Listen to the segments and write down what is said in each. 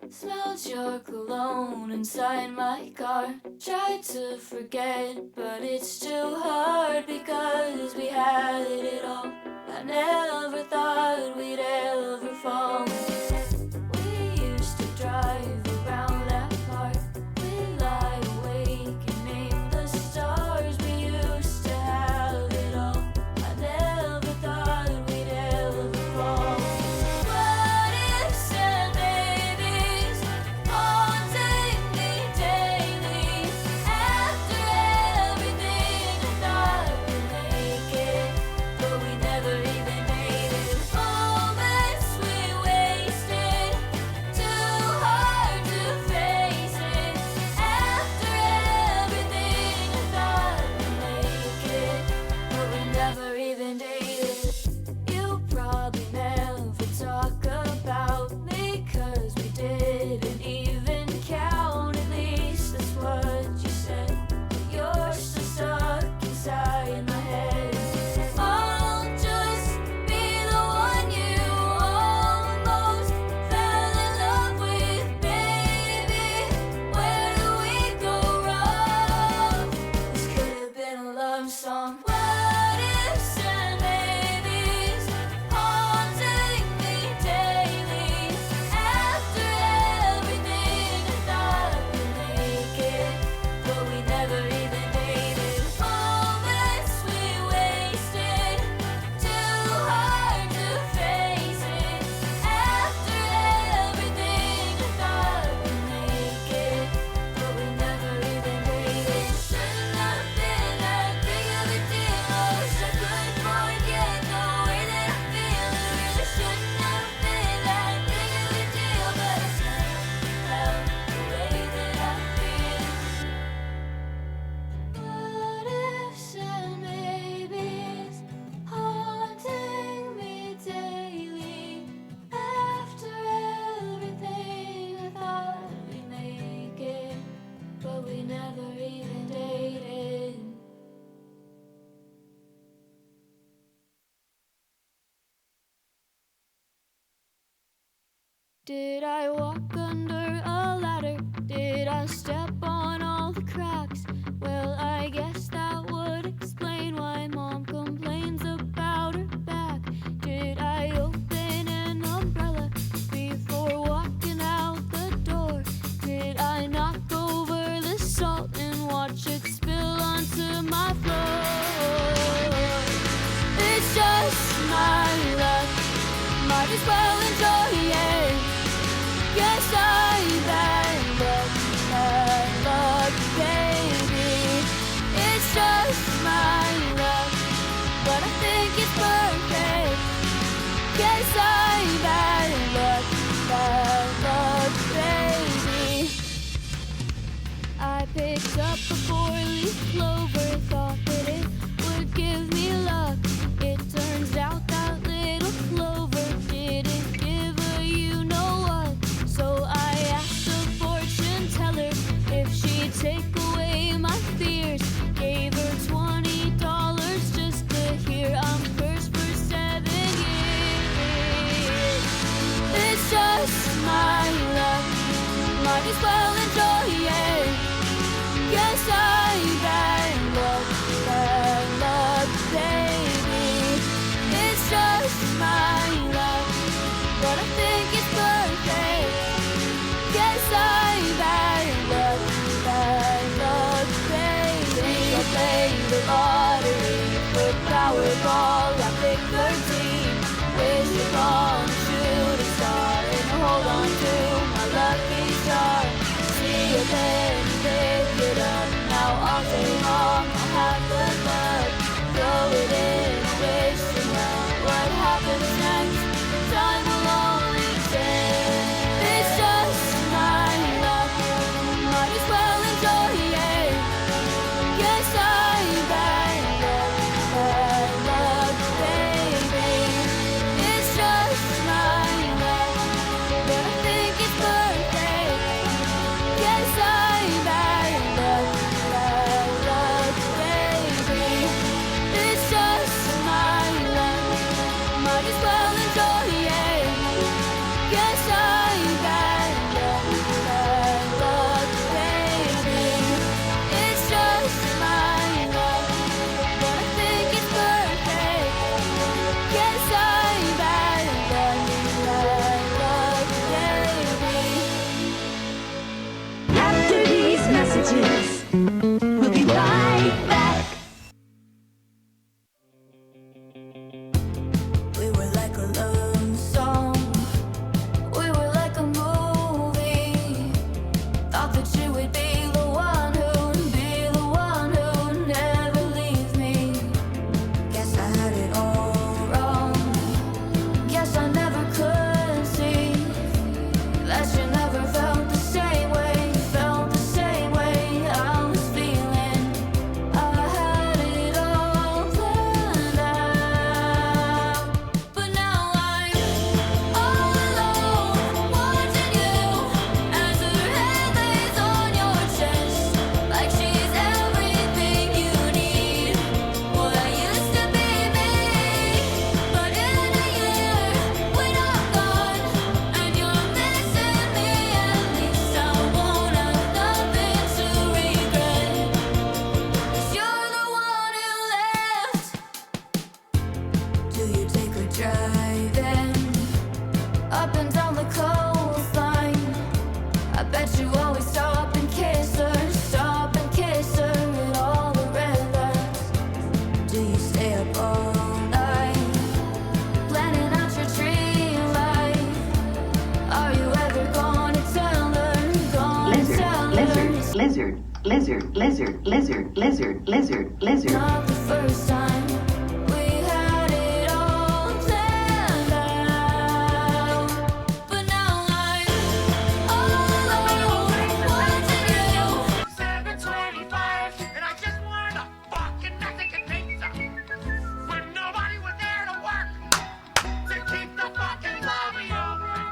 Smelled your cologne inside my car. Tried to forget, but it's too hard because we had it all. I never thought we'd ever fall. We used to drive around that park. We'd lie awake and name the stars. We used to have it all. I never thought we'd ever fall. What ifs and maybes haunting me daily. After everything I thought we'd make it, but we never even made it. Moments we wasted, too hard to face it. After everything I thought we'd make it, but we never even dated. You probably never talk about me 'cause we didn't even count. At least that's what you said. But you're still stuck inside my head. I'll just be the one you almost fell in love with, baby. Where do we go wrong? This could have been a love song. What ifs and maybes haunting me daily. After everything I thought we'd make it, but we never even made it. Moments we wasted, too hard to face it. After everything I thought we'd make it, but we never even made it. Shouldn't have been that big of a deal. I wish I could forget the way that I feel. It really shouldn't have been that big of a deal, but I still love the way that I feel. What ifs and maybes haunting me daily. After everything I thought we'd make it, but we never even dated. Did I walk under a ladder? Did I step on all the cracks? Well, I guess that would explain why Mom complains about her back. Did I open an umbrella before walking out the door? Did I knock over the salt and watch it spill onto my floor? It's just my luck, might as well enjoy it. Guess I'm bad luck, baby. It's just my luck, but I think it's perfect. Guess I'm bad luck, baby. I picked up a 4-leaf clover, thought that it would give me luck. It turns out that little clover didn't give a you-know-what. So I asked the fortune teller if she'd take away my fears. Gave her $20 just to hear I'm cursed for 7 years. It's just my luck, might as well enjoy it. Guess I'm bad luck, baby. It's just my luck, but I think it's perfect. Guess I'm bad luck, baby. I played the lottery for Powerball. I picked 13. Wish upon a shooting star and hold on to my lucky star. bet you always stop and kiss her at all the red lights. Do you stay up all night, planning out your dream life? Are you ever gonna tell her? Lizard. Not the first time we had it all planned out, but now I'm all alone watching you. 7:25, and I just wanted a fucking Mexican pizza, but nobody was there to work to keep the fucking lobby open.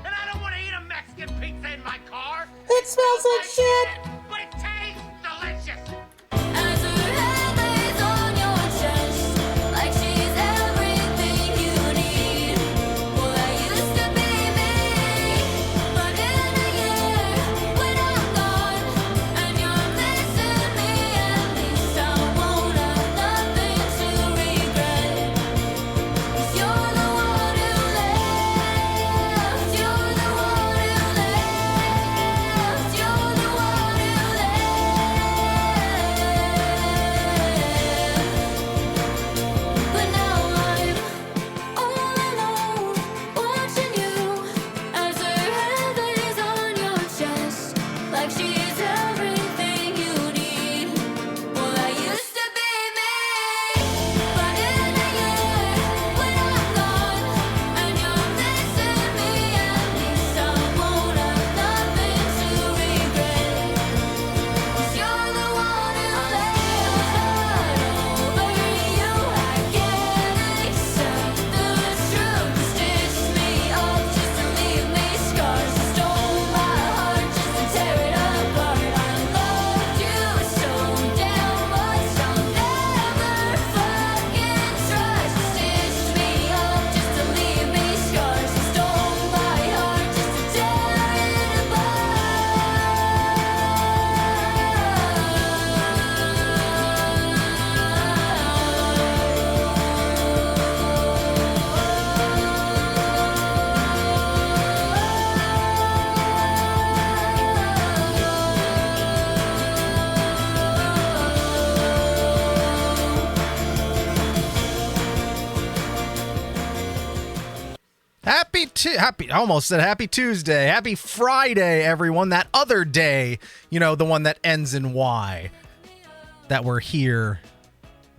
And I don't want to eat a Mexican pizza in my car. It smells like shit. But it tastes delicious. As her head lays on your chest, like she's everything you need. Well, that used to be me, but in a year when I'm gone and you're missing me, at least I won't have nothing to regret. 'Cause you're the one who left. You're the one who left. You're the one who left. But now I'm all alone watching you as her head lays on your chest, like she's everything you need. Well, that used to be me, but in a year when I'm gone and you're missing me, at least I won't have nothing to regret. 'Cause you're the one who left over you. I can't accept the truth. Stitched me up just to leave me scars. Stole my heart just to tear it apart. I loved you so damn much, I'll never fucking trust. Stitched me up just to leave me scars. Stole my heart just to tear it I almost said happy Tuesday. Happy Friday, everyone. That other day, you know, the one that ends in Y. That we're here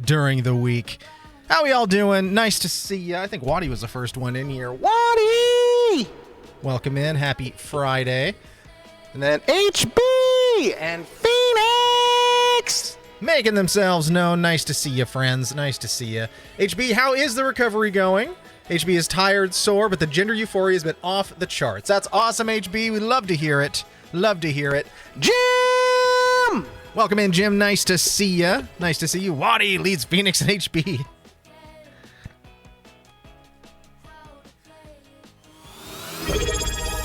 during the week. How we all doing? Nice to see you. I think Waddy was the first one in here. Waddy! Welcome in. Happy Friday. And then HB and Phoenix making themselves known. Nice to see you, friends. Nice to see you. HB, how is the recovery going? HB is tired, sore, but the gender euphoria has been off the charts. That's awesome, HB. We love to hear it. Love to hear it. Jim! Welcome in, Jim. Nice to see you. Nice to see you. Waddy leads Phoenix and HB.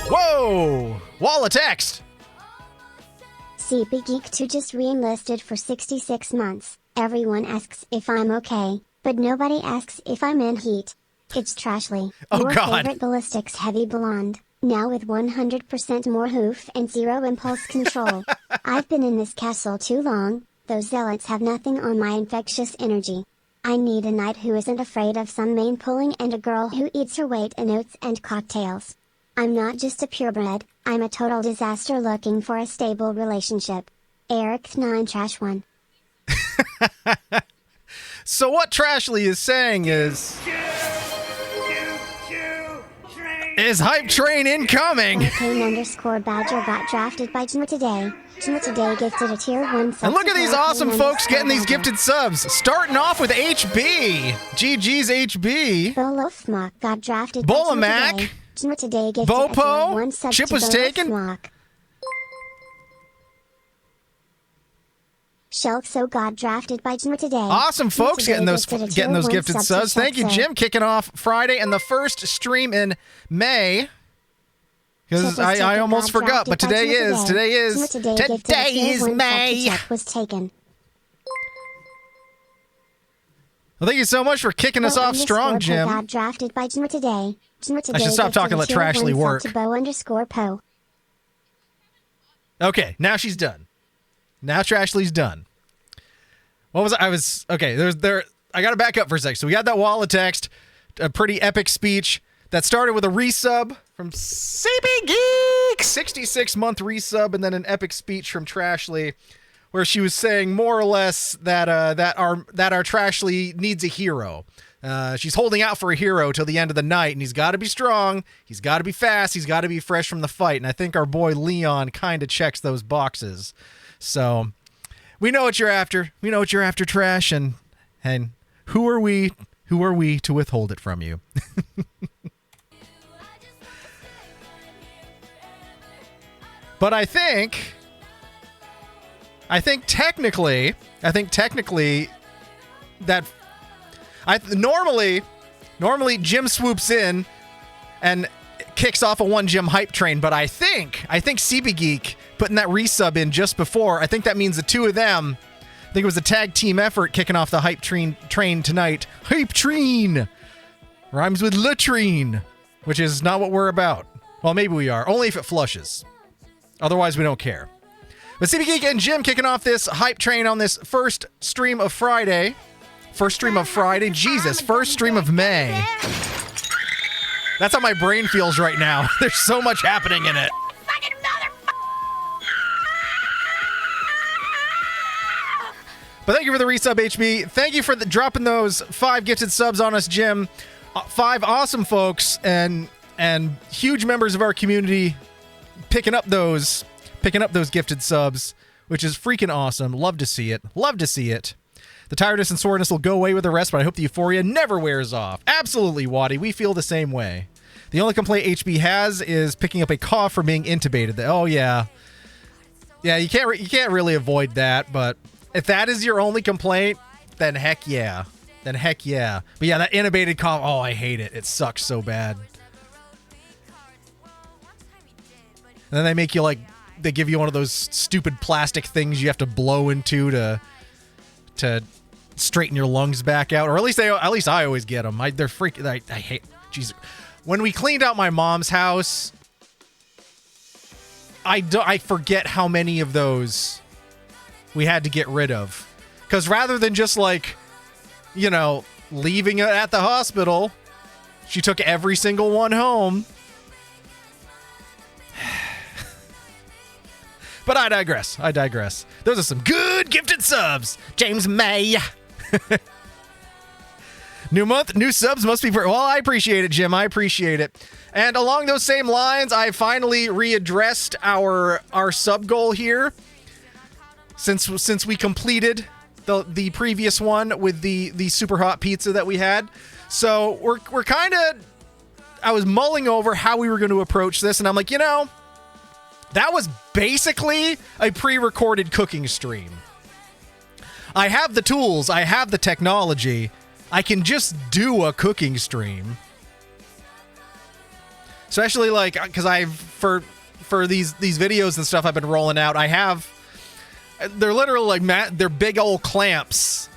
Whoa! Wall of text. CP Geek 2 just re-enlisted for 66 months. Everyone asks if I'm okay, but nobody asks if I'm in heat. It's Trashly, Oh, your God. favorite ballistics heavy blonde, now with 100% more hoof and zero impulse control. I've been in this castle too long, those zealots have nothing on my infectious energy. I need a knight who isn't afraid of some mane pulling and a girl who eats her weight in oats and cocktails. I'm not just a purebred, I'm a total disaster looking for a stable relationship. Eric9 Trash 1. So what Trashly is saying is Hype Train incoming! Arcane_Badger got drafted by Jim today. Jim today gifted a tier 1 sub. And look at these awesome folks getting these gifted subs. Starting off with HB. GG's HB. Bolofsmock got drafted by Bolamac. Jim today gifted Bopo. a tier 1 sub Chip to was taken. Bolofsmock. Shelkso got drafted by Jim today. Awesome folks getting those gifted sub subs. to Thank you, Shelkso. Jim. Kicking off Friday and the first stream in May. Because I almost forgot, but today is May. Was taken. Well, thank you so much for kicking us off strong, Jim. Got drafted by Jim today. I should stop talking and let Trashly work. Bo_po. Okay, now she's done. Now Trashly's done. What was I was okay? I got to back up for a sec. So we got that wall of text, a pretty epic speech that started with a resub from CB Geek, 66-month resub, and then an epic speech from Trashly, where she was saying more or less that our Trashly needs a hero. She's holding out for a hero till the end of the night, and he's got to be strong, he's got to be fast, he's got to be fresh from the fight. And I think our boy Leon kind of checks those boxes. So we know what you're after. We know what you're after, Trash, and who are we to withhold it from you? But I think technically that normally Jim swoops in and kicks off a one Jim hype train, but I think CB Geek putting that resub in just before, I think that means the two of them, I think it was a tag team effort kicking off the hype train tonight. Hype train rhymes with latrine, which is not what we're about. Well, maybe we are, only if it flushes. Otherwise, we don't care. But CB Geek and Jim kicking off this hype train on this first stream of Friday. First stream of Friday? Jesus, first stream of May. That's how my brain feels right now. There's so much happening in it. But thank you for the resub, HB. Thank you for dropping those 5 gifted subs on us, Jim. 5 awesome folks and huge members of our community picking up those gifted subs, which is freaking awesome. Love to see it. Love to see it. The tiredness and soreness will go away with the rest, but I hope the euphoria never wears off. Absolutely, Waddy. We feel the same way. The only complaint HB has is picking up a cough from being intubated. Oh yeah, yeah. You can't really avoid that. But if that is your only complaint, then heck yeah. But yeah, that intubated cough. Oh, I hate it. It sucks so bad. And then they make you they give you one of those stupid plastic things you have to blow into to straighten your lungs back out, or at least I always get them. They're freaking. I hate. Jeez, when we cleaned out my mom's house, I forget how many of those we had to get rid of, because rather than just leaving it at the hospital, she took every single one home. But I digress. Those are some good gifted subs. James May. New month, new subs must be... Well, I appreciate it, Jim. I appreciate it. And along those same lines, I finally readdressed our sub goal here. Since we completed the previous one with the super hot pizza that we had. So we're kind of... I was mulling over how we were going to approach this, and I'm like, that was basically a pre-recorded cooking stream. I have the tools, I have the technology, I can just do a cooking stream. Especially because for these videos and stuff I've been rolling out, they're literally they're big old clamps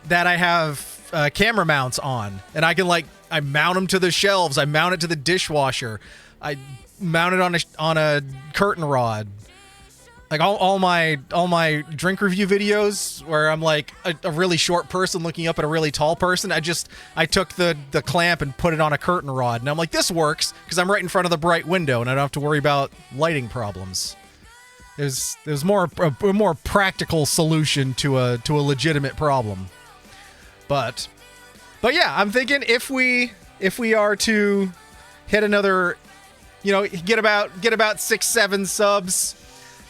that I have camera mounts on, and I can I mount them to the shelves, I mount it to the dishwasher, I mounted on a curtain rod. All my drink review videos where I'm a really short person looking up at a really tall person, I took the clamp and put it on a curtain rod, and I'm like, this works because I'm right in front of the bright window and I don't have to worry about lighting problems. There's a more practical solution to a legitimate problem. But yeah, I'm thinking if we are to hit another, get about 6-7 subs,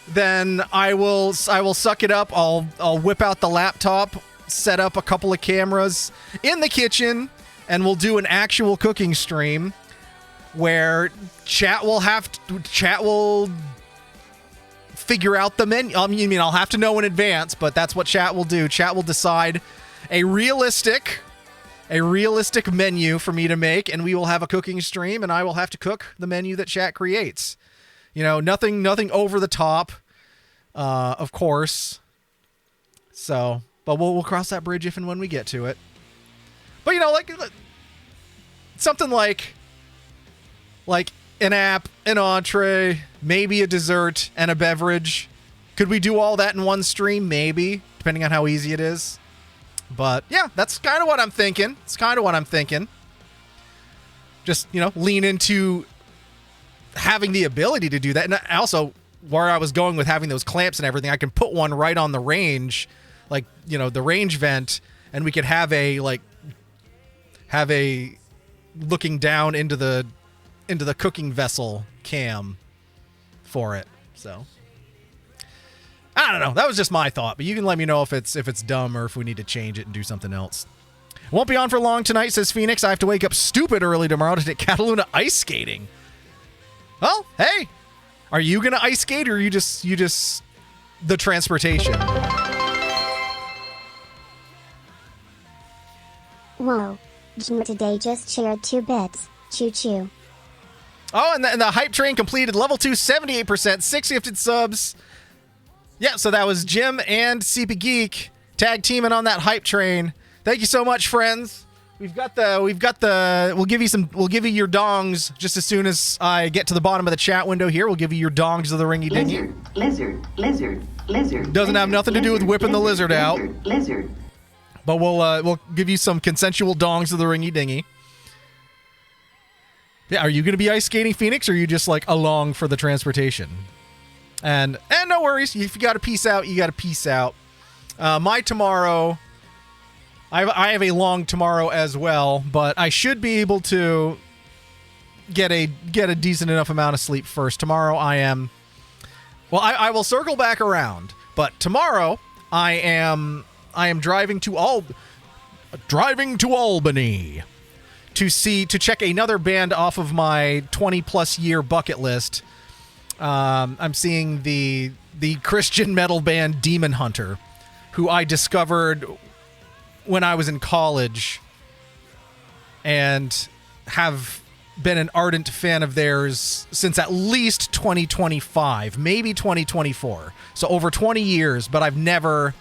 then I will suck it up. I'll whip out the laptop, set up a couple of cameras in the kitchen, and we'll do an actual cooking stream where chat will figure out the menu. I'll have to know in advance, but that's what chat will do. Chat will decide a realistic menu for me to make, and we will have a cooking stream, and I will have to cook the menu that chat creates. Nothing over the top, of course. So, but we'll cross that bridge if and when we get to it. But something like an app, an entree, maybe a dessert, and a beverage. Could we do all that in one stream? Maybe, depending on how easy it is. But yeah, that's kind of what I'm thinking. Just, lean into having the ability to do that. And also, where I was going with having those clamps and everything, I can put one right on the range, like, the range vent, and we could have a looking down into the cooking vessel cam for it. So I don't know. That was just my thought, but you can let me know if it's dumb or if we need to change it and do something else. Won't be on for long tonight, says Phoenix. I have to wake up stupid early tomorrow to take Cataluna ice skating. Well, hey, are you gonna ice skate or you just the transportation? Whoa. Today just shared 2 bits. Choo choo. Oh, and the hype train completed level 2, 78%, 6 gifted subs. Yeah, so that was Jim and CP Geek tag teaming on that hype train. Thank you so much, friends. We'll give you your dongs just as soon as I get to the bottom of the chat window here. We'll give you your dongs of the ringy dingy. Lizard. Doesn't have nothing to do with whipping the lizard out. Lizard. But we'll give you some consensual dongs of the ringy dingy. Yeah, are you going to be ice skating, Phoenix, or are you just like along for the transportation? And no worries, if you got to peace out, you got to peace out. My tomorrow, I have a long tomorrow as well, but I should be able to get a decent enough amount of sleep first. Tomorrow I will circle back around, but tomorrow I am driving to Albany to check another band off of my 20+ year bucket list. I'm seeing the Christian metal band Demon Hunter, who I discovered when I was in college and have been an ardent fan of theirs since at least 2025, maybe 2024. So over 20 years, but I've never...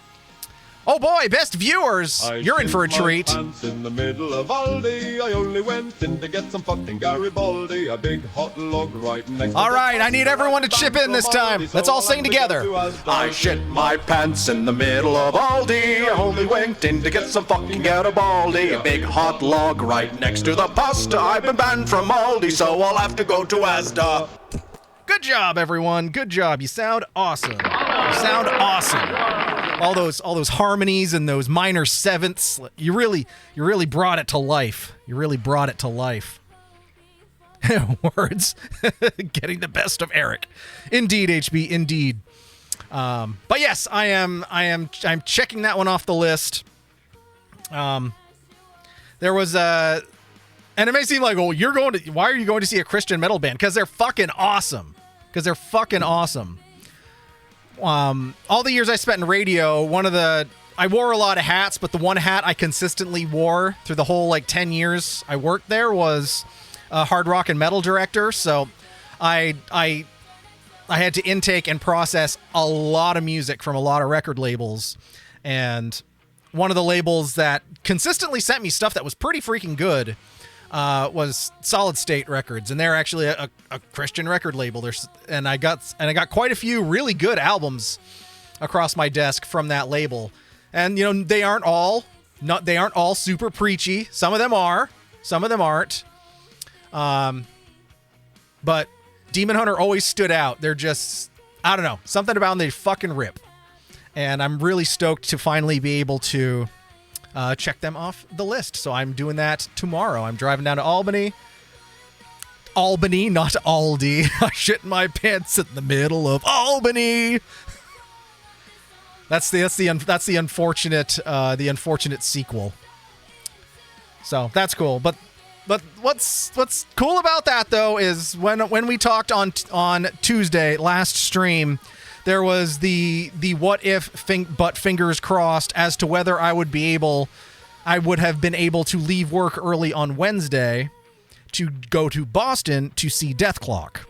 Oh boy, best viewers! You're in for a treat. In the middle of Aldi, I only went in to get some fucking Garibaldi, a big hot log right next to All right, I need everyone to chip in this time. Let's all sing together. I shit my pants in the middle of Aldi, I only went in to get some fucking Garibaldi, a big hot log right next to the pasta. I've been banned from Aldi, so I'll have to go to Asda. Good job, everyone. Good job. You sound awesome. All those harmonies and those minor sevenths. You really brought it to life. Words. Getting the best of Eric. Indeed, HB, indeed. But yes, I'm checking that one off the list. There was and it may seem like, oh, why are you going to see a Christian metal band? Because they're fucking awesome. All the years I spent in radio, I wore a lot of hats, but the one hat I consistently wore through the whole 10 years I worked there was a hard rock and metal director. So I had to intake and process a lot of music from a lot of record labels. And one of the labels that consistently sent me stuff that was pretty freaking good was Solid State Records, and they're actually a Christian record label. And I got quite a few really good albums across my desk from that label. And they aren't all super preachy. Some of them are, some of them aren't. But Demon Hunter always stood out. They're just, I don't know, something about them, they fucking rip. And I'm really stoked to finally be able to check them off the list. So I'm doing that tomorrow. I'm driving down to Albany. Albany, not Aldi. I shit my pants in the middle of Albany. That's the unfortunate sequel. So that's cool. But what's cool about that though is when we talked on Tuesday last stream, there was the what if but fingers crossed as to whether I would have been able to leave work early on Wednesday to go to Boston to see Death Clock.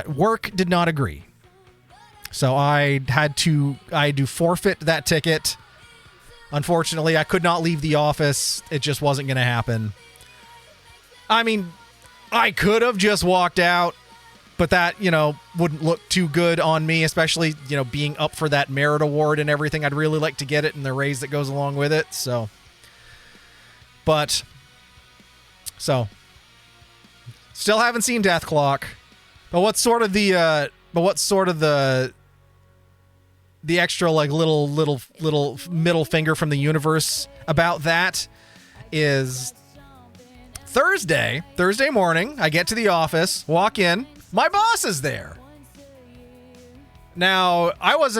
Work did not agree. So I had to forfeit that ticket. Unfortunately, I could not leave the office. It just wasn't going to happen. I mean, I could have just walked out, but that, wouldn't look too good on me, especially, being up for that merit award and everything. I'd really like to get it and the raise that goes along with it. So, still haven't seen Death Clock. But what's sort of the extra like little middle finger from the universe about that is Thursday morning, I get to the office, walk in, my boss is there. Now, I was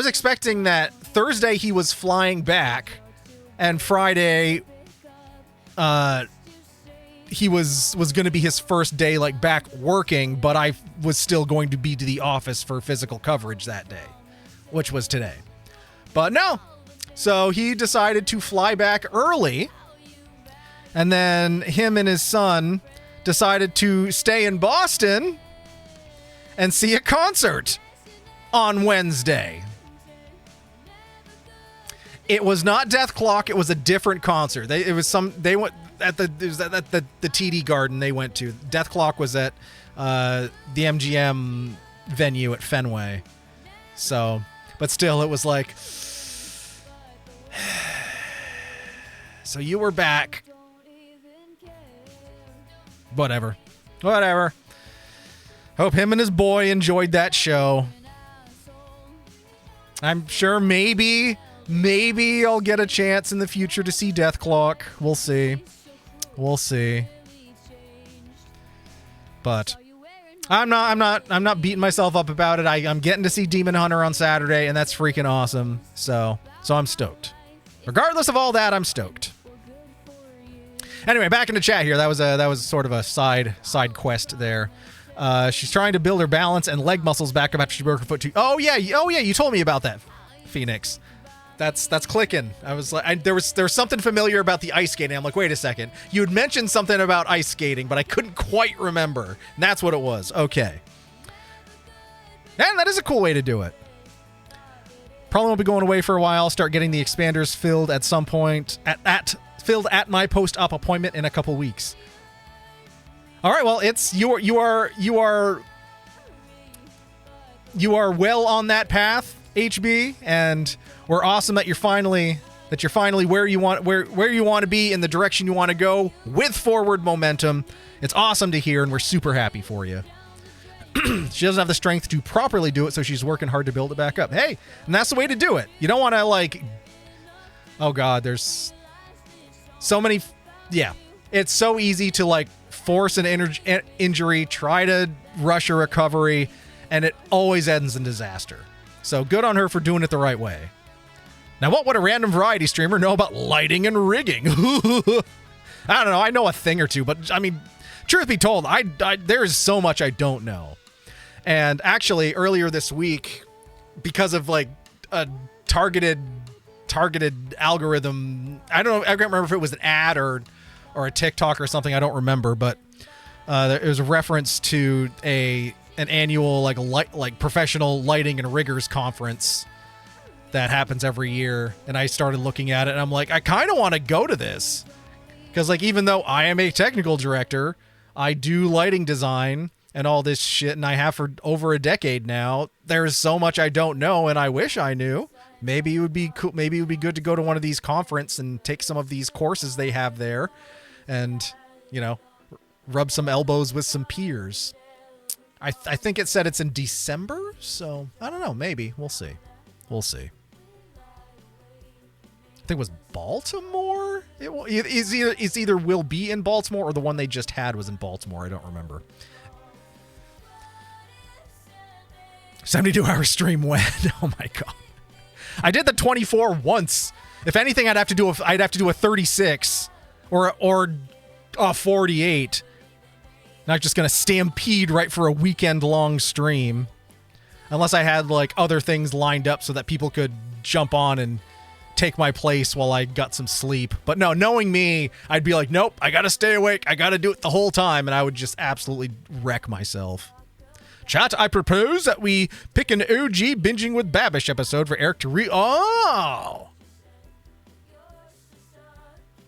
expecting that Thursday he was flying back, and Friday he was going to be his first day like back working, but I was still going to be to the office for physical coverage that day, which was today. But no. So he decided to fly back early, and then him and his son decided to stay in Boston and see a concert on Wednesday. It was not Death Clock, it was a different concert. They went at the TD Garden they went to. Death Clock was at the MGM venue at Fenway. So, but still, it was like, so you were back. Whatever. Hope him and his boy enjoyed that show. I'm sure maybe I'll get a chance in the future to see Death Clock. We'll see. But I'm not beating myself up about it. I'm getting to see Demon Hunter on Saturday, and that's freaking awesome. So I'm stoked. Regardless of all that, I'm stoked. Anyway, back in the chat here. That was sort of a side quest there. She's trying to build her balance and leg muscles back up after she broke her foot too. Oh yeah, you told me about that, Phoenix. That's clicking. I was like, there was something familiar about the ice skating. I'm like, wait a second. You had mentioned something about ice skating, but I couldn't quite remember. And that's what it was. Okay. And that is a cool way to do it. Probably won't be going away for a while. Start getting the expanders filled at some point. Filled at my post-op appointment in a couple weeks. All right. Well, it's you are well on that path, HB, and we're awesome that you're finally where you want to be in the direction you want to go with forward momentum. It's awesome to hear, and we're super happy for you. She doesn't have the strength to properly do it, so she's working hard to build it back up. Hey, and that's the way to do it. You don't want to like, oh God, there's so many. Yeah, it's so easy to like force an injury, try to rush a recovery, and it always ends in disaster. So good on her for doing it the right way. Now, what would a random variety streamer know about lighting and rigging? I don't know. I know a thing or two, but I mean, truth be told, there is so much I don't know. And actually, earlier this week, because of like a targeted algorithm, I don't know. I can't remember if it was an ad or a TikTok or something. I don't remember, but there was a reference to an annual like professional lighting and riggers conference that happens every year, and I started looking at it, and I'm like, I kind of want to go to this, because like even though I am a technical director, I do lighting design and all this shit, and I have for over a decade now. There's so much I don't know, and I wish I knew. Maybe it would be cool. Maybe it would be good to go to one of these conferences and take some of these courses they have there, and rub some elbows with some peers. I think it said it's in December, so I don't know. Maybe we'll see. I think it was Baltimore. It's either will be in Baltimore or the one they just had was in Baltimore. I don't remember. 72-hour stream when? Oh my God. I did the 24 once. If anything, I'd have to do a 36 or a 48. Not just gonna stampede right for a weekend long stream, unless I had like other things lined up so that people could jump on and take my place while I got some sleep. But no, knowing me, I'd be like, nope, I gotta stay awake. I gotta do it the whole time, and I would just absolutely wreck myself. Chat, I propose that we pick an OG Binging with Babish episode for Eric to Oh!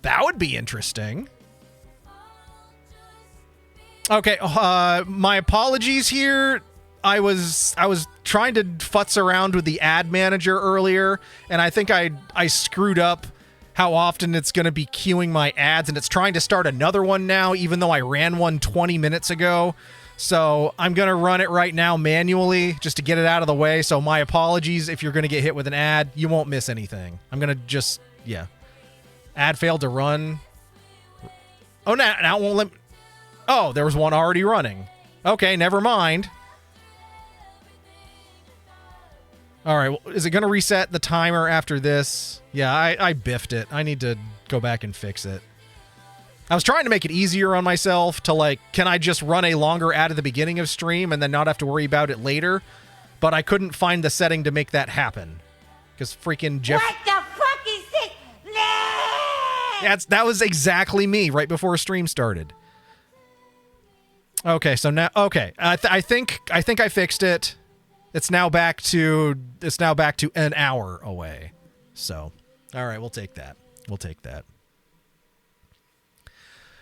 That would be interesting. Okay, my apologies here. I was trying to futz around with the ad manager earlier, and I think I screwed up how often it's going to be queuing my ads, and it's trying to start another one now, even though I ran one 20 minutes ago. So I'm going to run it right now manually just to get it out of the way. So my apologies if you're going to get hit with an ad. You won't miss anything. I'm going to just, yeah. Ad failed to run. Oh, now it won't let me. Oh, there was one already running. Okay, never mind. All right, well, is it going to reset the timer after this? Yeah, I biffed it. I need to go back and fix it. I was trying to make it easier on myself to, like, can I just run a longer ad at the beginning of stream and then not have to worry about it later? But I couldn't find the setting to make that happen. Because freaking Jeff... What the fuck is this? Yeah, that was exactly me right before stream started. Okay, so now... Okay, I think I fixed it. It's now back to an hour away. So, all right, we'll take that. We'll take that.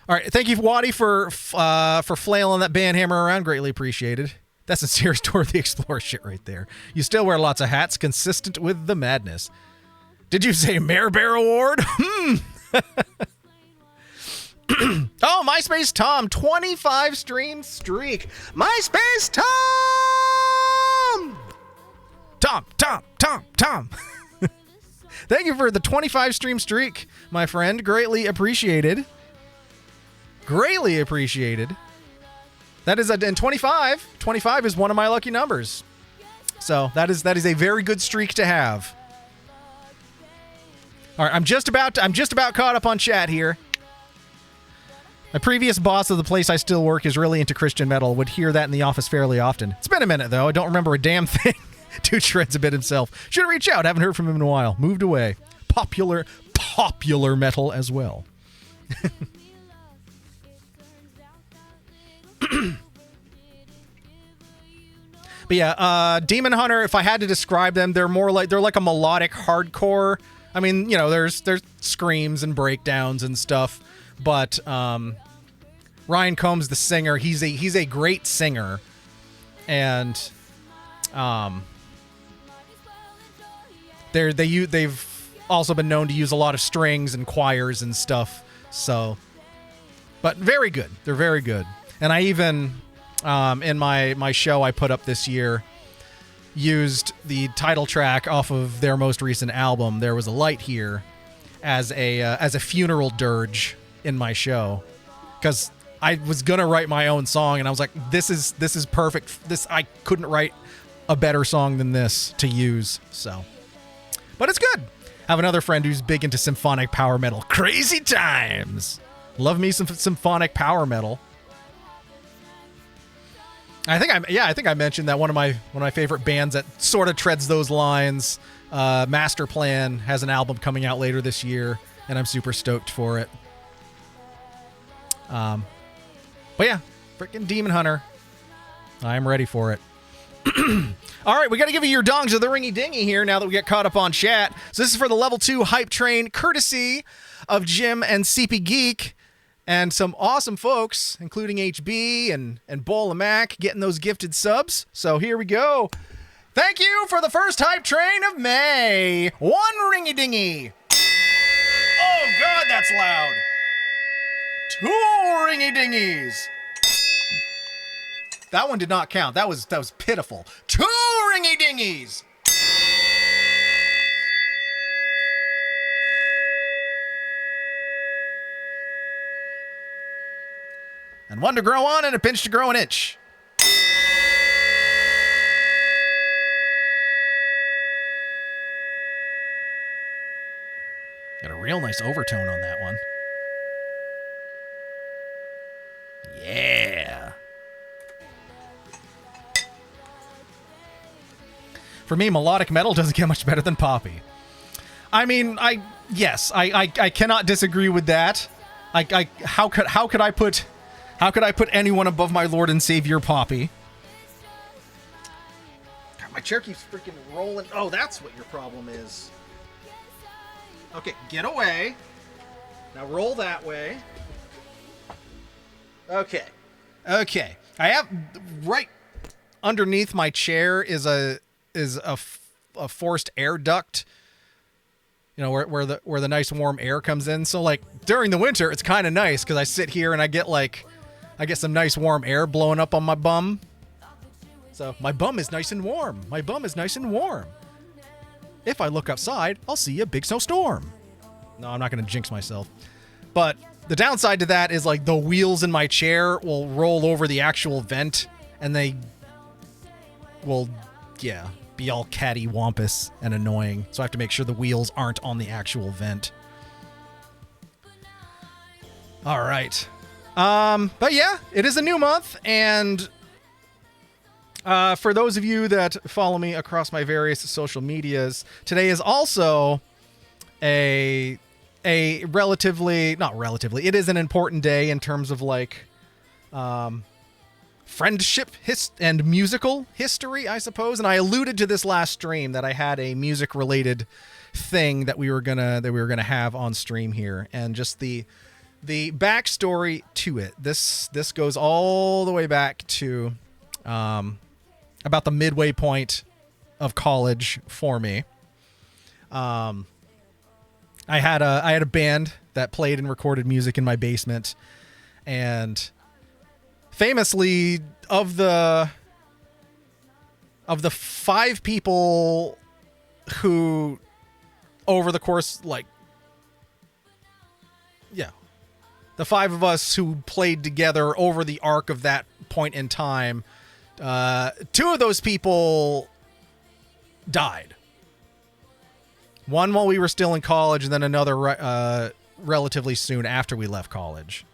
All right, thank you, Waddy, for flailing that band hammer around. Greatly appreciated. That's a serious Tour of the Explorer shit right there. You still wear lots of hats, consistent with the madness. Did you say Mayor Bear Award? Oh, MySpace Tom, 25 stream streak. MySpace Tom! Tom. Thank you for the 25 stream streak, my friend. Greatly appreciated. Greatly appreciated. That is and 25. 25 is one of my lucky numbers. So that is a very good streak to have. All right, I'm just about caught up on chat here. My previous boss of the place I still work is really into Christian metal. Would hear that in the office fairly often. It's been a minute, though. I don't remember a damn thing. Dude shreds a bit himself. Should reach out. Haven't heard from him in a while. Moved away. Popular metal as well. But yeah, Demon Hunter, if I had to describe them, they're like a melodic hardcore. I mean, you know, there's screams and breakdowns and stuff. But Ryan Combs, the singer, he's a great singer, and they've also been known to use a lot of strings and choirs and stuff. So, but very good. They're very good. And I even in my show I put up this year used the title track off of their most recent album, There Was a Light Here, as a funeral dirge in my show, because I was gonna write my own song and I was like, this is perfect. I couldn't write a better song than this to use. So, but it's good. I have another friend who's big into symphonic power metal. Crazy times. Love me some symphonic power metal. I think I mentioned that one of my favorite bands that sort of treads those lines, Master Plan, has an album coming out later this year, and I'm super stoked for it. But yeah, freaking Demon Hunter. I'm ready for it. All right, we got to give you your dongs of the ringy dingy here now that we get caught up on chat. So this is for the level 2 hype train, courtesy of Jim and CP Geek, and some awesome folks, including HB and Bola Mac, getting those gifted subs. So here we go. Thank you for the first hype train of May. One ringy dingy. Oh God, that's loud. 2 ringy dingies. That one did not count. That was pitiful. 2 ringy dingies. And 1 to grow on and a pinch to grow an inch. Got a real nice overtone on that one. Yeah. For me, melodic metal doesn't get much better than poppy. I mean, I cannot disagree with that. How could I put anyone above my Lord and Savior Poppy? God, my chair keeps freaking rolling. Oh, that's what your problem is. Okay, get away. Now roll that way. Okay. Okay. I have right underneath my chair is a forced air duct. You know, where the nice warm air comes in. So like during the winter, it's kind of nice because I sit here and I get some nice warm air blowing up on my bum. So my bum is nice and warm. My bum is nice and warm. If I look outside, I'll see a big snowstorm. No, I'm not going to jinx myself. But the downside to that is like the wheels in my chair will roll over the actual vent and they will, be all cattywampus and annoying. So I have to make sure the wheels aren't on the actual vent. All right. But yeah, it is a new month. And for those of you that follow me across my various social medias, today is also it is an important day in terms of like friendship and musical history, I suppose. And I alluded to this last stream that I had a music related thing that we were gonna have on stream here, and just the backstory to it. This goes all the way back to about the midway point of college for me. I had a band that played and recorded music in my basement, and famously, of the 5 people who, over the course, the 5 of us who played together over the arc of that point in time, 2 of those people died. One while we were still in college, and then another relatively soon after we left college.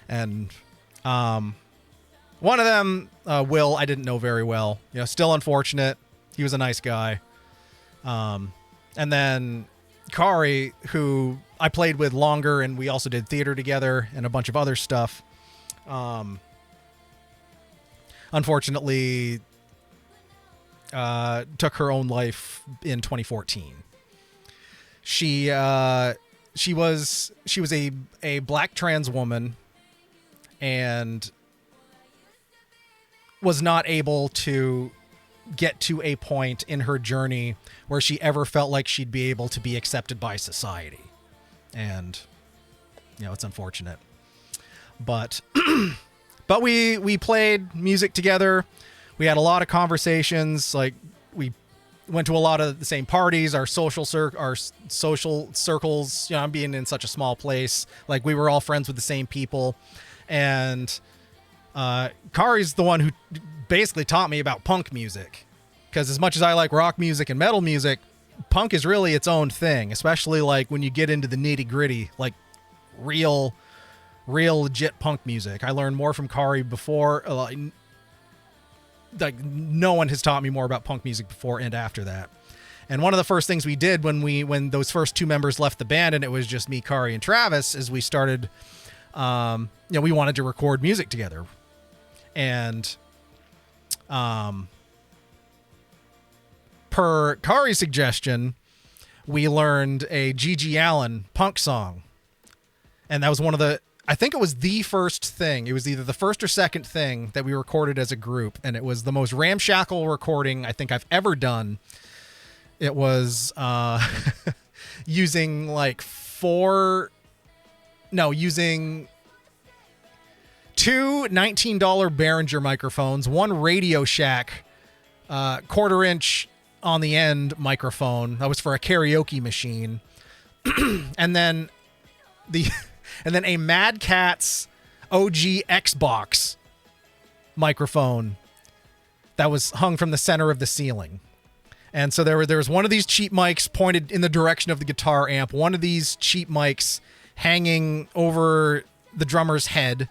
And one of them, Will, I didn't know very well. You know, still unfortunate. He was a nice guy. And then Kari, who I played with longer, and we also did theater together and a bunch of other stuff. Unfortunately, took her own life in 2014. She was a black trans woman and was not able to get to a point in her journey where she ever felt like she'd be able to be accepted by society. And, you know, it's unfortunate. But but we played music together. We had a lot of conversations. Like, we went to a lot of the same parties, our social circles, you know, being in such a small place. Like, we were all friends with the same people. And Kari's the one who basically taught me about punk music. Because as much as I like rock music and metal music, punk is really its own thing, especially like when you get into the nitty gritty, like real legit punk music. I learned more from Kari before. Like, no one has taught me more about punk music before and after that. And one of the first things we did when those first 2 members left the band and it was just me, Kari, and Travis, is we started, we wanted to record music together. And per Kari's suggestion, we learned a G.G. Allin punk song. And that was I think it was the first thing. It was either the first or second thing that we recorded as a group. And it was the most ramshackle recording I think I've ever done. It was using using 2 $19 Behringer microphones, one Radio Shack 1/4 inch on the end microphone. That was for a karaoke machine. And then a Mad Catz OG Xbox microphone that was hung from the center of the ceiling. And so there was one of these cheap mics pointed in the direction of the guitar amp, one of these cheap mics hanging over the drummer's head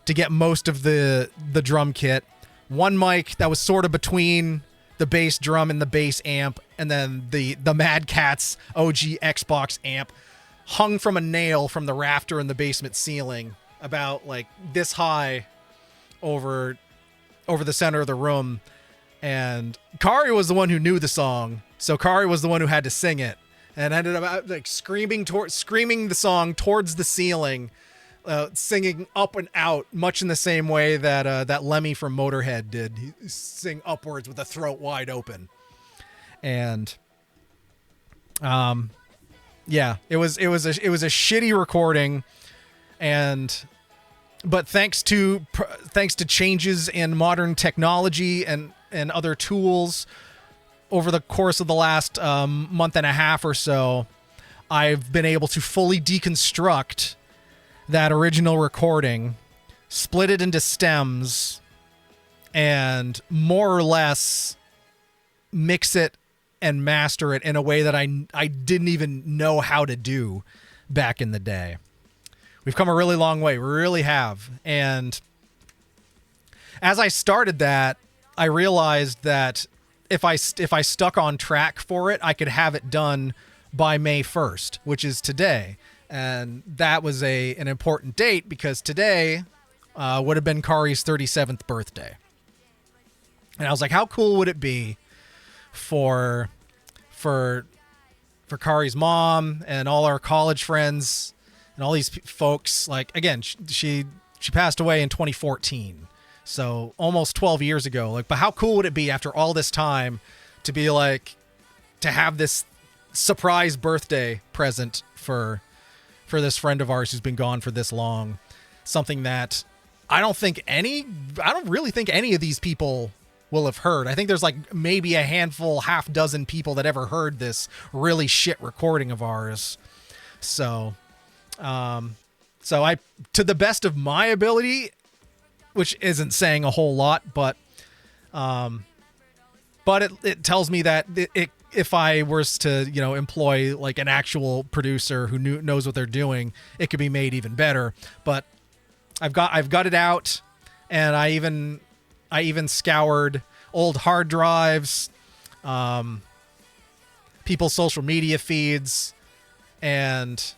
to get most of the drum kit, one mic that was sort of between the bass drum and the bass amp, and then the Mad Catz OG Xbox amp hung from a nail from the rafter in the basement ceiling about like this high over the center of the room. And Kari was the one who knew the song, so Kari was the one who had to sing it, and ended up like screaming the song towards the ceiling singing up and out, much in the same way that that Lemmy from Motorhead did. He sing upwards with the throat wide open. And yeah, it was a shitty recording, but thanks to changes in modern technology and other tools over the course of the last month and a half or so, I've been able to fully deconstruct that original recording, split it into stems, and more or less mix it and master it in a way that I didn't even know how to do back in the day. We've come a really long way. We really have. And as I started that, I realized that if I stuck on track for it, I could have it done by May 1st, which is today. And that was an important date because today would have been Kari's 37th birthday. And I was like, how cool would it be for Kari's mom and all our college friends and all these folks? Like, again, she passed away in 2014. So almost 12 years ago. Like, but how cool would it be after all this time to be like, to have this surprise birthday present for this friend of ours who's been gone for this long? Something that I don't really think any of these people will have heard. I think there's like maybe a handful, half dozen people that ever heard this really shit recording of ours. So I, to the best of my ability, which isn't saying a whole lot, but it tells me that if I was to, employ like an actual producer who knows what they're doing, it could be made even better. But I've got it out, and I even scoured old hard drives, people's social media feeds, and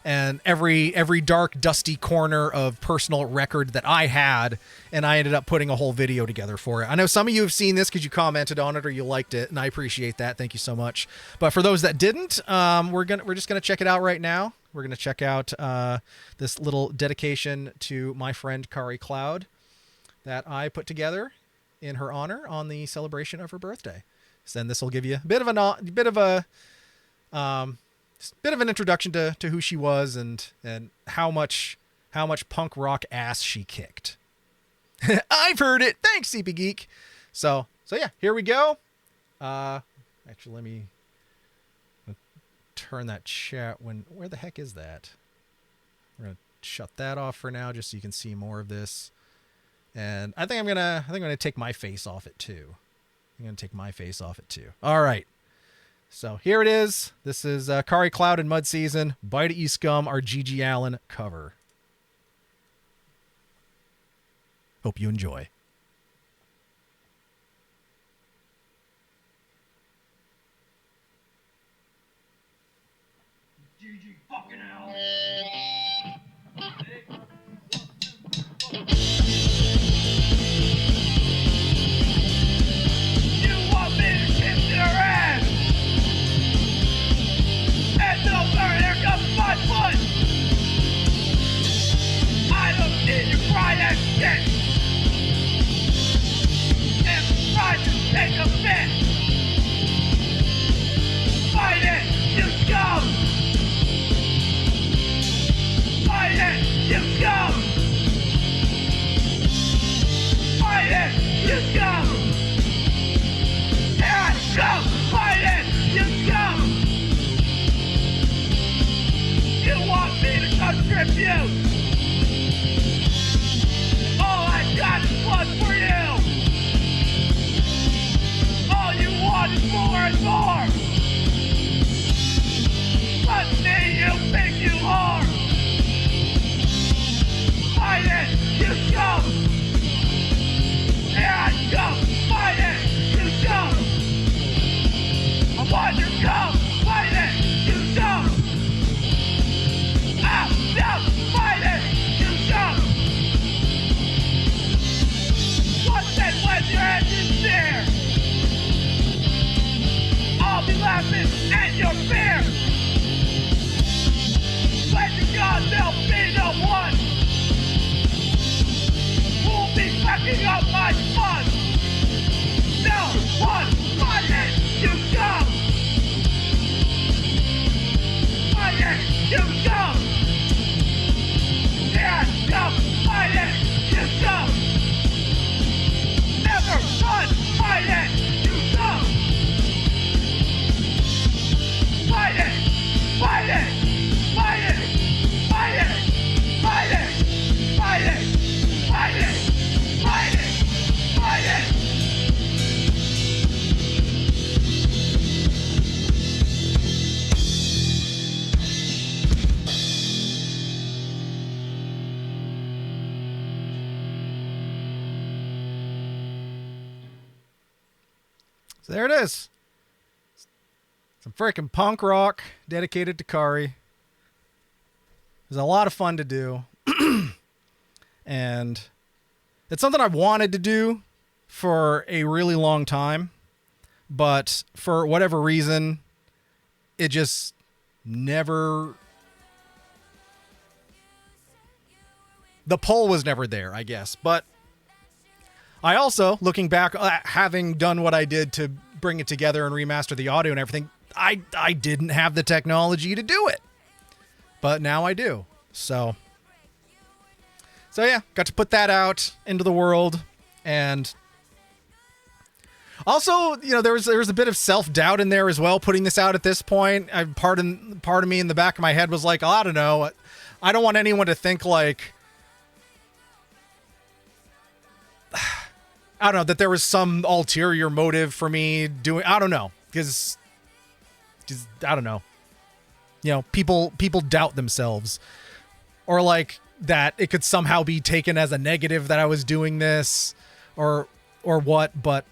every dark, dusty corner of personal record that I had, and I ended up putting a whole video together for it. I know some of you have seen this because you commented on it or you liked it, and I appreciate that. Thank you so much. But for those that didn't, we're just gonna check it out right now. We're gonna check out this little dedication to my friend Kari Cloud that I put together in her honor on the celebration of her birthday. So then this will give you a bit of an introduction to who she was and how much punk rock ass she kicked. I've heard it. Thanks, CP Geek. So yeah, here we go. Actually, let me turn that chat. Where the heck is that? We're gonna shut that off for now, just so you can see more of this. And I think I'm gonna take my face off it too. All right. So here it is. This is Kari Cloud and Mud Season, Bite of E Scum, our G.G. Allen cover. Hope you enjoy. GG fucking hell. You want me to kiss your ass? And no, sir, here comes my foot. I don't need your fried ass shit. If fried to take a bit. Fight it, you scum! Fight it, you scum! picking up my fun. No one fighting you dumb. Fighting you dumb. Stand up, fighting you dumb. Never run, fighting you dumb. Fighting, fighting, fighting, fighting, fighting, fighting, fighting, fighting, fighting. So there it is. Some freaking punk rock dedicated to Kari. It was a lot of fun to do. And it's something I've wanted to do for a really long time. But for whatever reason, it just never... The pull was never there, I guess. But I also, looking back, having done what I did to bring it together and remaster the audio and everything, I didn't have the technology to do it. But now I do. So yeah, got to put that out into the world. And also, you know, there was a bit of self-doubt in there as well, putting this out at this point. Part of me in the back of my head was like, oh, I don't know. I don't want anyone to think like, I don't know, that there was some ulterior motive for me doing, I don't know, because I don't know, you know, people doubt themselves, or like that it could somehow be taken as a negative that I was doing this or what, but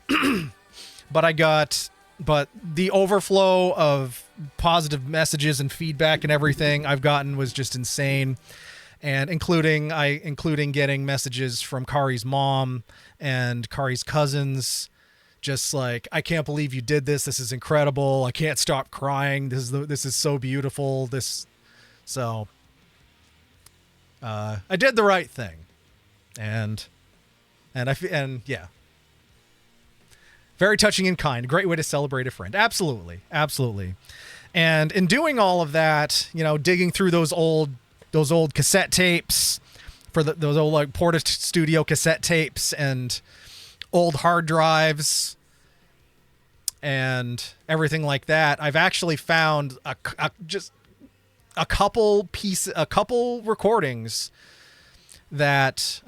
but the overflow of positive messages and feedback and everything I've gotten was just insane. And including getting messages from Kari's mom and Kari's cousins, just like, I can't believe you did this. This is incredible. I can't stop crying. This is so beautiful. So I did the right thing, and yeah, very touching and kind. Great way to celebrate a friend. Absolutely. And in doing all of that, you know, digging through those old cassette tapes for those old like Porta Studio cassette tapes and old hard drives and everything like that, I've actually found a couple recordings that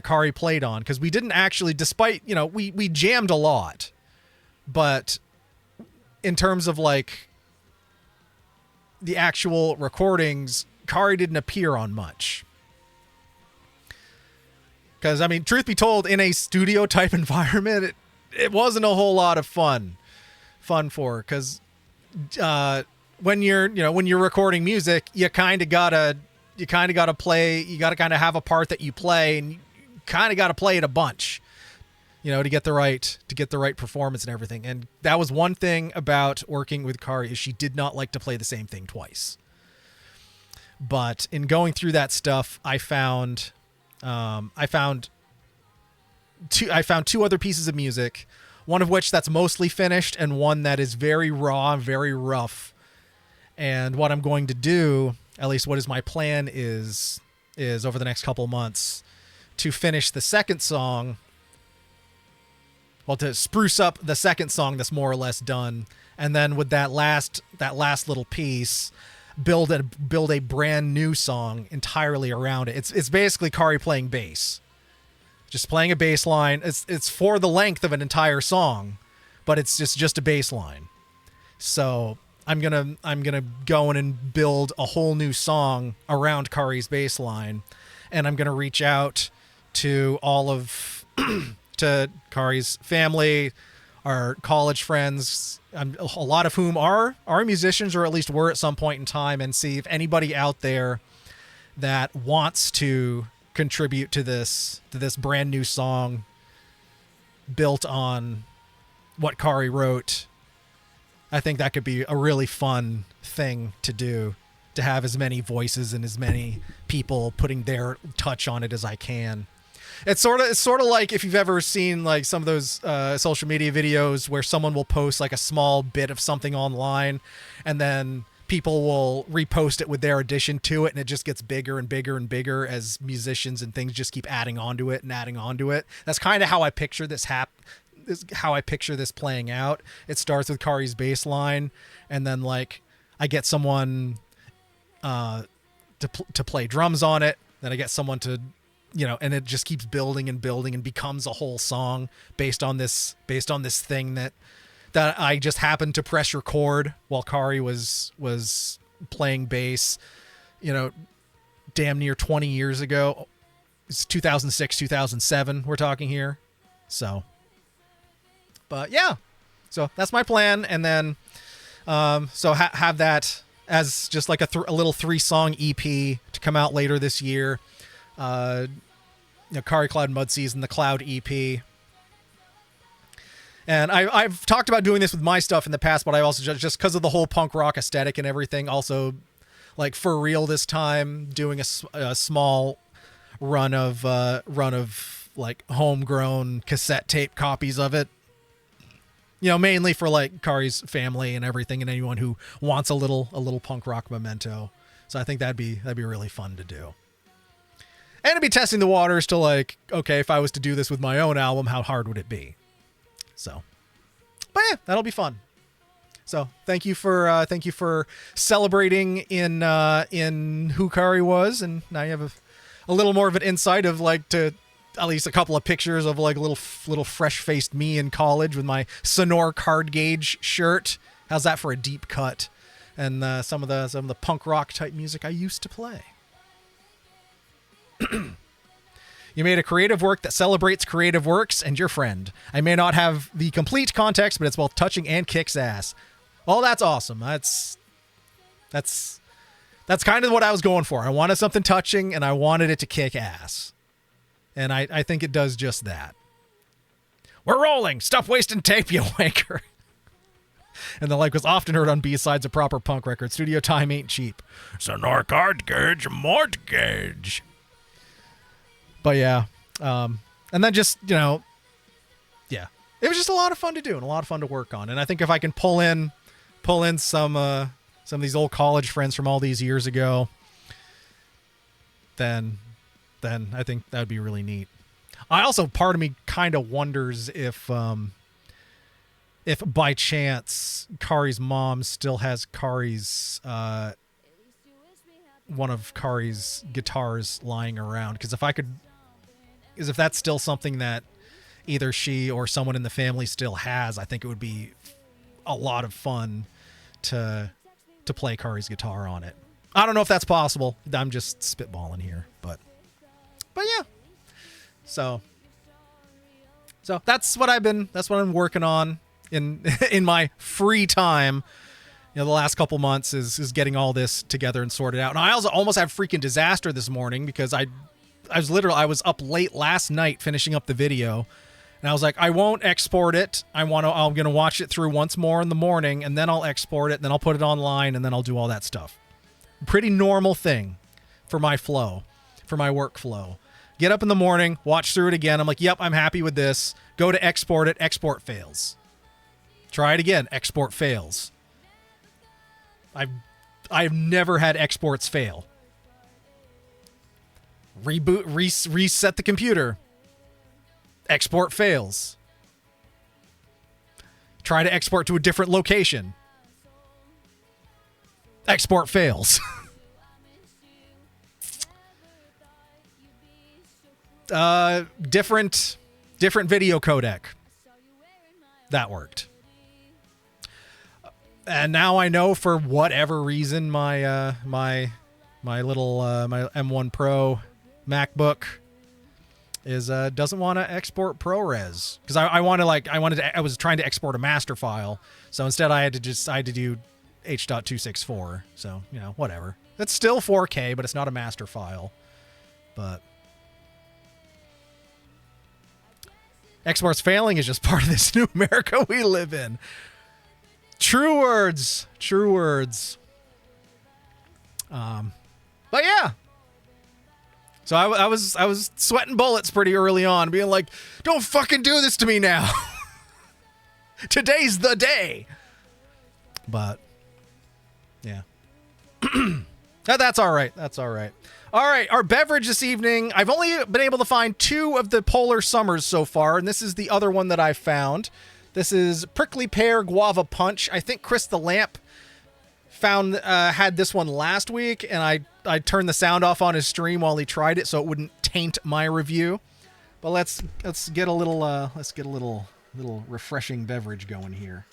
Kari played on, because we didn't actually, despite, you know, we jammed a lot, but in terms of like the actual recordings, Kari didn't appear on much. Because, I mean, truth be told, in a studio type environment, it wasn't a whole lot of fun for her. Because when you're recording music, you kind of gotta play. You gotta kind of have a part that you play, and you kind of gotta play it a bunch, you know, to get the right performance and everything. And that was one thing about working with Kari, is she did not like to play the same thing twice. But in going through that stuff, I found two other pieces of music, one of which that's mostly finished and one that is very raw, very rough. And what I'm going to do, at least what is my plan, is over the next couple months to finish the second song. Well, to spruce up the second song that's more or less done, and then with that last little piece, build a brand new song entirely around it. It's basically Kari playing bass, just playing a bass line. It's for the length of an entire song, but it's just a bass line. So I'm gonna go in and build a whole new song around Kari's bass line, and I'm gonna reach out to all of to Kari's family, our college friends, a lot of whom are musicians, or at least were at some point in time, and see if anybody out there that wants to contribute to this brand new song built on what Kari wrote. I think that could be a really fun thing to do, to have as many voices and as many people putting their touch on it as I can. It's sort of like if you've ever seen like some of those social media videos where someone will post like a small bit of something online, and then people will repost it with their addition to it, and it just gets bigger and bigger and bigger as musicians and things just keep adding onto it and adding onto it. That's kind of how I picture this playing out. It starts with Kari's bass line, and then like I get someone to play drums on it. Then I get someone to, and it just keeps building and building and becomes a whole song based on this thing that I just happened to press record while Kari was playing bass, damn near 20 years ago. It's 2006, 2007 we're talking here. So, but yeah, so that's my plan. And then, have that as just like a little 3-song EP to come out later this year. Kari Cloud Mud Season, the Cloud EP. And I've talked about doing this with my stuff in the past, but I also just because of the whole punk rock aesthetic and everything, also like for real this time doing a small run of like homegrown cassette tape copies of it. Mainly for like Kari's family and everything, and anyone who wants a little punk rock memento. So I think that'd be really fun to do. And to be testing the waters to like, okay, if I was to do this with my own album, how hard would it be? So, but yeah, that'll be fun. So thank you for celebrating in who Kari was, and now you have a little more of an insight of like to at least a couple of pictures of like a little fresh-faced me in college with my Sonor card gauge shirt. How's that for a deep cut? And some of the punk rock type music I used to play. You made a creative work that celebrates creative works and your friend. I may not have the complete context, but it's both touching and kicks ass. Well, that's awesome. That's kind of what I was going for. I wanted something touching, and I wanted it to kick ass. And I think it does just that. We're rolling. Stop wasting tape, you wanker. And the like was often heard on B-sides of proper punk records. Studio time ain't cheap. Sonor card gauge, mortgage. But yeah. And then just, yeah. It was just a lot of fun to do and a lot of fun to work on. And I think if I can pull in some of these old college friends from all these years ago, then I think that would be really neat. I also, part of me kind of wonders if by chance Kari's mom still has one of Kari's guitars lying around. Because if that's still something that either she or someone in the family still has, I think it would be a lot of fun to play Kari's guitar on it. I don't know if that's possible. I'm just spitballing here, but yeah. So that's what I'm working on in my free time. The last couple months is getting all this together and sorted out. And I also almost had freaking disaster this morning because I was up late last night finishing up the video, and I was like, I won't export it. I'm going to watch it through once more in the morning, and then I'll export it, and then I'll put it online, and then I'll do all that stuff. Pretty normal thing for my flow, for my workflow. Get up in the morning, watch through it again. I'm like, yep, I'm happy with this. Go to export it. Export fails. Try it again. Export fails. I've never had exports fail. Reboot, reset the computer. Export fails. Try to export to a different location. Export fails. Different video codec. That worked. And now I know for whatever reason my my little my M1 Pro MacBook is doesn't want to export ProRes because I was trying to export a master file, so instead I had to do H.264. So whatever. It's still 4K, but it's not a master file. But exports failing is just part of this new America we live in. True words. True words. But yeah. So I was sweating bullets pretty early on, being like, don't fucking do this to me now. Today's the day. But yeah. That's all right. That's all right. All right, our beverage this evening. I've only been able to find 2 of the Polar Summers so far, and this is the other one that I found. This is Prickly Pear Guava Punch. I think Chris the Lamp had this one last week, and I turned the sound off on his stream while he tried it so it wouldn't taint my review. But let's get a little refreshing beverage going here.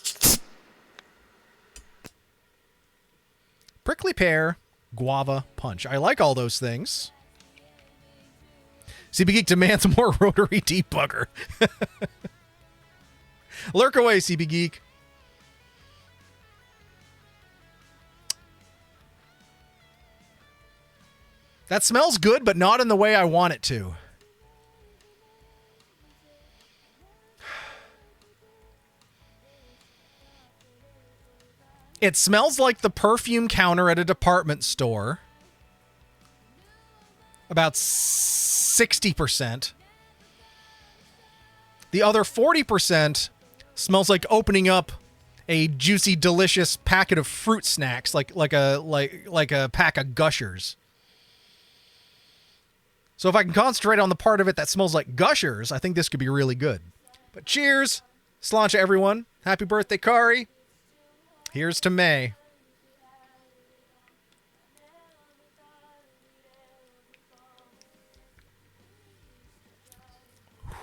Prickly Pear Guava Punch. I like all those things. CB Geek demands more rotary debugger. Lurk away, CB Geek. That smells good, but not in the way I want it to. It smells like the perfume counter at a department store. About 60%. The other 40% smells like opening up a juicy, delicious packet of fruit snacks, like a pack of Gushers. So if I can concentrate on the part of it that smells like Gushers, I think this could be really good. But cheers. Sláinte, everyone. Happy birthday, Kari. Here's to May.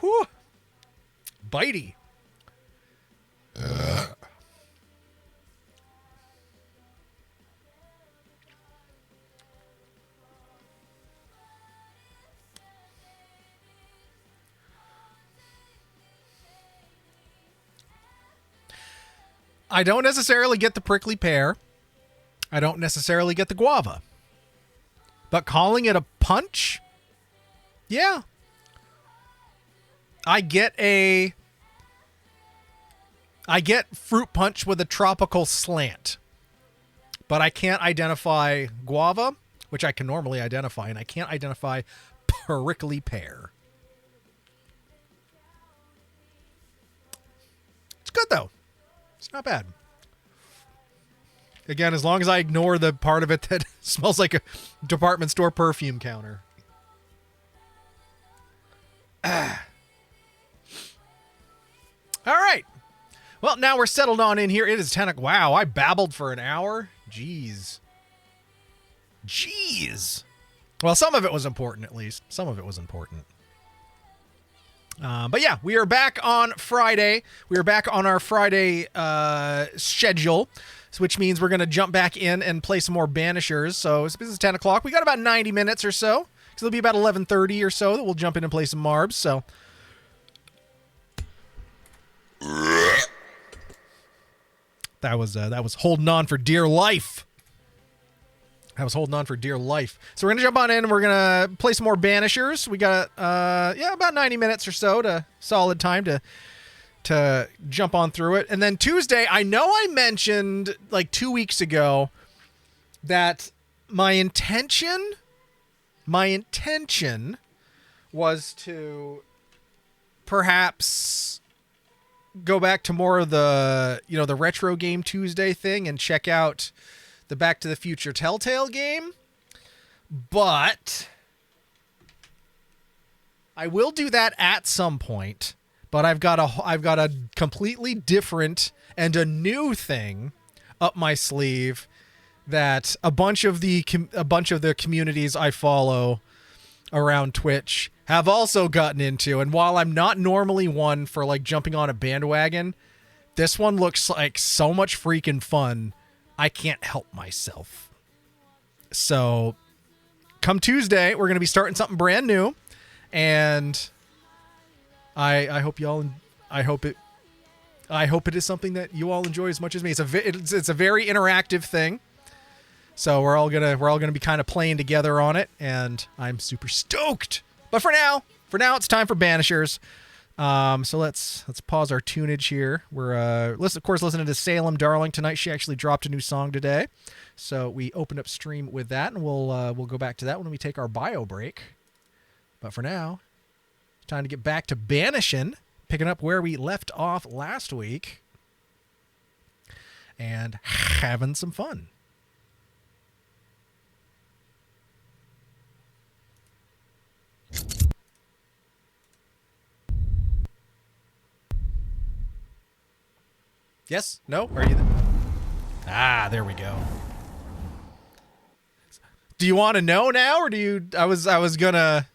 Whew. Bitey. I don't necessarily get the prickly pear. I don't necessarily get the guava. But calling it a punch? Yeah. I get fruit punch with a tropical slant. But I can't identify guava, which I can normally identify, and I can't identify prickly pear. It's good though. It's not bad. Again, as long as I ignore the part of it that smells like a department store perfume counter. All right. Well, now we're settled on in here. It is 10 o'clock. Wow, I babbled for an hour. Jeez. Well, some of it was important, at least. Some of it was important. But yeah, we are back on Friday. We are back on our Friday schedule, which means we're going to jump back in and play some more Banishers. So this is 10 o'clock. We got about 90 minutes or so. So it'll be about 11:30 or so that we'll jump in and play some Marbs. So that was holding on for dear life. So we're going to jump on in and we're going to play some more Banishers. We got, about 90 minutes or so to solid time to jump on through it. And then Tuesday, I know I mentioned like 2 weeks ago that my intention was to perhaps go back to more of the, the retro game Tuesday thing and check out the Back to the Future Telltale game, but I will do that at some point. But I've got a completely different and a new thing up my sleeve that a bunch of the communities I follow around Twitch have also gotten into. And while I'm not normally one for like jumping on a bandwagon, this one looks like so much freaking fun. I can't help myself. So come Tuesday, we're going to be starting something brand new. And I hope y'all, I hope it is something that you all enjoy as much as me. It's a very interactive thing. So we're all gonna be kind of playing together on it, and I'm super stoked. But for now, it's time for Banishers. So let's pause our tunage here. We're of course listening to Salem Darling tonight. She actually dropped a new song today, so we opened up stream with that, and we'll go back to that when we take our bio break. But for now, it's time to get back to banishing, picking up where we left off last week, and having some fun. Yes? No? Are you Ah, there we go. Do you want to know now, or do you? I was gonna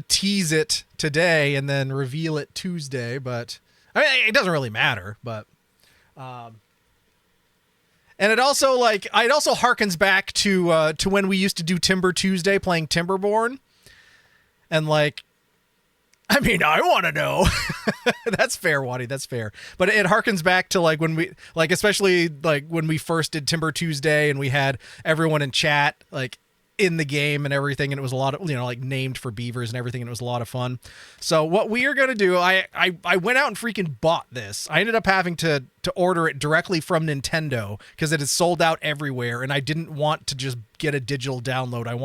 tease it today and then reveal it Tuesday, but I mean, it doesn't really matter. But, and it also harkens back to when we used to do Timber Tuesday, playing Timberborn, and like. I mean, I want to know. That's fair, Waddy. That's fair. But it harkens back to like when we, like, especially like when we first did Timber Tuesday and we had everyone in chat, like in the game and everything. And it was a lot of, like named for beavers and everything. And it was a lot of fun. So what we are going to do, I went out and freaking bought this. I ended up having to order it directly from Nintendo because it is sold out everywhere. And I didn't want to just get a digital download. I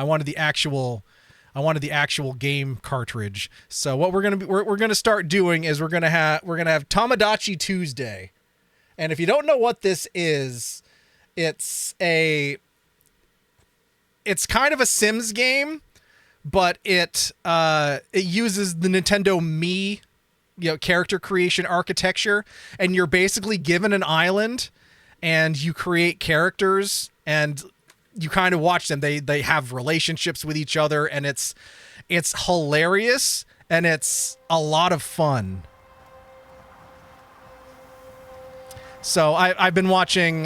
wanted the actual game cartridge. So what we're gonna start doing is we're gonna have Tomodachi Tuesday, and if you don't know what this is, it's kind of a Sims game, but it uses the Nintendo Mii, character creation architecture, and you're basically given an island, and you create characters and you kind of watch them. They have relationships with each other, and it's hilarious and it's a lot of fun. So I've been watching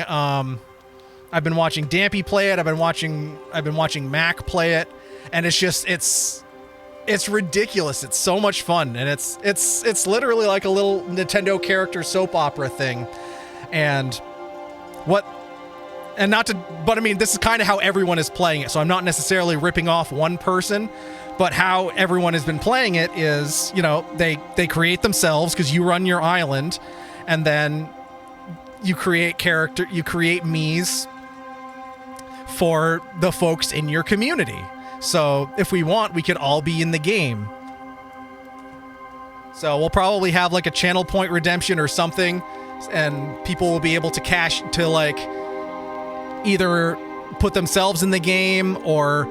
Dampy play it. I've been watching Mac play it, and it's ridiculous. It's so much fun, and it's literally like a little Nintendo character soap opera thing. But I mean, this is kind of how everyone is playing it. So I'm not necessarily ripping off one person, but how everyone has been playing it is, they create themselves because you run your island, and then you create Miis for the folks in your community. So if we want, we could all be in the game. So we'll probably have like a channel point redemption or something, and people will be able to cash to like either put themselves in the game or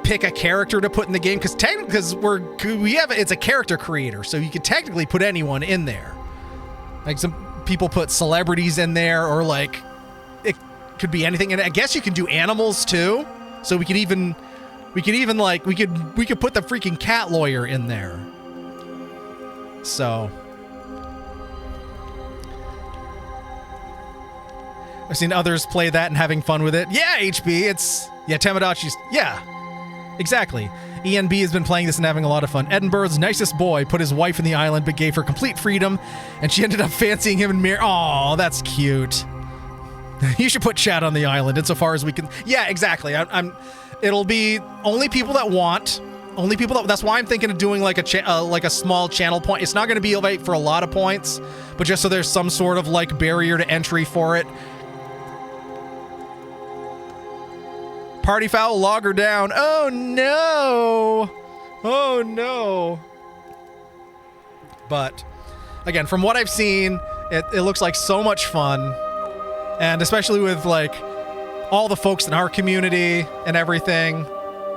pick a character to put in the game, because it's a character creator, so you could technically put anyone in there. Like some people put celebrities in there, or like it could be anything, and I guess you can do animals too. So we could put the freaking cat lawyer in there. So I've seen others play that and having fun with it. Yeah, HB, Tomodachi's, yeah, exactly. ENB has been playing this and having a lot of fun. Edinburgh's nicest boy put his wife in the island but gave her complete freedom, and she ended up fancying him and marrying. Oh, that's cute. You should put chat on the island insofar as we can. Yeah, exactly. It'll be only people that want. That's why I'm thinking of doing like a small channel point. It's not going to be like for a lot of points, but just so there's some sort of like barrier to entry for it. Party foul, log her down. Oh no! Oh no! But again, from what I've seen, it looks like so much fun, and especially with like all the folks in our community and everything,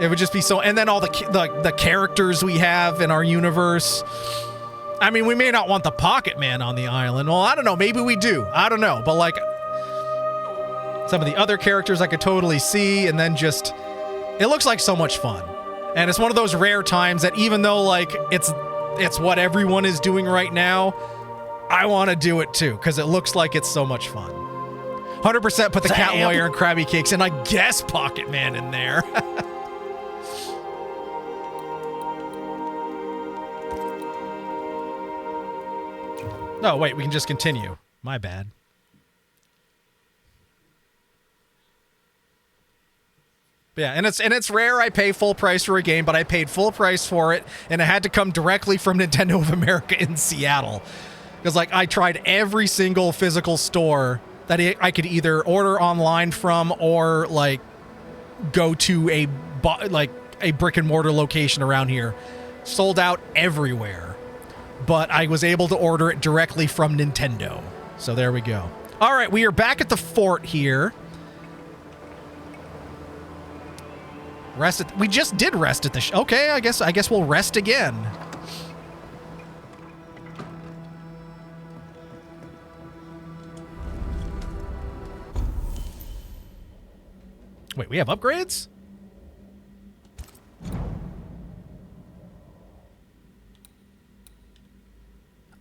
it would just be so. And then all the characters we have in our universe. I mean, we may not want the Pocket Man on the island. Well, I don't know. Maybe we do. I don't know. But like, some of the other characters I could totally see, and then just, it looks like so much fun. And it's one of those rare times that even though like it's what everyone is doing right now, I want to do it too, because it looks like it's so much fun. 100% put the cat lawyer and Krabby Cakes and I guess Pocket Man in there. No, wait, we can just continue. My bad. Yeah, and it's rare I pay full price for a game, but I paid full price for it, and it had to come directly from Nintendo of America in Seattle. Because like I tried every single physical store that I could either order online from or like go to a a brick and mortar location around here. Sold out everywhere. But I was able to order it directly from Nintendo. So there we go. All right, we are back at the fort here. We just did rest at the okay, I guess we'll rest again. Wait, we have upgrades?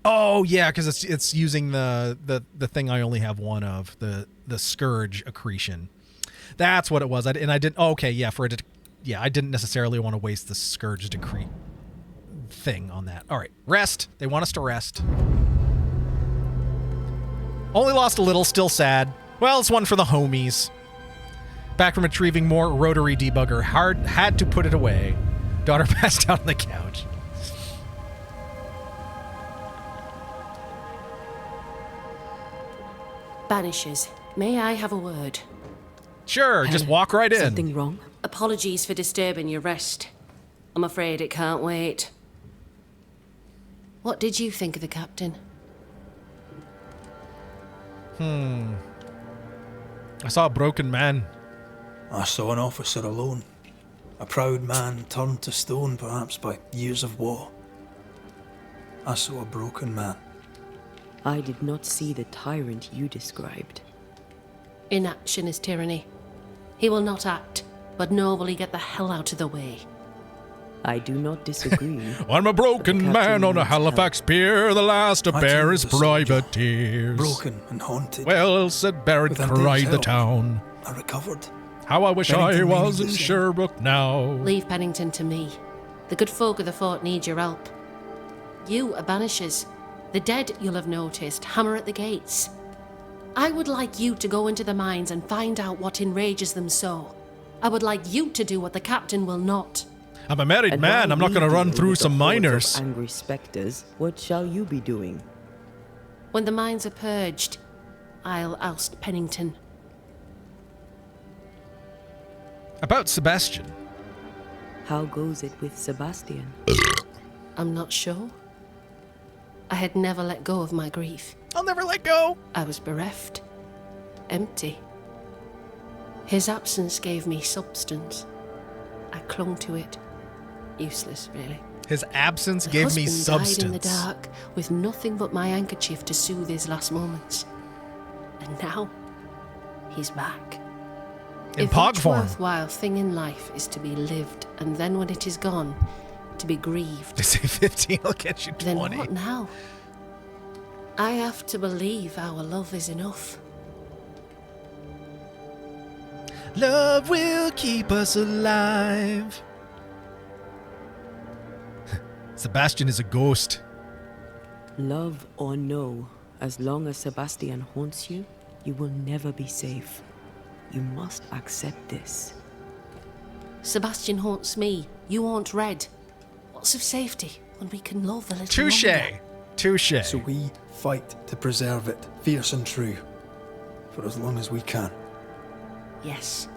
Oh yeah, because it's using the thing I only have one of, the Scourge accretion. That's what it was. I didn't. Oh, okay, yeah, I didn't necessarily want to waste the Scourge decree thing on that. All right, rest. They want us to rest. Only lost a little, still sad. Well, it's one for the homies. Back from retrieving more rotary debugger. Had to put it away. Daughter passed out on the couch. Banishers, may I have a word? Sure, just walk right in. Something wrong? Apologies for disturbing your rest. I'm afraid it can't wait. What did you think of the captain? I saw a broken man. I saw an officer alone. A proud man turned to stone, perhaps by years of war. I saw a broken man. I did not see the tyrant you described. Inaction is tyranny. He will not act, but nor will he get the hell out of the way. I do not disagree. I'm a broken Captain man on a needs Halifax pier, the last to I bear too his was a soldier, privateers. Broken and haunted. Well, said Barrett, With Andy's cried the help, town. I recovered. How I wish Pennington I was meaning in the same. Sherbrooke now. Leave Pennington to me. The good folk of the fort need your help. You are banishers. The dead, you'll have noticed, hammer at the gates. I would like you to go into the mines and find out what enrages them so. I would like you to do what the captain will not. I'm a married And man. while I'm not we going to deal run through with the some hordes of miners. Angry specters, what shall you be doing? When the mines are purged, I'll oust Pennington. About Sebastian. How goes it with Sebastian? I'm not sure. I had never let go of my grief. I'll never let go. I was bereft. Empty. His absence gave me substance. I clung to it. Useless, really. His absence My gave me husband died substance. in the dark, with nothing but my handkerchief to soothe his last moments. And now, he's back. In If pog each form. worthwhile thing in life is to be lived, and then when it is gone, to be grieved, They say 15 will get you 20. then what now? I have to believe our love is enough. Love will keep us alive. Sebastian is a ghost. Love or no, as long as Sebastian haunts you, you will never be safe. You must accept this. Sebastian haunts me, you haunt Red. What's of safety when we can love a little Touche. longer? Touche. So we fight to preserve it, fierce and true, for as long as we can. Yes,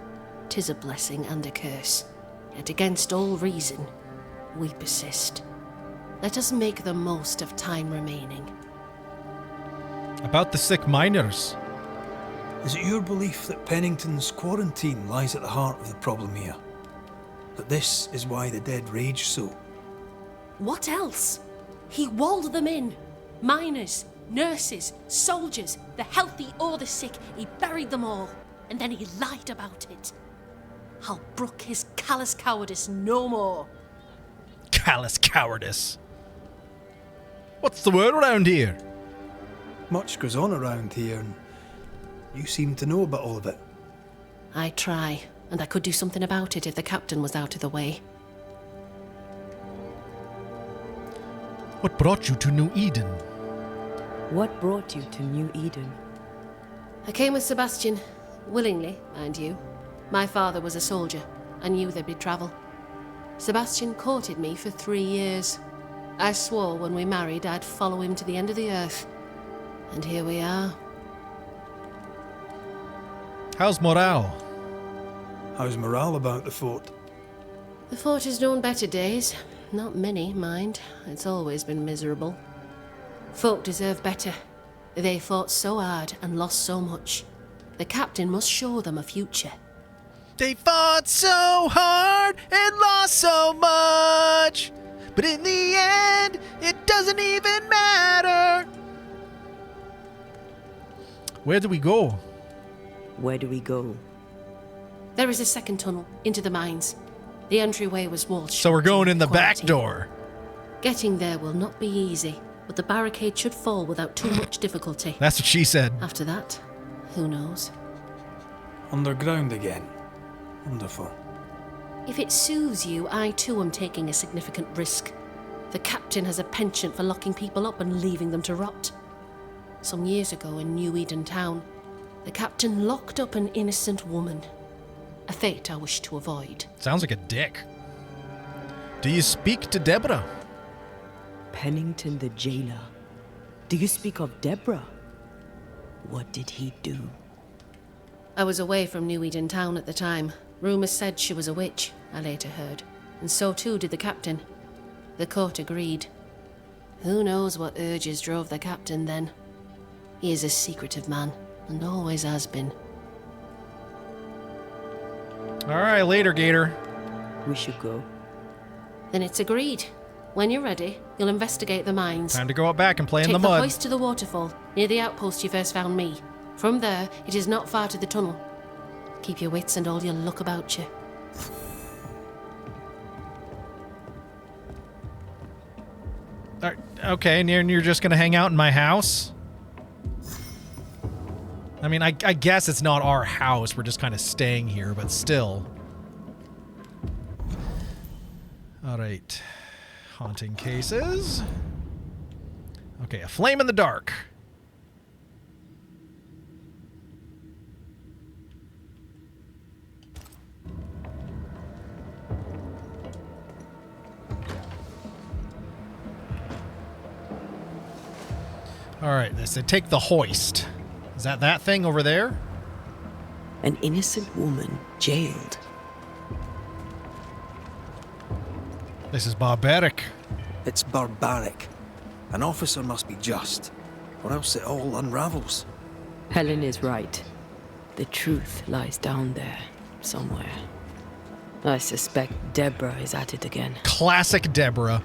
'tis a blessing and a curse. Yet against all reason, we persist. Let us make the most of time remaining. About the sick miners. Is it your belief that Pennington's quarantine lies at the heart of the problem here? That this is why the dead rage so? What else? He walled them in. Miners, nurses, soldiers, the healthy or the sick, he buried them all. And then he lied about it. I'll brook his callous cowardice no more. Callous cowardice. What's the word around here? Much goes on around here, and you seem to know about all of it. I try, and I could do something about it if the captain was out of the way. What brought you to New Eden? What brought you to New Eden? I came with Sebastian, willingly, mind you. My father was a soldier. I knew there'd be travel. Sebastian courted me for 3 years. I swore when we married I'd follow him to the end of the earth. And here we are. How's morale? How's morale about the fort? The fort has known better days. Not many, mind. It's always been miserable. Folk deserve better. They fought so hard and lost so much. The captain must show them a future. They fought so hard and lost so much, but in the end, it doesn't even matter. Where do we go? Where do we go? There is a second tunnel into the mines. The entryway was walled So we're shut going in the back quarantine. door. Getting there will not be easy, but the barricade should fall without too much difficulty. That's what she said. After that, who knows? Underground again. Wonderful. If it soothes you, I too am taking a significant risk. The captain has a penchant for locking people up and leaving them to rot. Some years ago in New Eden Town, the captain locked up an innocent woman. A fate I wish to avoid. Sounds like a dick. Do you speak to Deborah? Pennington the jailer. Do you speak of Deborah? What did he do? I was away from New Eden Town at the time. Rumours said she was a witch, I later heard. And so too did the captain. The court agreed. Who knows what urges drove the captain then? He is a secretive man, and always has been. All right, later, Gator. We should go. Then it's agreed. When you're ready, you'll investigate the mines. Time to go out back and play in Take the the mud. hoist to the waterfall, near the outpost you first found me. From there, it is not far to the tunnel. Keep your wits and all your luck about you. All right, okay, and you're just gonna hang out in my house? I mean, I guess it's not our house. We're just kind of staying here, but still. All right. Haunting cases. Okay, a flame in the dark. All right, they said take the hoist. Is that thing over there? An innocent woman jailed. This is barbaric. It's barbaric. An officer must be just, or else it all unravels. Helen is right. The truth lies down there, somewhere. I suspect Deborah is at it again. Classic Deborah.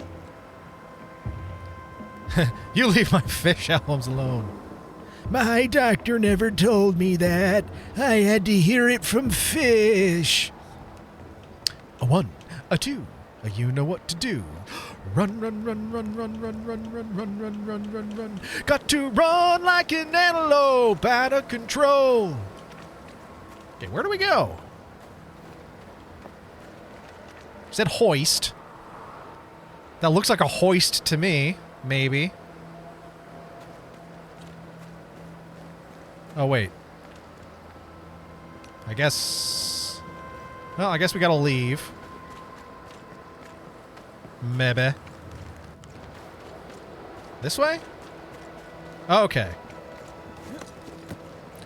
You leave my fish albums alone. My doctor never told me that. I had to hear it from fish. A 1, a 2, a you know what to do. Run, run, run, run, run, run, run, run, run, run, run, run, run. Got to run like an antelope, out of control. Okay, where do we go? Said hoist. That looks like a hoist to me. Maybe. Oh, wait. I guess... Well, I guess we gotta leave. Maybe. This way? Okay.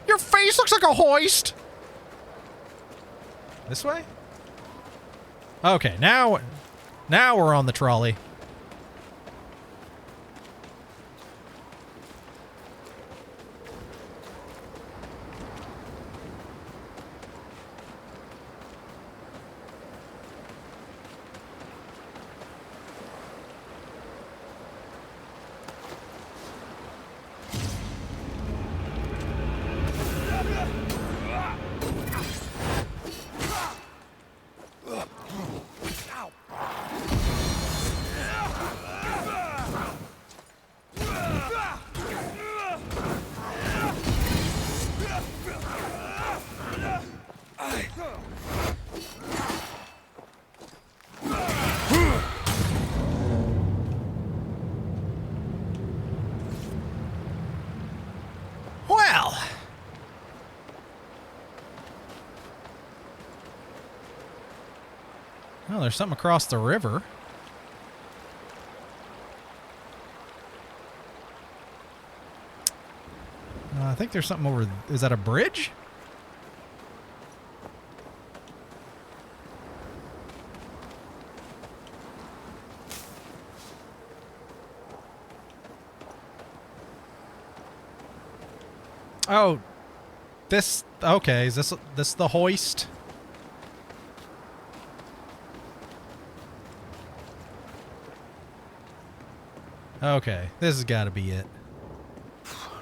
Your face looks like a hoist! This way? Okay, now we're on the trolley. Well, there's something across the river. I think there's something over... Is that a bridge? Oh, this... Okay, is this the hoist? Okay, this has got to be it.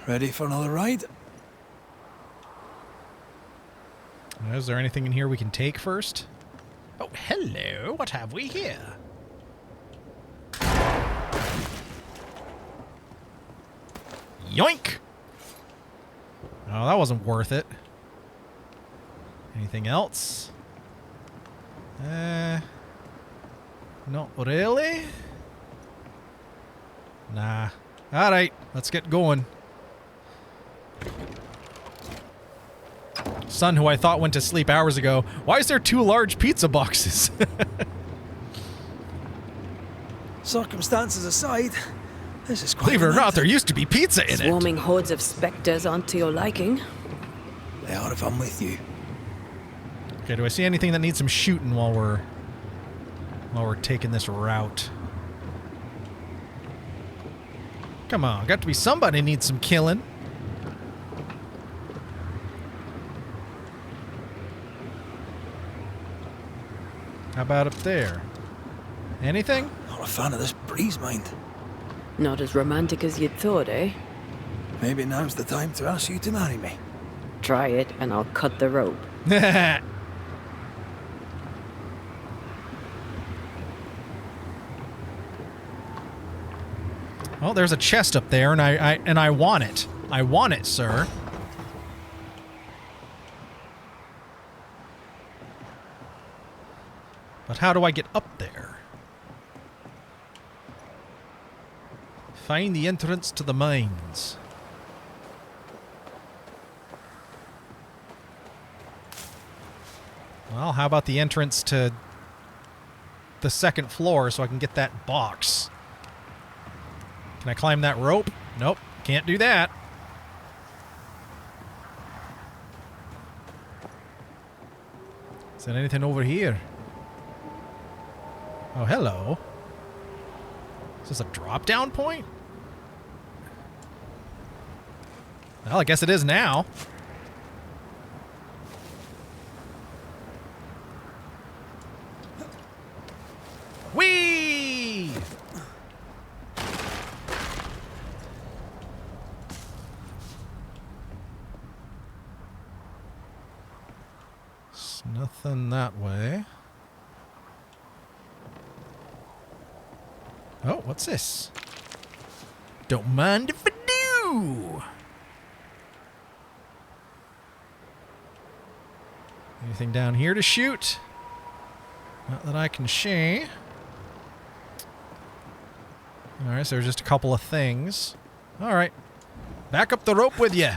Ready for another ride? Is there anything in here we can take first? Oh, hello. What have we here? Yoink! Oh, that wasn't worth it. Anything else? Not really. Nah. Alright, let's get going. Son, who I thought went to sleep hours ago. Why is there 2 large pizza boxes? Circumstances aside, this is quite... Believe it or not, there used to be pizza in it. Swarming hordes of spectres aren't to your liking. They are if I'm with you. Okay, do I see anything that needs some shooting while we're taking this route? Come on, got to be somebody needs some killing. How about up there? Anything? Not a fan of this breeze, mind. Not as romantic as you'd thought, eh? Maybe now's the time to ask you to marry me. Try it and I'll cut the rope. Oh, there's a chest up there, and I want it. I want it, sir. But how do I get up there? Find the entrance to the mines. Well, how about the entrance to the 2nd floor so I can get that box? Can I climb that rope? Nope, can't do that. Is there anything over here? Oh, hello. Is this a drop-down point? Well, I guess it is now. Whee! There's nothing that way. Oh, what's this? Don't mind if I do. Anything down here to shoot? Not that I can see. Alright, so there's just a couple of things. Alright. Back up the rope with you.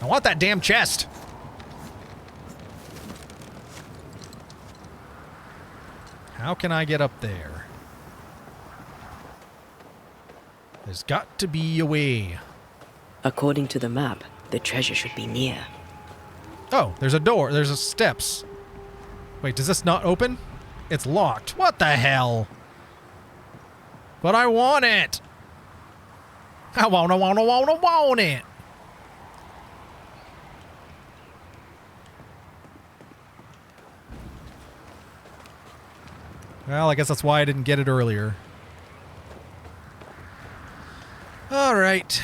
I want that damn chest. How can I get up there? There's got to be a way. According to the map, the treasure should be near. Oh, there's a door. There's a steps. Wait, does this not open? It's locked. What the hell? But I want it. I want it. Well, I guess that's why I didn't get it earlier. All right.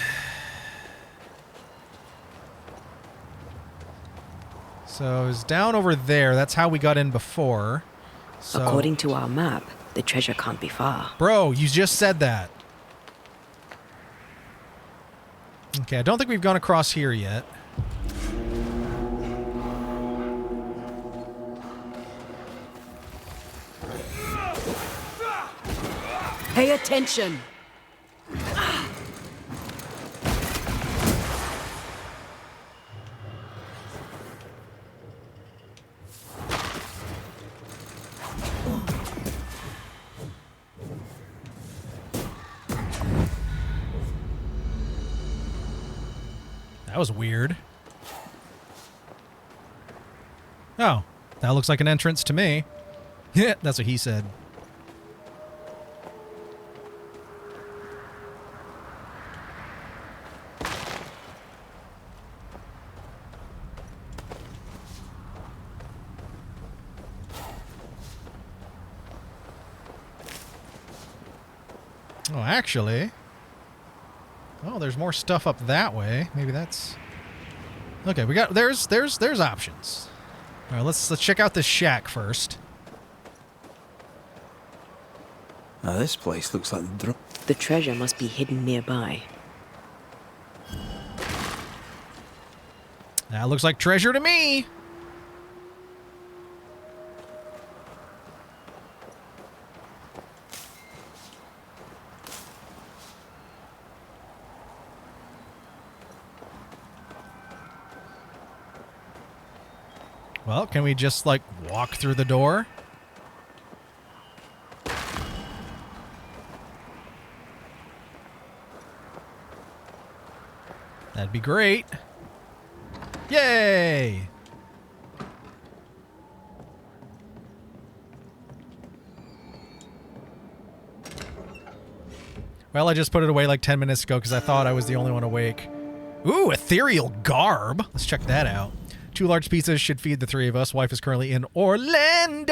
So it's down over there. That's how we got in before. So, According to our map, the treasure can't be far. bro, you just said that. Okay, I don't think we've gone across here yet. Pay attention! That was weird. Oh, that looks like an entrance to me. Yeah, that's what he said. Oh, actually. Oh, there's more stuff up that way. Maybe that's... Okay, we got... There's options. All right, let's check out this shack first. Now this place looks like The treasure must be hidden nearby. That looks like treasure to me. Well, can we just, like, walk through the door? That'd be great. Yay! Well, I just put it away like 10 minutes ago because I thought I was the only one awake. Ooh, ethereal garb. Let's check that out. 2 large pizzas should feed the 3 of us. Wife is currently in Orlando,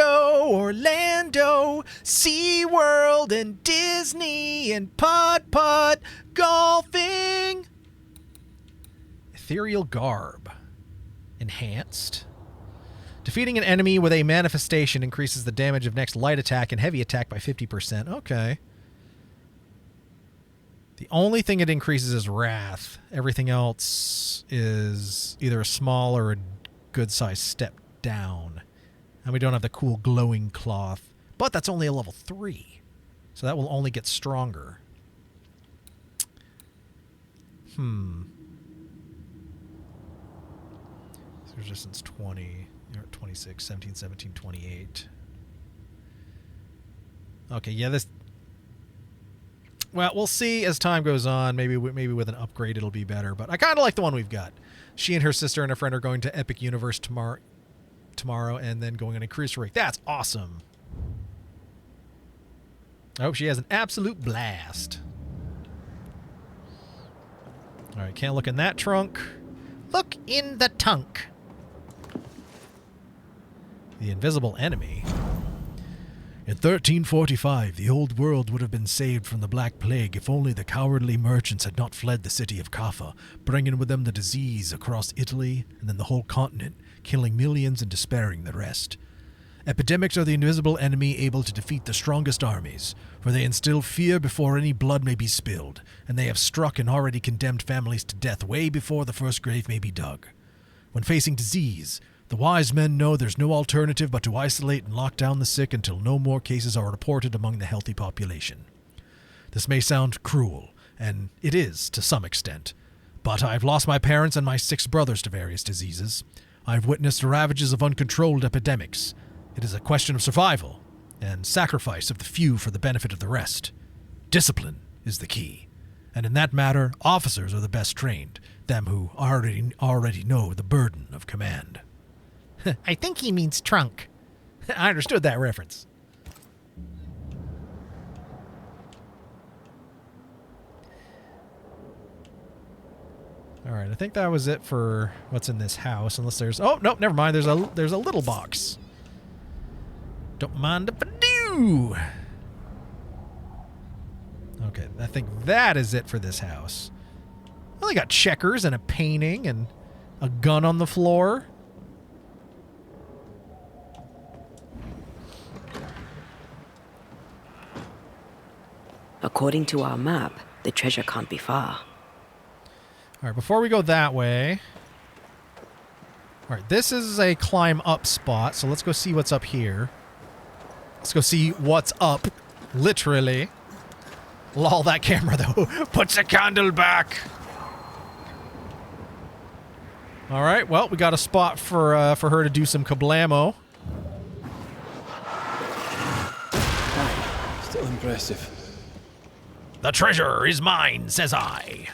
SeaWorld and Disney and putt-putt golfing. Ethereal garb. Enhanced. Defeating an enemy with a manifestation increases the damage of next light attack and heavy attack by 50%. Okay. The only thing it increases is wrath. Everything else is either a small or a good-sized step down. And we don't have the cool glowing cloth. But that's only a level 3. So that will only get stronger. Resistance 20, 26, 17, 17, 28. Okay, yeah, this... Well, we'll see as time goes on. Maybe with an upgrade it'll be better. But I kind of like the one we've got. She and her sister and a friend are going to Epic Universe tomorrow and then going on a cruise rig. That's awesome. I hope she has an absolute blast. All right, can't look in that trunk. Look in the tunk. The invisible enemy. In 1345, the old world would have been saved from the Black Plague if only the cowardly merchants had not fled the city of Kaffa, bringing with them the disease across Italy and then the whole continent, killing millions and despairing the rest. Epidemics are the invisible enemy able to defeat the strongest armies, for they instill fear before any blood may be spilled, and they have struck and already condemned families to death way before the first grave may be dug. When facing disease, the wise men know there's no alternative but to isolate and lock down the sick until no more cases are reported among the healthy population. This may sound cruel, and it is to some extent, but I've lost my parents and my 6 brothers to various diseases. I've witnessed the ravages of uncontrolled epidemics. It is a question of survival and sacrifice of the few for the benefit of the rest. Discipline is the key, and in that matter, officers are the best trained, them who already know the burden of command. I think he means trunk. I understood that reference. All right, I think that was it for what's in this house. Unless there's... Oh, no, never mind. There's a little box. Don't mind if I do. Okay, I think that is it for this house. Well, they got checkers and a painting and a gun on the floor. According to our map, the treasure can't be far. All right, before we go that way... All right, this is a climb up spot, so let's go see what's up here. Let's go see what's up, literally. Lol, that camera, though. Puts the candle back. All right, well, we got a spot for her to do some kablamo. Still impressive. The treasure is mine, says I.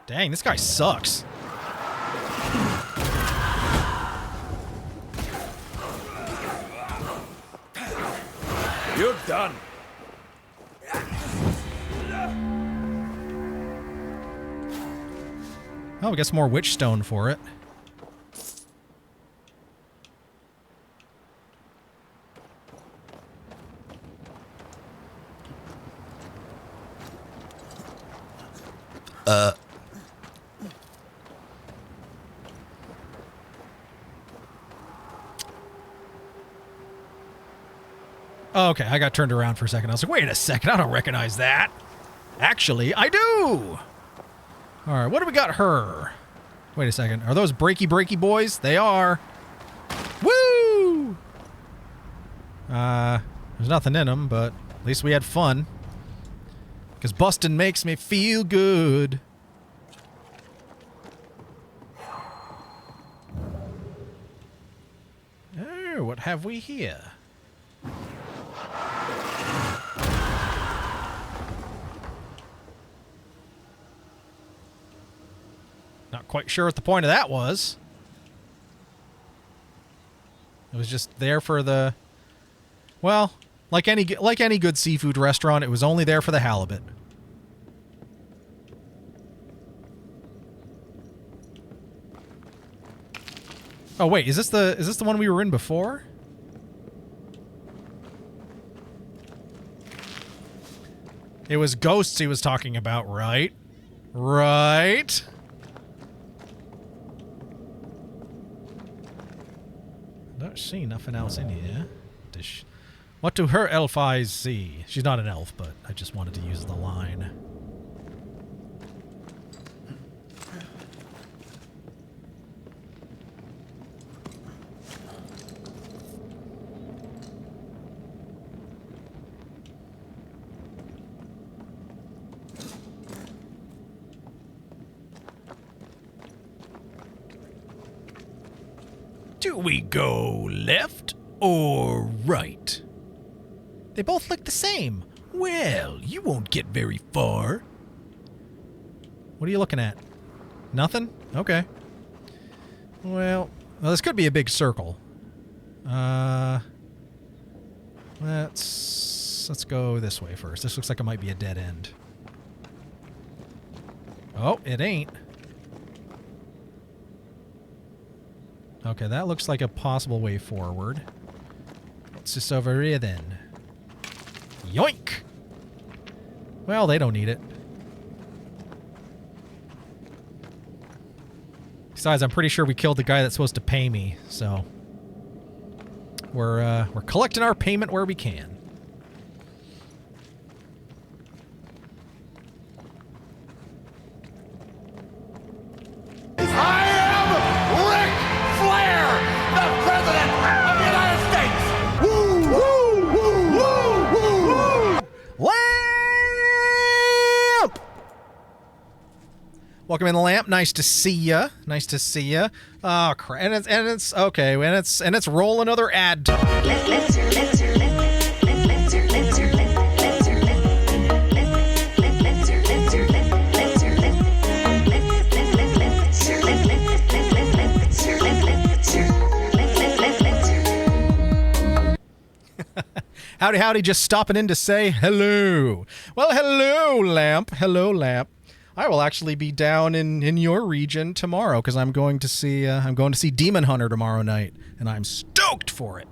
Dang, this guy sucks. You're done. Oh, we got some more witch stone for it. Oh, okay, I got turned around for a second. I was like, wait a second, I don't recognize that. Actually, I do! Alright, what do we got her? Wait a second. Are those breaky boys? They are. Woo! There's nothing in them, but at least we had fun. Because busting makes me feel good. Oh, what have we here? Not quite sure what the point of that was. It was just there for the... Well, like any good seafood restaurant, it was only there for the halibut. Oh wait, is this the one we were in before? It was ghosts he was talking about, right? Right. Don't see nothing else in here. What do her elf eyes see? She's not an elf, but I just wanted to use the line. Do we go left or right? They both look the same. Well, you won't get very far. What are you looking at? Nothing? Okay. Well, this could be a big circle. Let's go this way first. This looks like it might be a dead end. Oh, it ain't. Okay, that looks like a possible way forward. What's this over here then? Yoink! Well, they don't need it. Besides, I'm pretty sure we killed the guy that's supposed to pay me, so we're collecting our payment where we can. I am Ric Flair, the President of the United States! Woo, woo, woo, woo, woo, woo! Lamp! Welcome in, Lamp. Nice to see ya. Nice to see ya. Oh, crap. And it's okay. And it's roll another ad. Howdy, howdy, just stopping in to say hello. Well, hello, Lamp. Hello, Lamp. I will actually be down in your region tomorrow because I'm going to see Demon Hunter tomorrow night, and I'm stoked for it.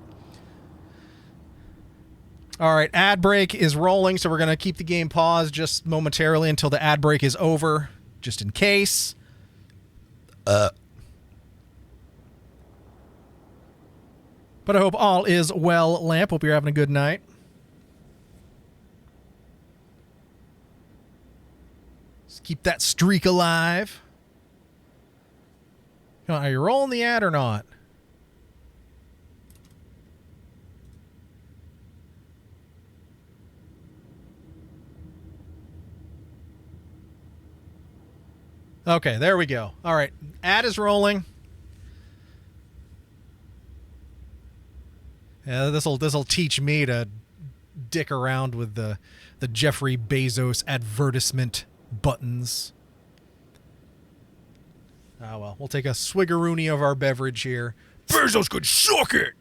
All right, ad break is rolling, so we're going to keep the game paused just momentarily until the ad break is over, just in case. But I hope all is well, Lamp. Hope you're having a good night. Let's keep that streak alive. Are you rolling the ad or not? Okay, there we go. All right, ad is rolling. Yeah, this'll teach me to dick around with the Jeffrey Bezos advertisement buttons. Ah, well, we'll take a swiggeroony of our beverage here. Bezos could suck it!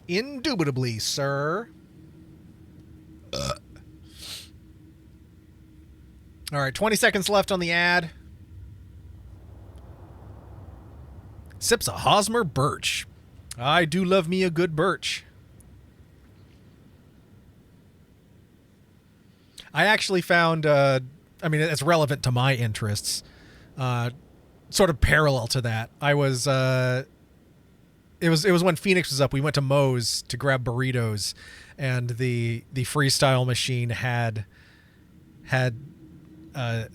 Indubitably, sir. All right, 20 seconds left on the ad. Sips a Hosmer Birch. I do love me a good birch. I actually found, I mean, it's relevant to my interests, sort of parallel to that. I was, it was when Phoenix was up. We went to Moe's to grab burritos, and the freestyle machine had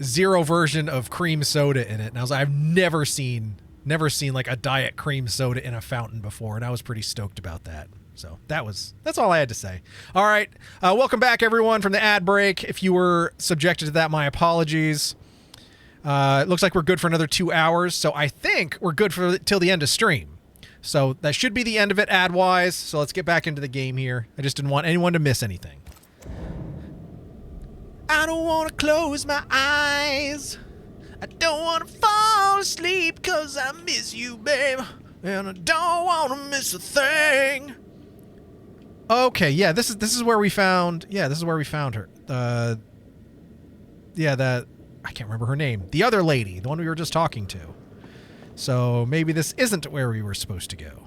zero version of cream soda in it, and I was like, I've never seen like a diet cream soda in a fountain before, and I was pretty stoked about that. So that's all I had to say. All right, welcome back everyone from the ad break. If you were subjected to that, my apologies. It looks like we're good for another 2 hours, so I think we're good for till the end of stream. So that should be the end of it ad-wise. So let's get back into the game here. I just didn't want anyone to miss anything. I don't want to close my eyes. I don't want to fall asleep because I miss you, babe. And I don't want to miss a thing. Okay, yeah, this is where we found... Yeah, this is where we found her. Yeah, that... I can't remember her name. The other lady, the one we were just talking to. So maybe this isn't where we were supposed to go.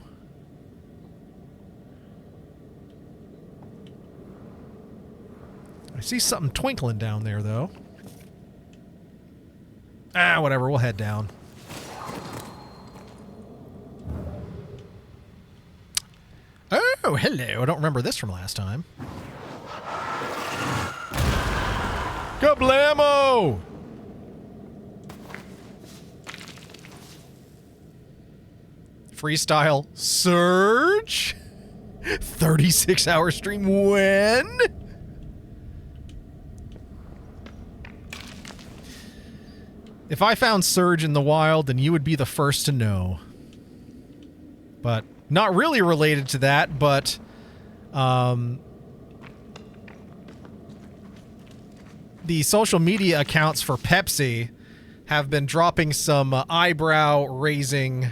I see something twinkling down there, though. Ah, whatever. We'll head down. Oh, hello. I don't remember this from last time. Kablamo! Freestyle Surge? 36-hour stream when? If I found Surge in the wild, then you would be the first to know. But not really related to that, but the social media accounts for Pepsi have been dropping some eyebrow-raising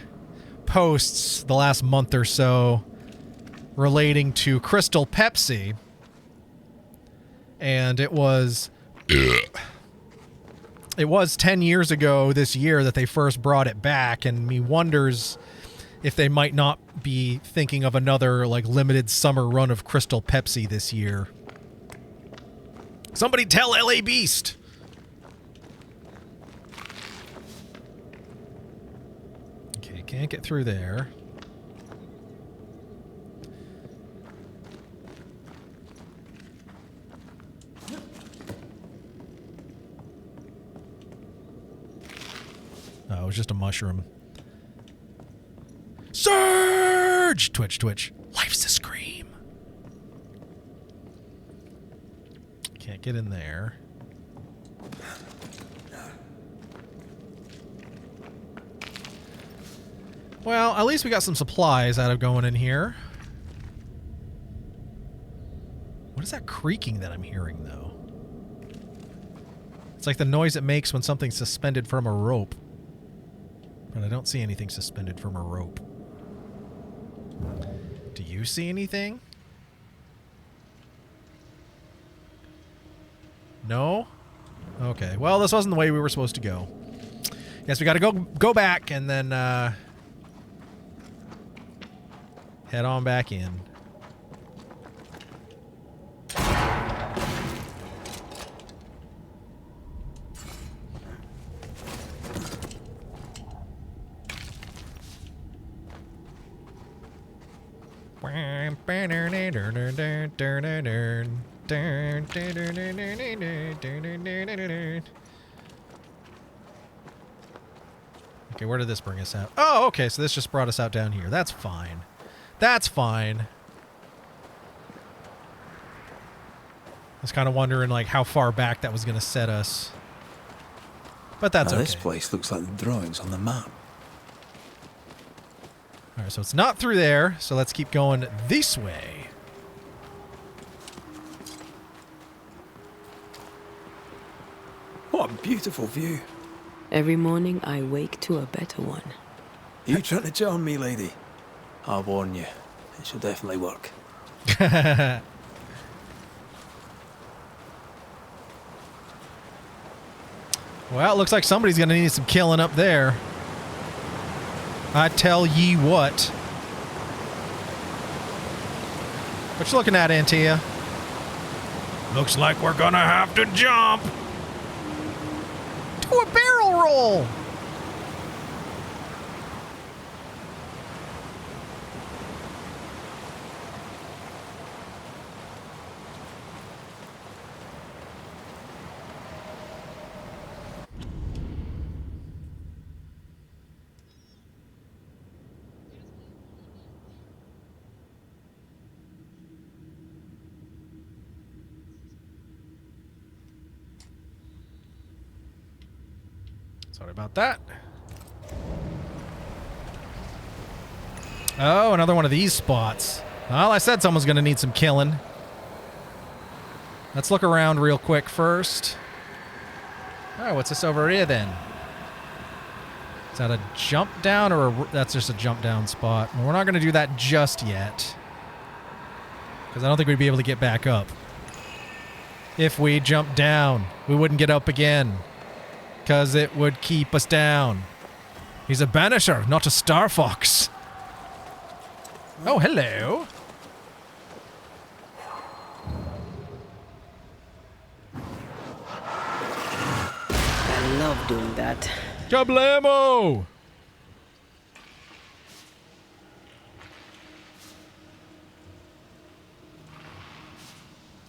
posts the last month or so relating to Crystal Pepsi. And it was 10 years ago this year that they first brought it back, and me wonders if they might not be thinking of another like limited summer run of Crystal Pepsi this year. Somebody tell LA Beast. Okay, can't get through there. Oh, it was just a mushroom. Surge! Twitch, twitch. Life's a scream. Can't get in there. Well, at least we got some supplies out of going in here. What is that creaking that I'm hearing, though? It's like the noise it makes when something's suspended from a rope. But I don't see anything suspended from a rope. Do you see anything? No? Okay. Well, this wasn't the way we were supposed to go. Guess we gotta go back and then head on back in. Okay, where did this bring us out? Oh, okay, so this just brought us out down here. That's fine. That's fine. I was kind of wondering, like, how far back that was going to set us. But that's okay. This place looks like the drawings on the map. Alright, so it's not through there, so let's keep going this way. beautiful view. Every morning I wake to a better one. You trying to charm me, lady? I'll warn you, it shall definitely work. Well, it looks like somebody's going to need some killing up there. I tell ye what. What you looking at, Antia? Looks like we're going to have to jump. Do a barrel roll. Sorry about that. Oh, another one of these spots. Well, I said someone's going to need some killing. Let's look around real quick first. Oh, what's this over here then? Is that a jump down or that's just a jump down spot? Well, we're not going to do that just yet. Because I don't think we'd be able to get back up. If we jump down, we wouldn't get up again. Because it would keep us down. He's a banisher, not a star fox. Oh, hello. I love doing that. Kablamo!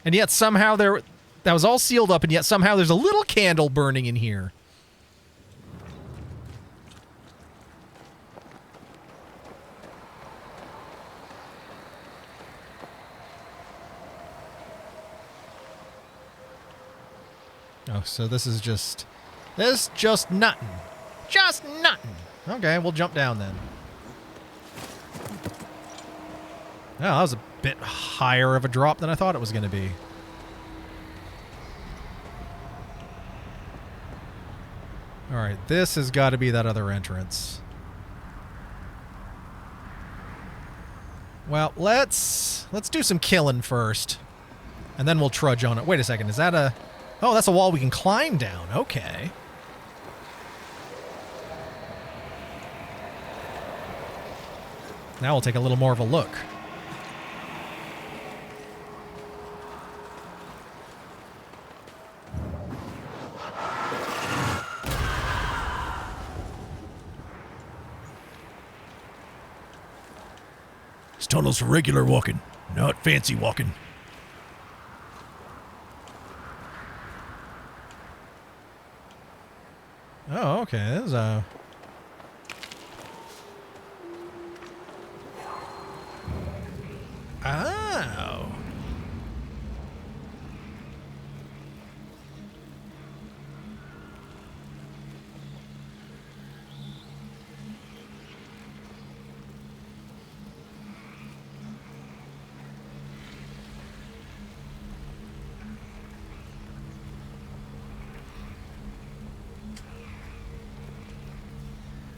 And yet somehow that was all sealed up, and yet somehow there's a little candle burning in here. Oh, so this is just nothing. Just nothing. Okay, we'll jump down then. Oh, that was a bit higher of a drop than I thought it was going to be. All right, this has got to be that other entrance. Well, let's do some killing first, and then we'll trudge on it. Wait a second, is that a... Oh, that's a wall we can climb down. Okay. Now we'll take a little more of a look. This tunnel's for regular walking, not fancy walking. Oh, okay. There's a... Oh.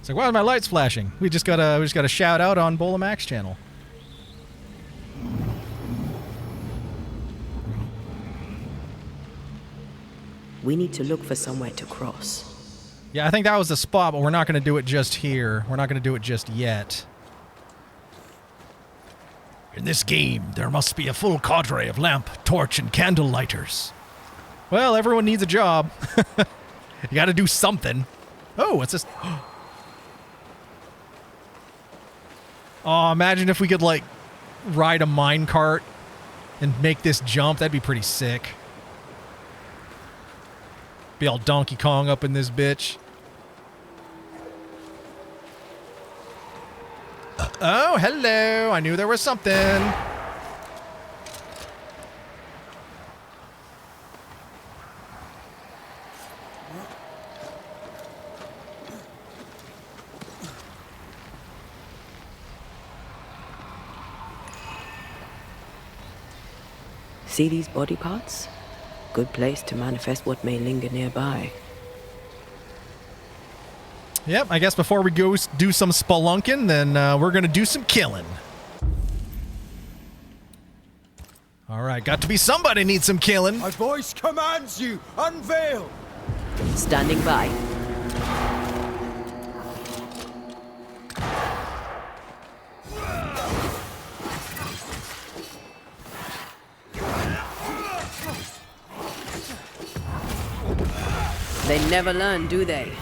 It's like, why are my lights flashing? We just got a shout out on Bola Max channel. We need to look for somewhere to cross. Yeah, I think that was the spot, but we're not going to do it just here. We're not going to do it just yet. In this game, there must be a full cadre of lamp, torch, and candle lighters. Well, everyone needs a job. You got to do something. Oh, what's this? Oh, imagine if we could, like, ride a minecart and make this jump. That'd be pretty sick. Be all Donkey Kong up in this bitch. Oh, hello. I knew there was something. See these body parts? Good place to manifest what may linger nearby. Yep, I guess before we go do some spelunking, then we're going to do some killing. All right, got to be somebody needs some killing. My voice commands you, unveil! Standing by. They never learn, do they?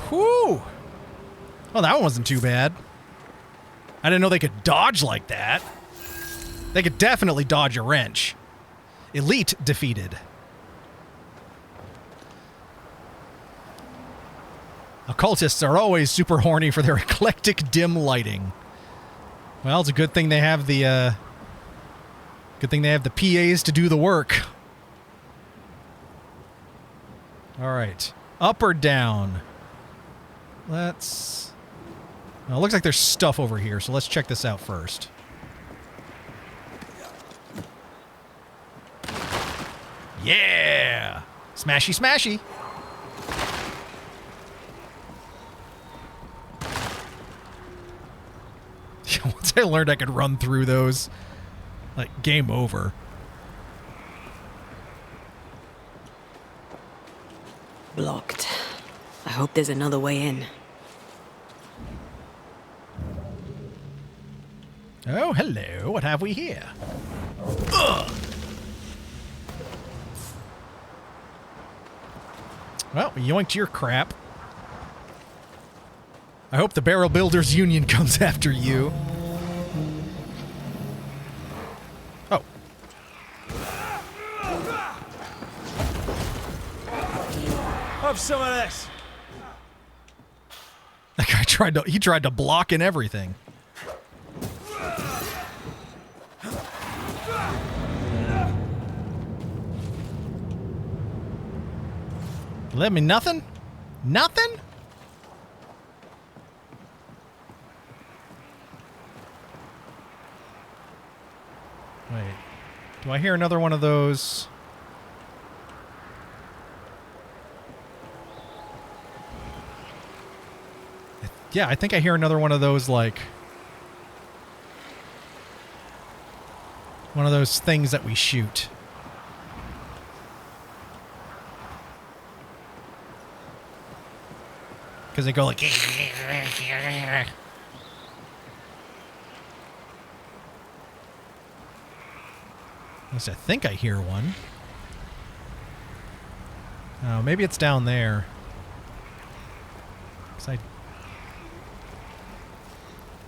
Whew. Oh, that one wasn't too bad. I didn't know they could dodge like that. They could definitely dodge a wrench. Elite defeated. Occultists are always super horny for their eclectic dim lighting. Well, it's a good thing they have the PAs to do the work. All right. Up or down? Let's... Well, it looks like there's stuff over here, so let's check this out first. Yeah! Smashy, smashy! Once I learned I could run through those, like, game over. Blocked. I hope there's another way in. Oh, hello. What have we here? Ugh. Well, we yoinked your crap. I hope the Barrel Builders Union comes after you. Oh. Have some of this. That guy tried to block and everything. Let me nothing? Nothing? Wait. Do I hear another one of those? Yeah, I think I hear another one of those, like... one of those things that we shoot. Because they go like... At least I think I hear one. Oh, maybe it's down there. 'Cause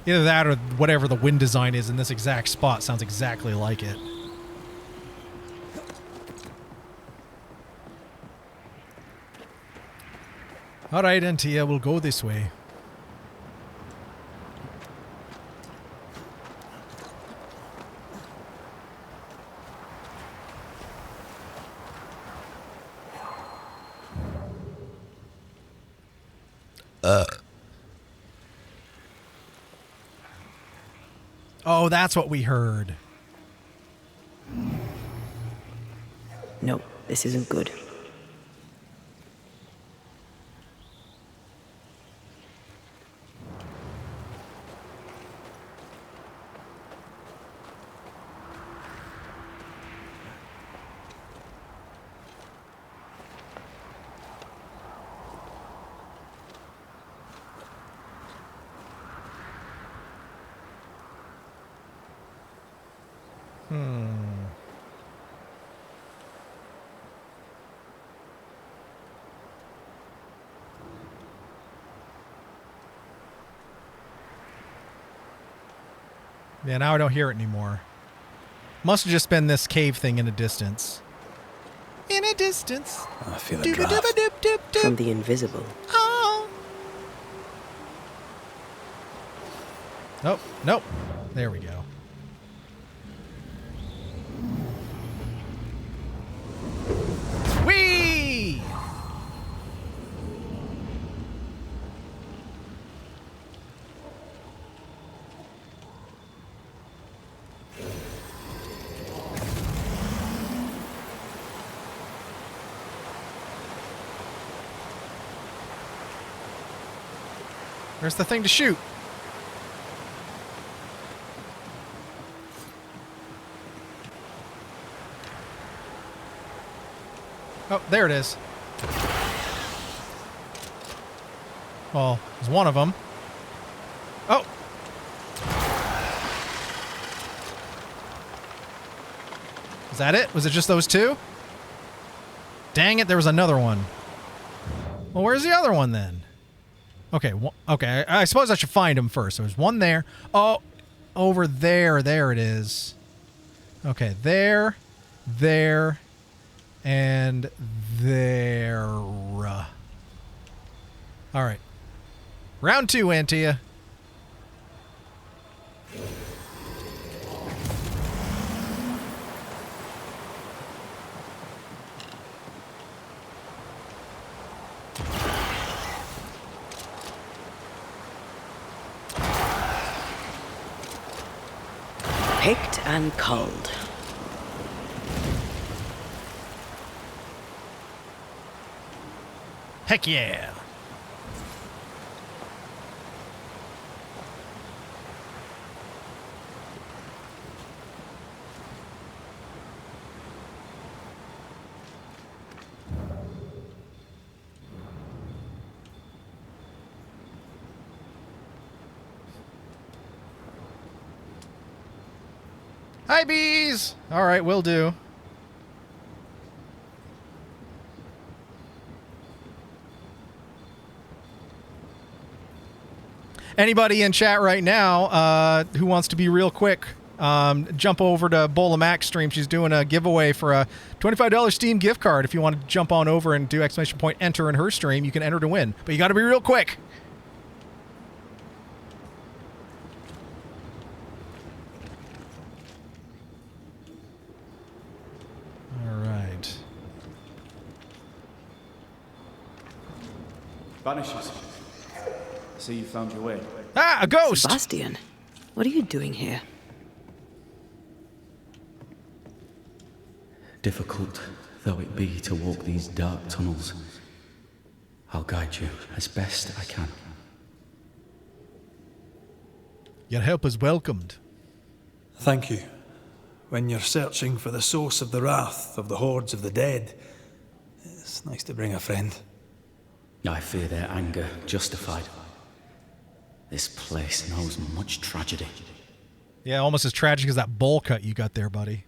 either that or whatever the wind design is in this exact spot sounds exactly like it. Alright, Antia, we'll go this way. Oh, that's what we heard. No, this isn't good. Yeah, now I don't hear it anymore. Must have just been this cave thing in a distance. In a distance. I feel a draft. From the invisible. Oh. Nope, nope. There we go. Where's the thing to shoot? Oh, there it is. Well, there's one of them. Oh! Is that it? Was it just those two? Dang it, there was another one. Well, where's the other one then? Okay, okay, I suppose I should find him first. There's one there. Oh, over there. There it is. Okay, there, and there. All right. Round 2, Antia. Picked and culled. Heck yeah. Hi, bees! All right, will do. Anybody in chat right now who wants to be real quick, jump over to Bola Max stream. She's doing a giveaway for a $25 Steam gift card. If you want to jump on over and do ! Enter in her stream, you can enter to win. But you got to be real quick. Banishes. See, you found your way. Ah, a ghost! Sebastian, what are you doing here? Difficult though it be to walk these dark tunnels, I'll guide you as best I can. Your help is welcomed. Thank you. When you're searching for the source of the wrath of the hordes of the dead, it's nice to bring a friend. I fear their anger justified. This place knows much tragedy. Yeah, almost as tragic as that bowl cut you got there, buddy.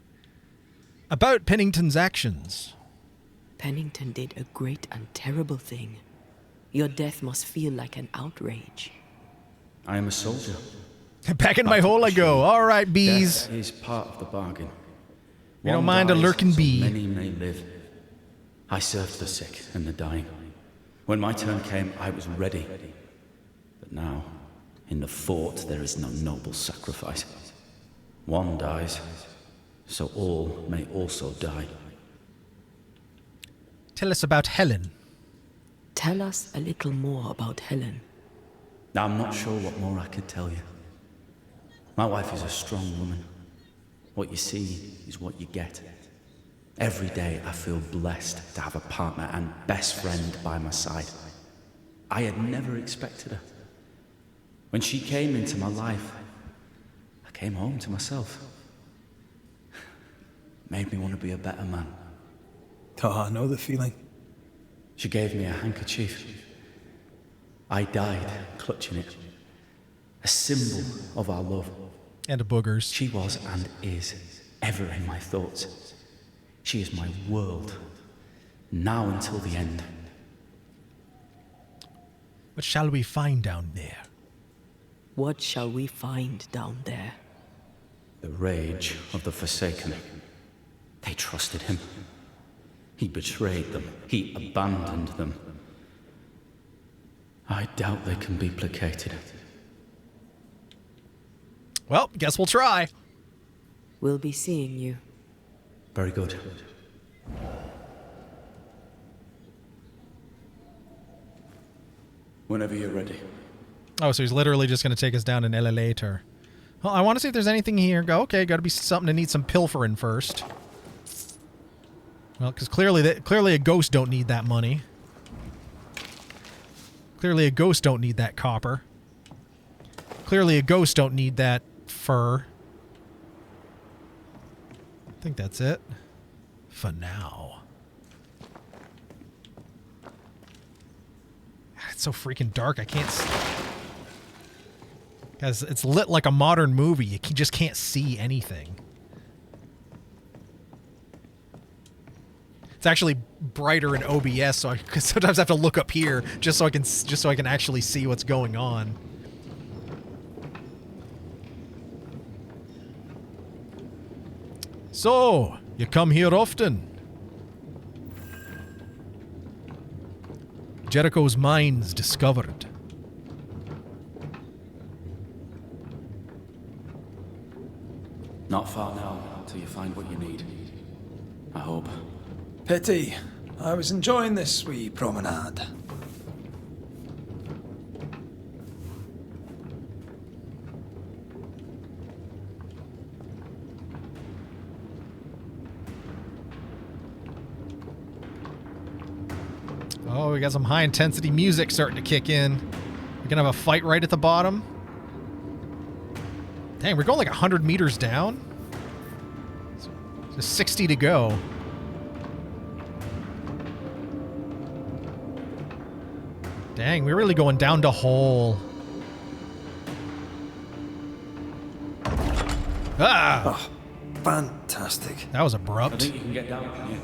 About Pennington's actions. Pennington did a great and terrible thing. Your death must feel like an outrage. I am a soldier. Back in my hole I go. All right, bees. Death is part of the bargain. You don't mind a lurking bee. Many may live. I served the sick and the dying. When my turn came, I was ready. But now, in the fort, there is no noble sacrifice. One dies, so all may also die. Tell us about Helen. Tell us a little more about Helen. I'm not sure what more I could tell you. My wife is a strong woman. What you see is what you get. Every day I feel blessed to have a partner and best friend by my side. I had never expected her. When she came into my life, I came home to myself. Made me want to be a better man. Oh, I know the feeling. She gave me a handkerchief. I died clutching it. A symbol of our love. And boogers. She was and is ever in my thoughts. She is my world, now until the end. What shall we find down there? What shall we find down there? The rage of the Forsaken. They trusted him. He betrayed them. He abandoned them. I doubt they can be placated. Well, guess we'll try. We'll be seeing you. Very good. Whenever you're ready. Oh, so he's literally just going to take us down an elevator. Well, I want to see if there's anything here. Go, okay, got to be something to need some pilfering first. Well, because clearly a ghost don't need that money. Clearly a ghost don't need that copper. Clearly a ghost don't need that fur. I think that's it. For now. It's so freaking dark, I can't see. Guys, it's lit like a modern movie. You just can't see anything. It's actually brighter in OBS, so I sometimes have to look up here just so I can actually see what's going on. So, you come here often? Jericho's mines discovered. Not far now, till you find what you need. I hope. Pity. I was enjoying this wee promenade. Oh, we got some high-intensity music starting to kick in. We're gonna have a fight right at the bottom. Dang, we're going like 100 meters down. Just 60 to go. Dang, we're really going down to hole. Ah! Oh, fantastic. That was I abrupt. think you can get down from here.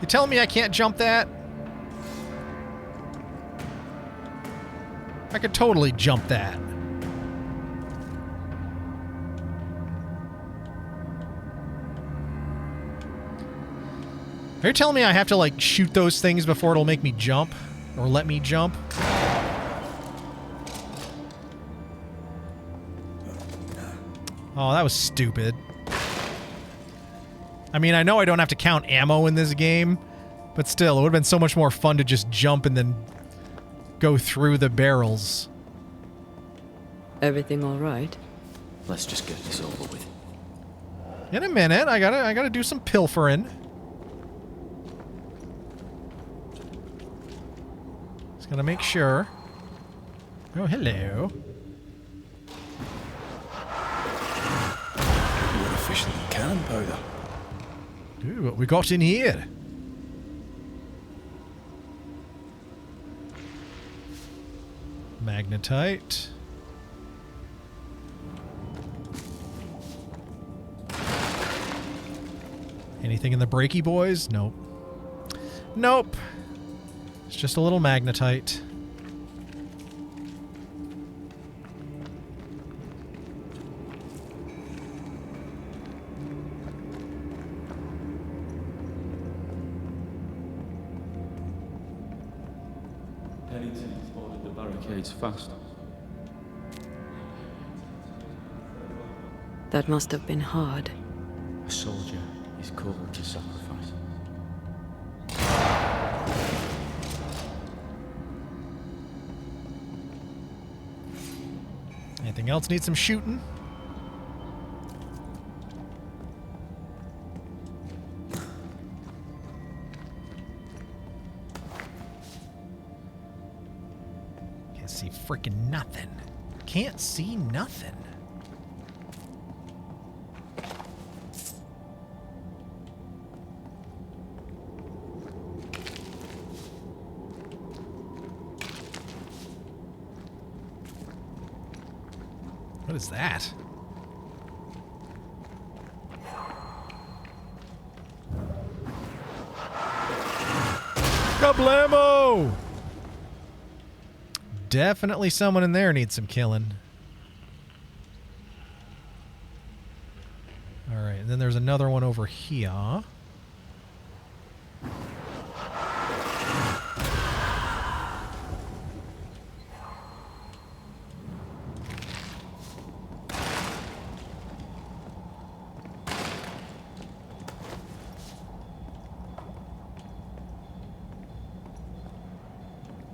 You telling me I can't jump that? I could totally jump that. Are you telling me I have to, like, shoot those things before it'll make me jump? Or let me jump? Oh, that was stupid. I mean, I know I don't have to count ammo in this game, but still, it would have been so much more fun to just jump and then go through the barrels. Everything all right? Let's just get this over with. In a minute, I gotta do some pilfering. Just gotta make sure. Oh, hello. More efficient than cannon powder. Ooh, what we got in here? Magnetite. Anything in the breaky boys? Nope. Nope. It's just a little magnetite. Pennington ordered the barricades fast. That must have been hard. A soldier is called to sacrifice. Anything else need some shooting? Can't see freaking nothing. Can't see nothing. What is that? Kablamo! Definitely someone in there needs some killing. Alright, and then there's another one over here.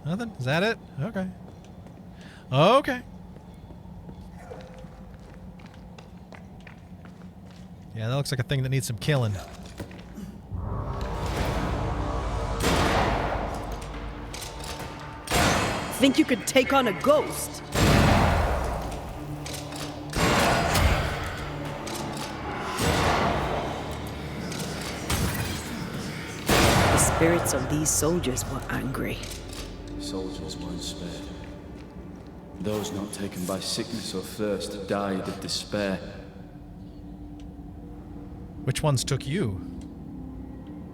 Nothing? Is that it? Okay. Okay. Yeah, that looks like a thing that needs some killing. think you could take on a ghost? The spirits of these soldiers were angry. Soldiers weren't spared. Those not taken by sickness or thirst died of despair. Which ones took you?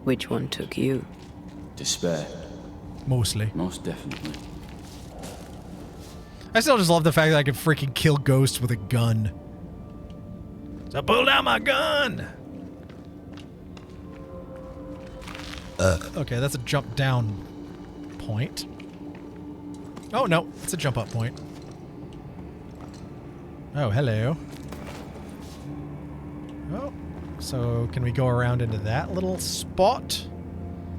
Which one took you? Despair. Mostly. Most definitely. I still just love the fact that I can freaking kill ghosts with a gun. So pull down my gun! Okay, that's a jump down point. Oh, no, it's a jump up point. Oh, hello. Oh, so can we go around into that little spot?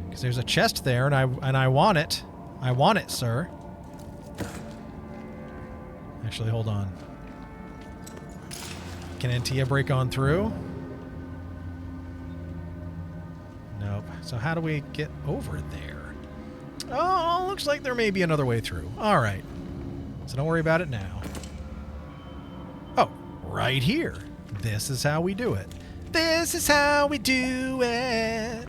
Because there's a chest there, and I want it. I want it, sir. Actually, hold on. Can Antia break on through? Nope. So how do we get over there? Oh, looks like there may be another way through. All right. So don't worry about it now. Oh, right here. This is how we do it. This is how we do it.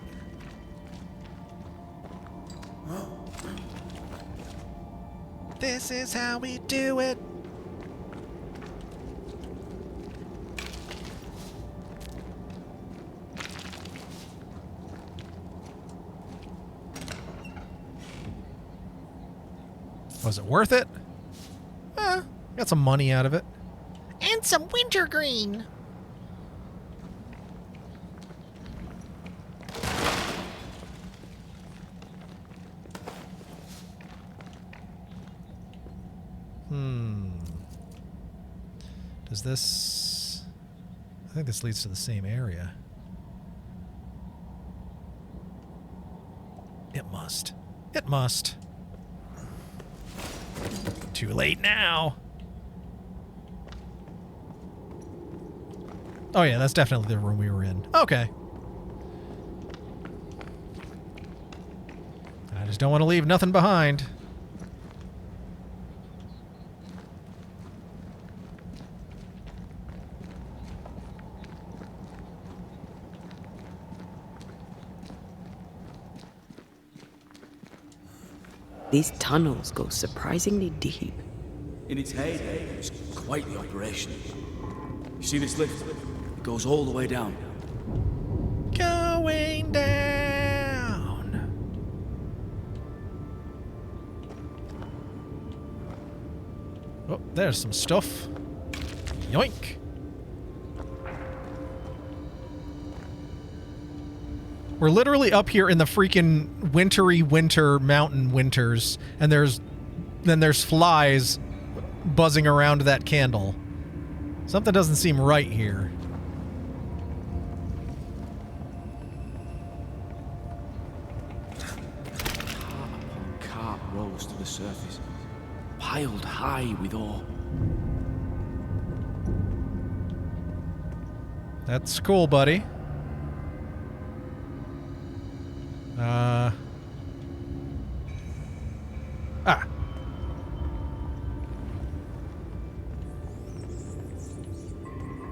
This is how we do it. Was it worth it? Got some money out of it. And some wintergreen. Does this... I think this leads to the same area. It must. It must. Too late now. Oh yeah, that's definitely the room we were in. Okay. I just don't want to leave nothing behind. These tunnels go surprisingly deep. In its heyday, it was quite the operation. You see this lift? It goes all the way down. Going down. Oh, there's some stuff. Yoink. We're literally up here in the freaking wintry winter mountain winters, and there's flies buzzing around that candle. Something doesn't seem right here. Cart upon cart rose to the surface, piled high with ore. That's cool, buddy.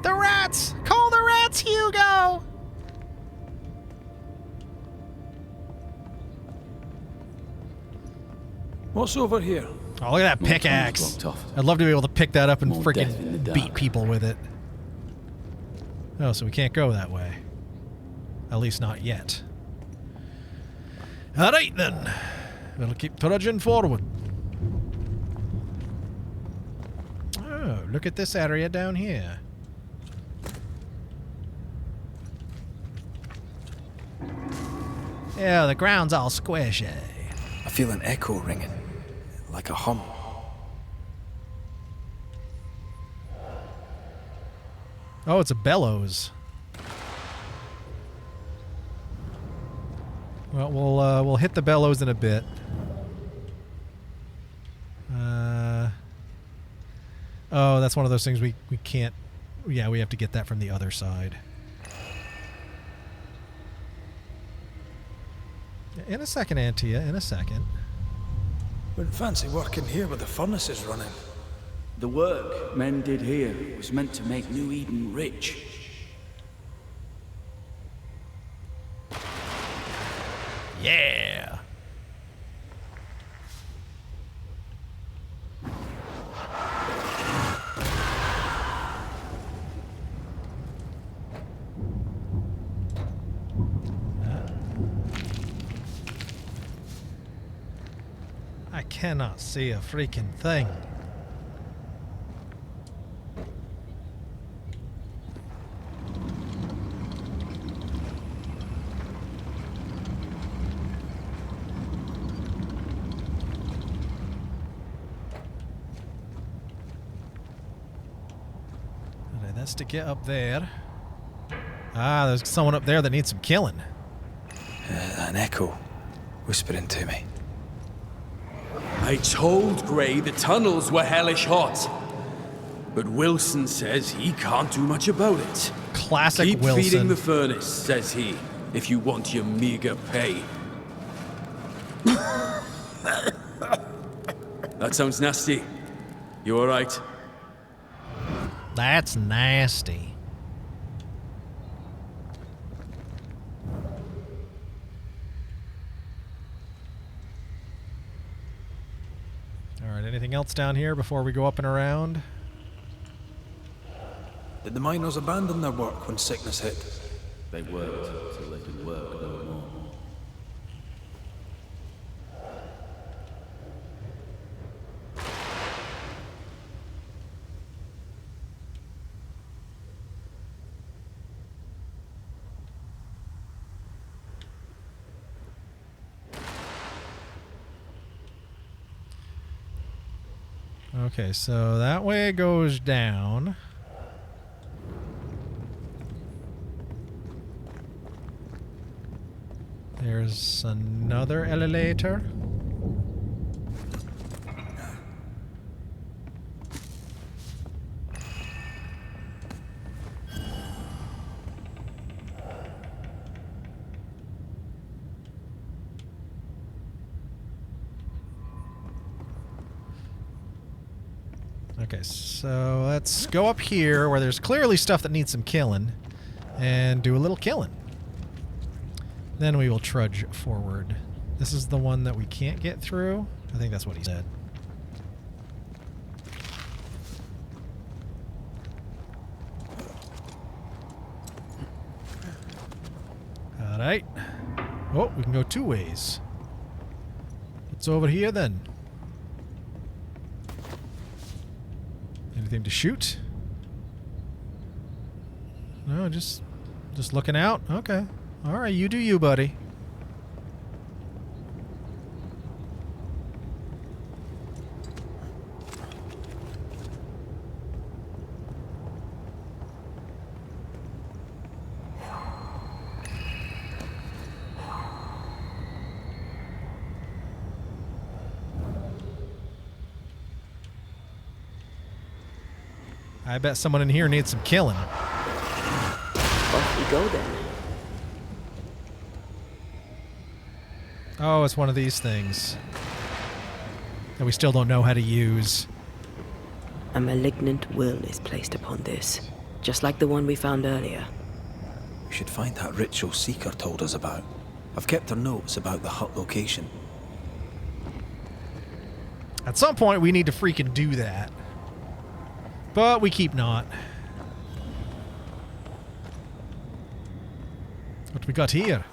The rats! Call the rats, Hugo! What's over here? Oh, look at that pickaxe. I'd love to be able to pick that up and freaking beat people with it. Oh, so we can't go that way. At least not yet. Alright then. We'll keep trudging forward. Oh, look at this area down here. Yeah, the ground's all squishy. I feel an echo ringing, like a hum. Oh, it's a bellows. Well, we'll hit the bellows in a bit. Oh, that's one of those things we can't... Yeah, we have to get that from the other side. In a second, Antia, in a second. Wouldn't fancy working here with the furnaces running. The work men did here was meant to make New Eden rich. Yeah. I cannot see a freaking thing. Alright, that's to get up there. Ah, there's someone up there that needs some killing. An echo whispering to me. I told Gray the tunnels were hellish hot. But Wilson says he can't do much about it. Classic Keep Wilson. feeding the furnace, says he, if you want your meager pay. That sounds nasty. You alright? That's nasty. Alright, anything else down here before we go up and around? Did the miners abandon their work when sickness hit? They worked till they could work no more. Okay, so that way it goes down. There's another elevator. Okay, so let's go up here where there's clearly stuff that needs some killing and do a little killing. Then we will trudge forward. This is the one that we can't get through. I think that's what he said. Alright. Oh, we can go two ways. What's over here then? Anything to shoot? No, just looking out? Okay. Alright, you do you, buddy. I bet someone in here needs some killing. Off we go then. Oh, it's one of these things that we still don't know how to use. A malignant will is placed upon this, just like the one we found earlier. We should find that ritual Seeker told us about. I've kept her notes about the hut location. At some point, we need to freaking do that. But we keep not. What we got here?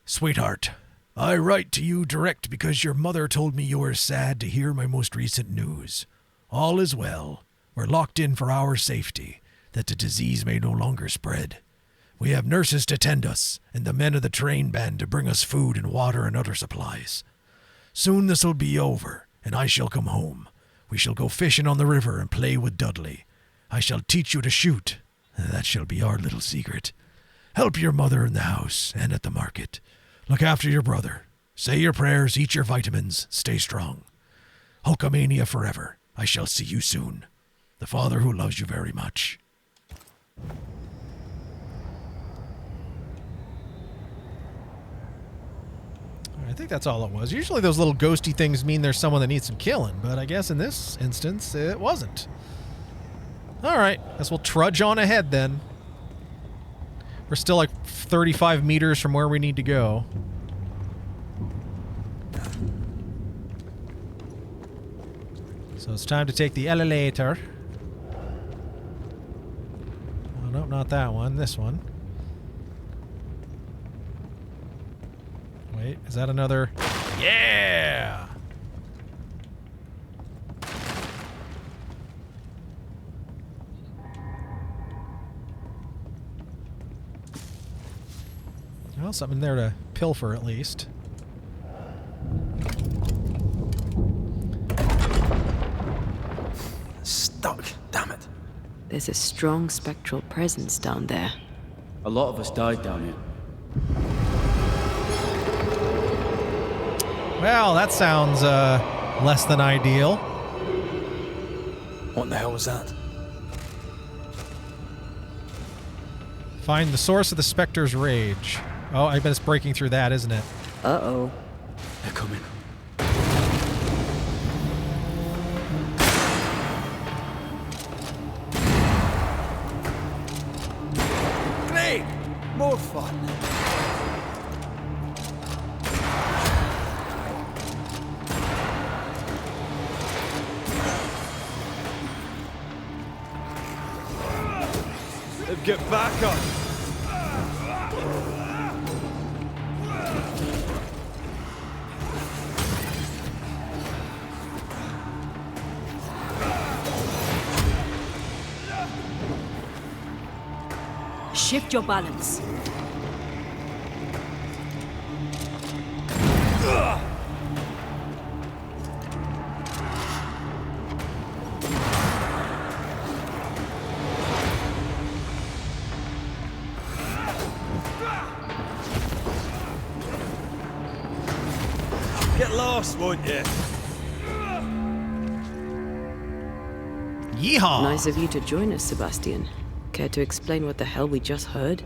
Sweetheart, I write to you direct because your mother told me you were sad to hear my most recent news. All is well. We're locked in for our safety, that the disease may no longer spread. We have nurses to tend us, and the men of the train band to bring us food and water and other supplies. Soon this'll be over, and I shall come home. We shall go fishing on the river and play with Dudley. I shall teach you to shoot. That shall be our little secret. Help your mother in the house and at the market. Look after your brother. Say your prayers, eat your vitamins, stay strong. Hulkamania forever. I shall see you soon. The father who loves you very much. Alright, I think that's all it was. Usually those little ghosty things mean there's someone that needs some killing, but I guess in this instance, it wasn't. Alright, guess we'll trudge on ahead then. We're still like 35 meters from where we need to go. So it's time to take the elevator. Oh, no, not that one. This one. Wait, is that another? Yeah! Well, something there to pilfer at least. Stuck, damn it. There's a strong spectral presence down there. A lot of us died down here. Well, that sounds less than ideal. What the hell was that? Find the source of the Spectre's rage. Oh, I bet it's breaking through that, isn't it? Uh-oh. They're coming. Grenade! More fun. Get back up! Shift your balance. Get lost, won't you? Yeehaw! Nice of you to join us, Sebastian. Care to explain what the hell we just heard?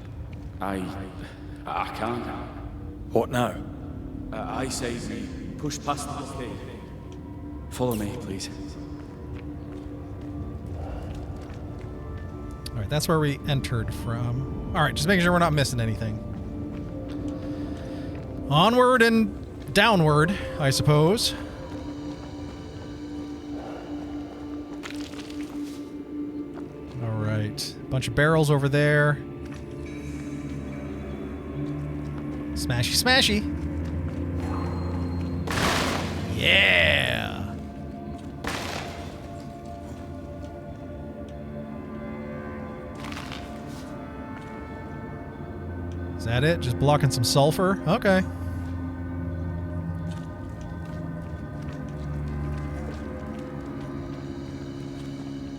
I can't. What now? I say we push past the blockade. Follow me, please. Alright, that's where we entered from. Alright, just making sure we're not missing anything. Onward and downward, I suppose. Alright. Bunch of barrels over there. Smashy, smashy. Yeah! Is that it? Just blocking some sulfur? Okay.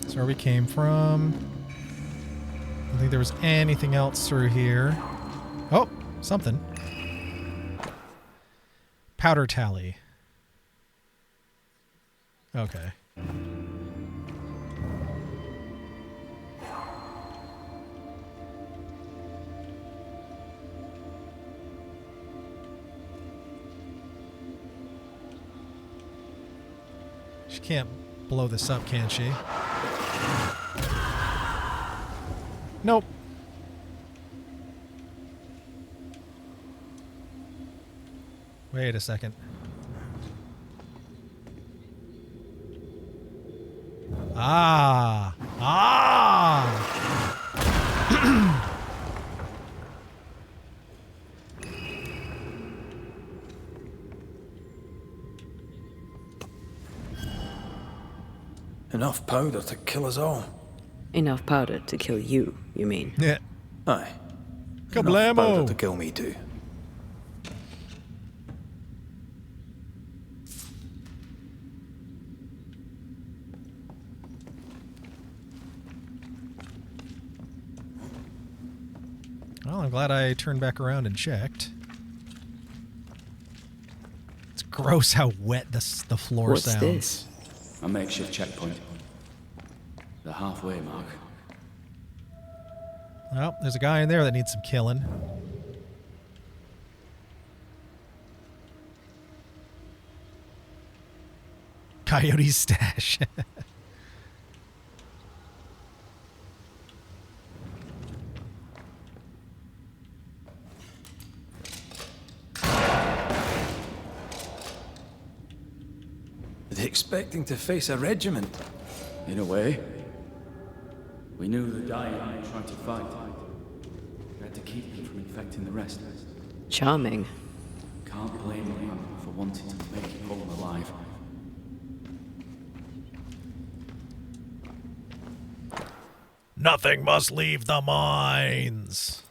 That's where we came from. I don't think there was anything else through here. Oh, something. Powder tally. Okay. She can't blow this up, can she? Nope. Wait a second. Ah! Ah! Enough powder to kill us all. Enough powder to kill you, you mean? Yeah. Aye. Enough Kablamo! powder to kill me too. Well, I'm glad I turned back around and checked. It's gross how wet the floor What's sounds. this? A makeshift checkpoint. The halfway mark. Well, there's a guy in there that needs some killing. Coyote's stash. Are they expecting to face a regiment? In a way. We knew the dying were trying to fight. We had to keep them from infecting the rest. Charming. Can't blame them for wanting to make it home alive. Nothing must leave the mines.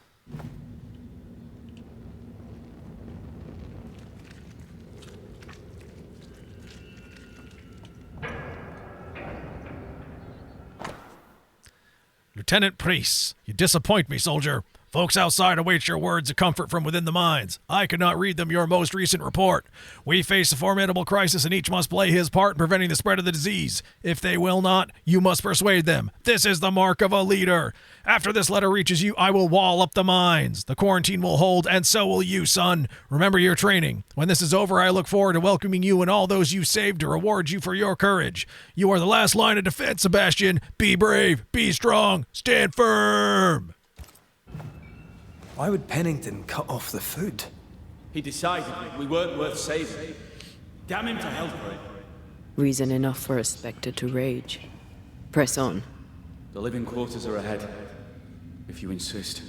Lieutenant Priest, you disappoint me, soldier. Folks outside await your words of comfort from within the mines. I cannot read them your most recent report. We face a formidable crisis and each must play his part in preventing the spread of the disease. If they will not, you must persuade them. This is the mark of a leader. After this letter reaches you, I will wall up the mines. The quarantine will hold, and so will you, son. Remember your training. When this is over, I look forward to welcoming you and all those you saved to reward you for your courage. You are the last line of defense, Sebastian. Be brave, be strong, stand firm. Why would Pennington cut off the food? He decided we weren't worth saving. Damn him to hell for it. Reason enough for a Spectre to rage. Press on. The living quarters are ahead, if you insist.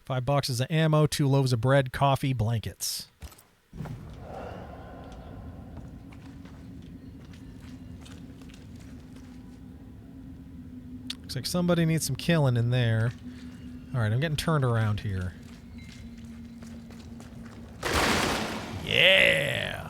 $5 boxes of ammo, 2 loaves of bread, coffee, blankets. Looks like somebody needs some killing in there. Alright, I'm getting turned around here. Yeah!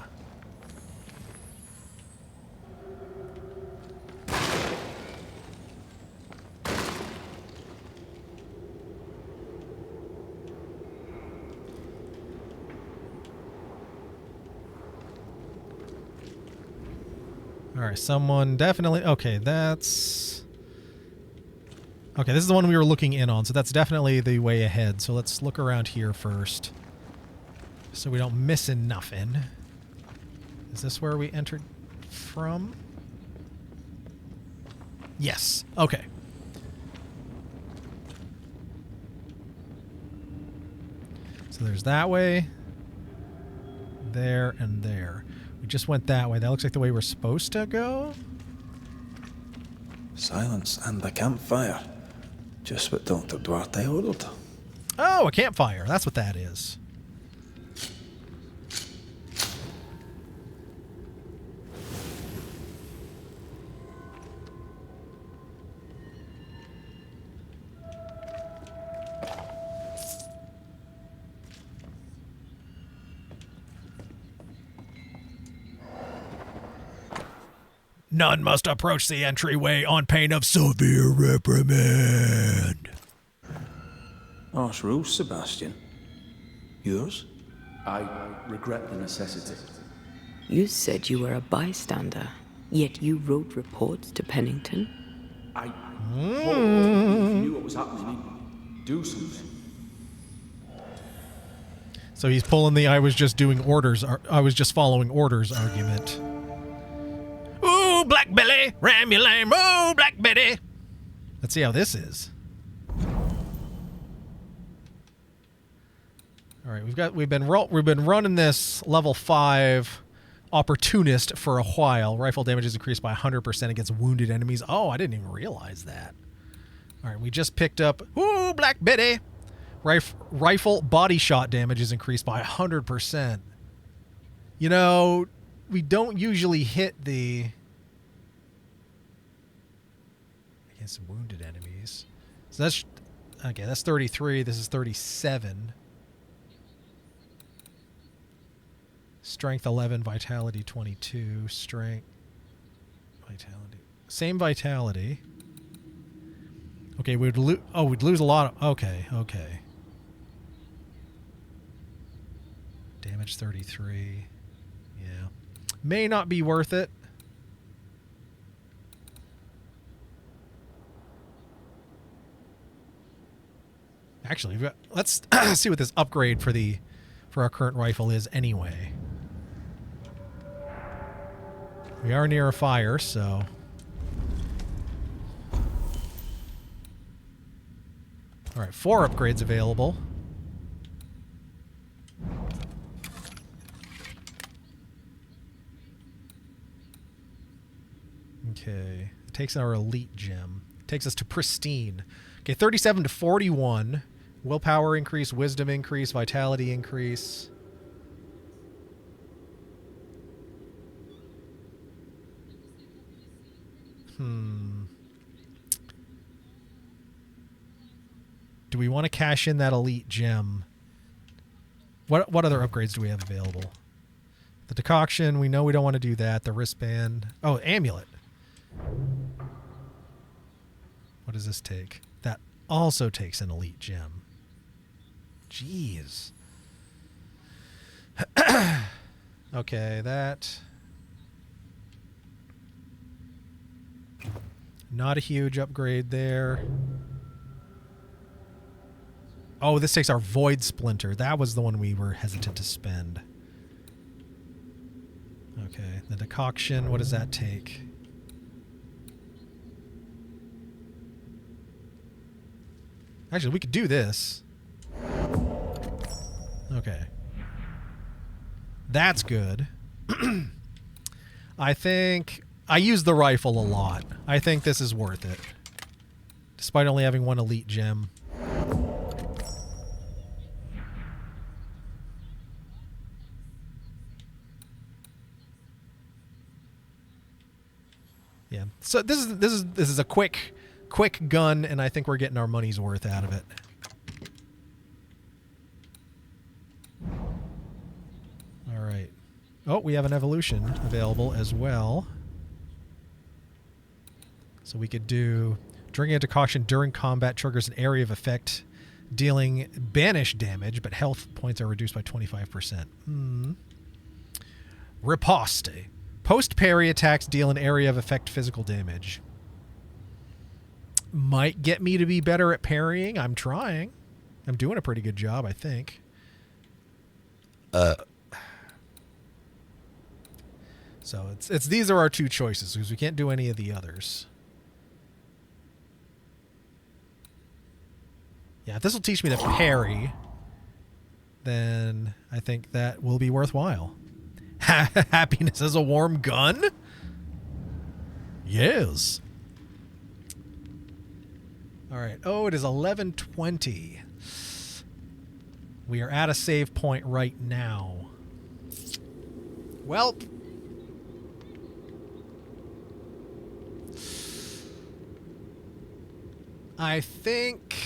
Alright, someone definitely... Okay, that's... Okay, this is the one we were looking in on, so that's definitely the way ahead. So let's look around here first, so we don't miss nothing. Is this where we entered from? Yes. Okay. So there's that way, there, and there. We just went that way. That looks like the way we're supposed to go. Silence and the campfire. Just what Dr. Duarte ordered. Oh, a campfire. That's what that is. None must approach the entryway on pain of severe reprimand. Harsh rules, Sebastian. Yours? I regret the necessity. You said you were a bystander, yet you wrote reports to Pennington? I hoped if you knew what was happening, you'd do something. So he's pulling the I was just doing orders, I was just following orders argument. Ooh, Black Billy, ram your lame, ooh, Black Betty. Let's see how this is. All right, we've been running this level 5 opportunist for a while. Rifle damage is increased by 100% against wounded enemies. Oh, I didn't even realize that. All right, we just picked up ooh, Black Betty. Rifle body shot damage is increased by 100%. You know, we don't usually hit the against wounded enemies. So that's okay, that's 33. This is 37. Strength 11, vitality 22, strength, vitality. Same vitality. Okay, we'd lose a lot of okay. Damage 33. Yeah. May not be worth it. Actually, let's see what this upgrade for the for our current rifle is anyway. We are near a fire, so... Alright, 4 upgrades available. Okay. It takes our elite gem. Takes us to pristine. Okay, 37 to 41. Willpower increase, wisdom increase, vitality increase. Do we want to cash in that elite gem? What other upgrades do we have available? The decoction, we know we don't want to do that. The wristband. Oh, amulet. What does this take? That also takes an elite gem. Jeez. Okay, that... Not a huge upgrade there. Oh, this takes our Void Splinter. That was the one we were hesitant to spend. Okay, the decoction, what does that take? Actually, we could do this. Okay. That's good. I think... I use the rifle a lot. I think this is worth it. Despite only having 1 elite gem. Yeah. So this is a quick gun, and I think we're getting our money's worth out of it. All right. Oh, we have an evolution available as well. So we could do drinking a decoction during combat triggers an area of effect, dealing banish damage, but health points are reduced by 25%. Riposte. Post-parry attacks deal an area of effect physical damage. Might get me to be better at parrying. I'm trying. I'm doing a pretty good job, I think. So it's these are our 2 choices because we can't do any of the others. Yeah, if this will teach me to parry, then I think that will be worthwhile. Happiness as a warm gun? Yes. All right. Oh, it is 11:20. We are at a save point right now. Well, I think,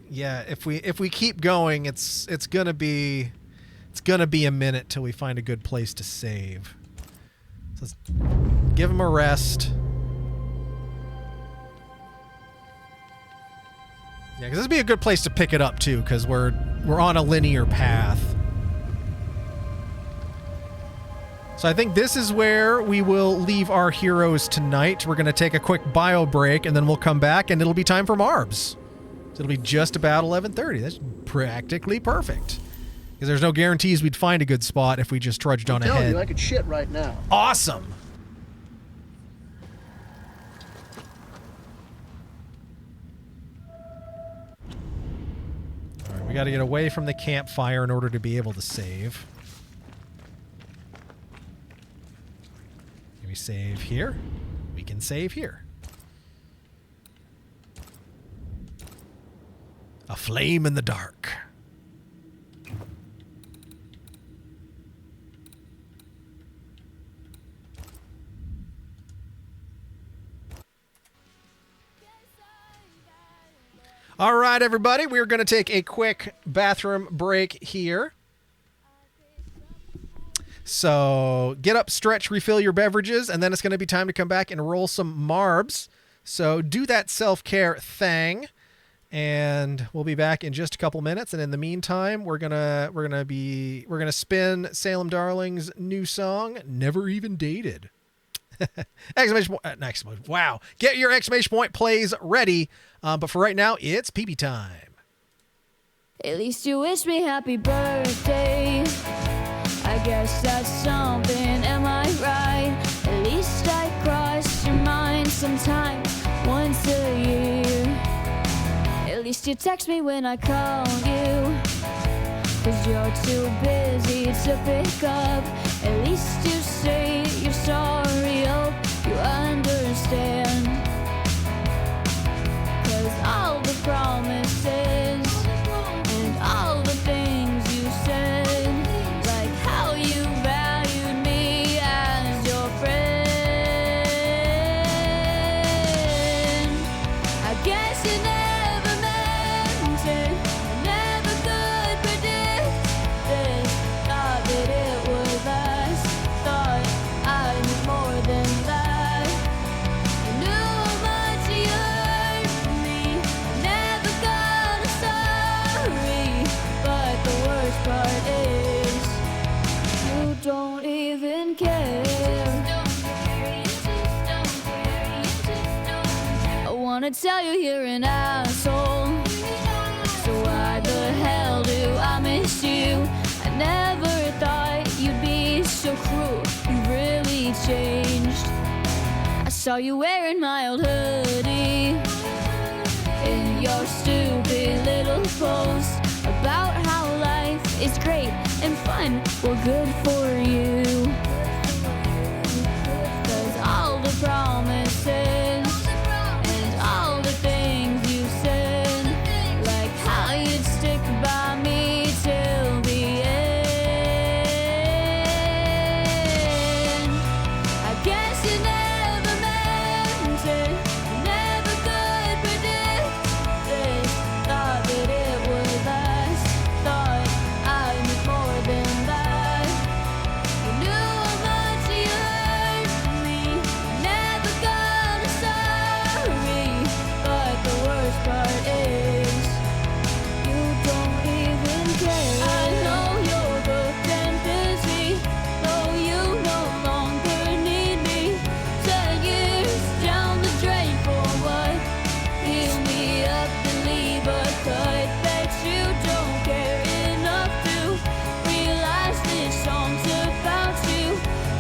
yeah, if we keep going, it's gonna be a minute till we find a good place to save. So let's give him a rest. Yeah, because this would be a good place to pick it up too, because we're on a linear path. So I think this is where we will leave our heroes tonight. We're going to take a quick bio break, and then we'll come back, and it'll be time for Marbs. So it'll be just about 11:30. That's practically perfect. Because there's no guarantees we'd find a good spot if we just trudged on ahead. You, I could shit right now. Awesome. All right, we got to get away from the campfire in order to be able to save. Can we save here? We can save here. A flame in the dark. All right, everybody, we're going to take a quick bathroom break here. So get up, stretch, refill your beverages, and then it's going to be time to come back and roll some Marbs. So do that self-care thing, and we'll be back in just a couple minutes. And in the meantime, we're gonna spin Salem Darling's new song, "Never Even Dated." Exclamation point! Wow! Get your exclamation point plays ready. But for right now, it's pee-pee time. At least you wish me happy birthday. that's something, am I right? At least I cross your mind sometime, once a year. At least you text me when I call you, 'cause you're too busy to pick up. At least you say you're sorry, hope you understand. 'Cause all the promises and all the things you said, like how you valued me as your friend, I guess you never meant it, never could predict this. Thought that it would last, thought I knew more than that. You knew how much you hurt me, never got a sorry. But the worst part is, you don't even care. I wanna tell you you're an asshole, so why the hell do I miss you? I never thought you'd be so cruel, you really changed. I saw you wearing my old hoodie in your stupid little post about how life is great and fun, well good for you. 'Cause all the promises and all the things you said, like how you'd stick by me till the end, I guess you never meant it, never could predict this. Thought that it would last, thought I knew more than that. You knew how much you hurt me, never got a sorry. But the worst part is, you don't even care. I know you're booked and busy, though you no longer need me. 10 years down the drain for what? Heal me up and leave a cut. Bet you don't care enough to realize this song's about you.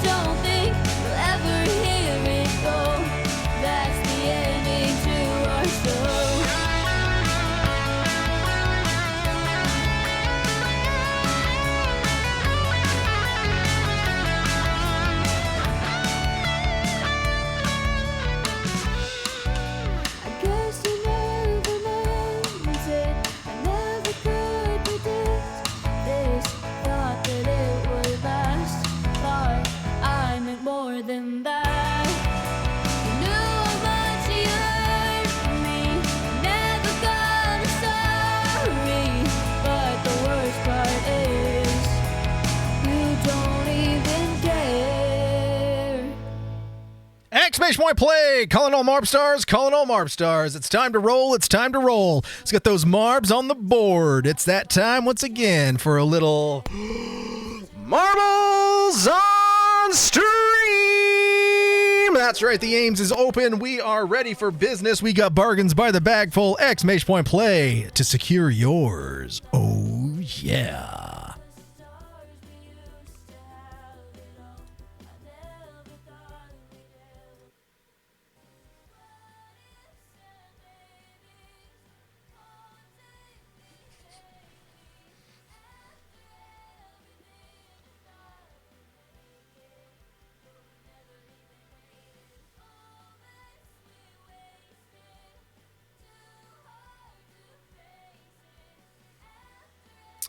Don't think you'll ever hear it go. That's the ending to our show. I guess you never meant it, I never could predict this. Thought that it would last, thought I meant more than that. You knew how much you hurt me, never got a sorry. But the worst part is, you don't even care. Exclamation point play! Calling all Marb stars, calling all Marb stars. It's time to roll, it's time to roll. Let's get those Marbs on the board. It's that time once again for a little Marbles on Stream! That's right, the Ames is open. We are ready for business. We got bargains by the bagful. Exclamation point play to secure yours. Oh, yeah.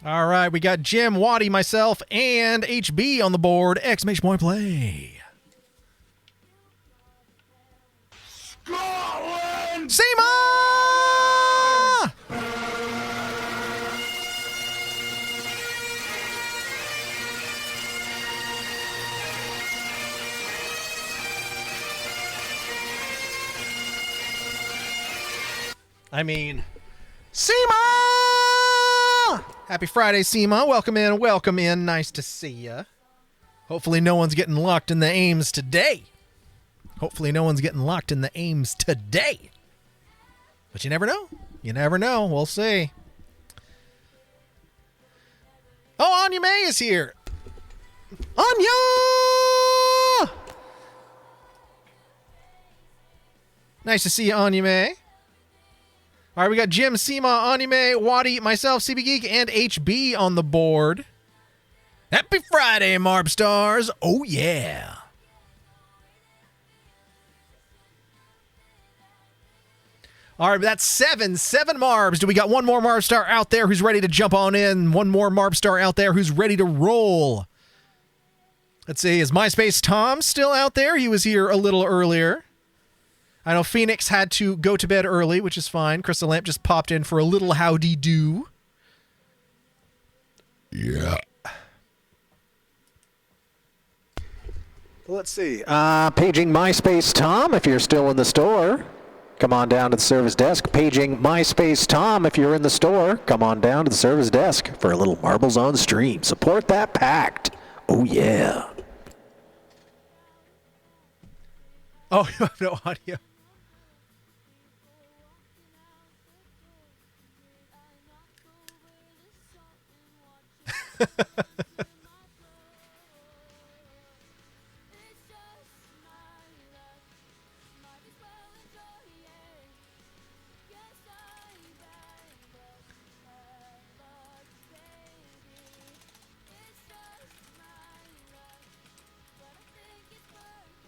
All right, we got Jim, Waddy, myself, and HB on the board. Exclamation point play. Scotland! Seema! I mean, Seema! Happy Friday, Seema. Welcome in, welcome in. Nice to see ya. Hopefully no one's getting locked in the Ames today. Hopefully no one's getting locked in the Ames today. But you never know. You never know. We'll see. Oh, Anya May is here. Anya! Nice to see you, Anya May. All right, we got Jim, Seema, Anya May, Waddy, myself, CB Geek, and HB on the board. Happy Friday, Marb Stars. Oh, yeah. All right, that's seven Marbs. Do we got one more Marb Star out there who's ready to jump on in? One more Marb Star out there who's ready to roll? Let's see, is MySpace Tom still out there? He was here a little earlier. I know Phoenix had to go to bed early, which is fine. Crystal Lamp just popped in for a little howdy-do. Yeah. Let's see. Paging MySpace Tom if you're still in the store. Come on down to the service desk. Paging MySpace Tom if you're in the store. Come on down to the service desk for a little Marbles on Stream. Support that pact. Oh, yeah. Oh, you have no audio.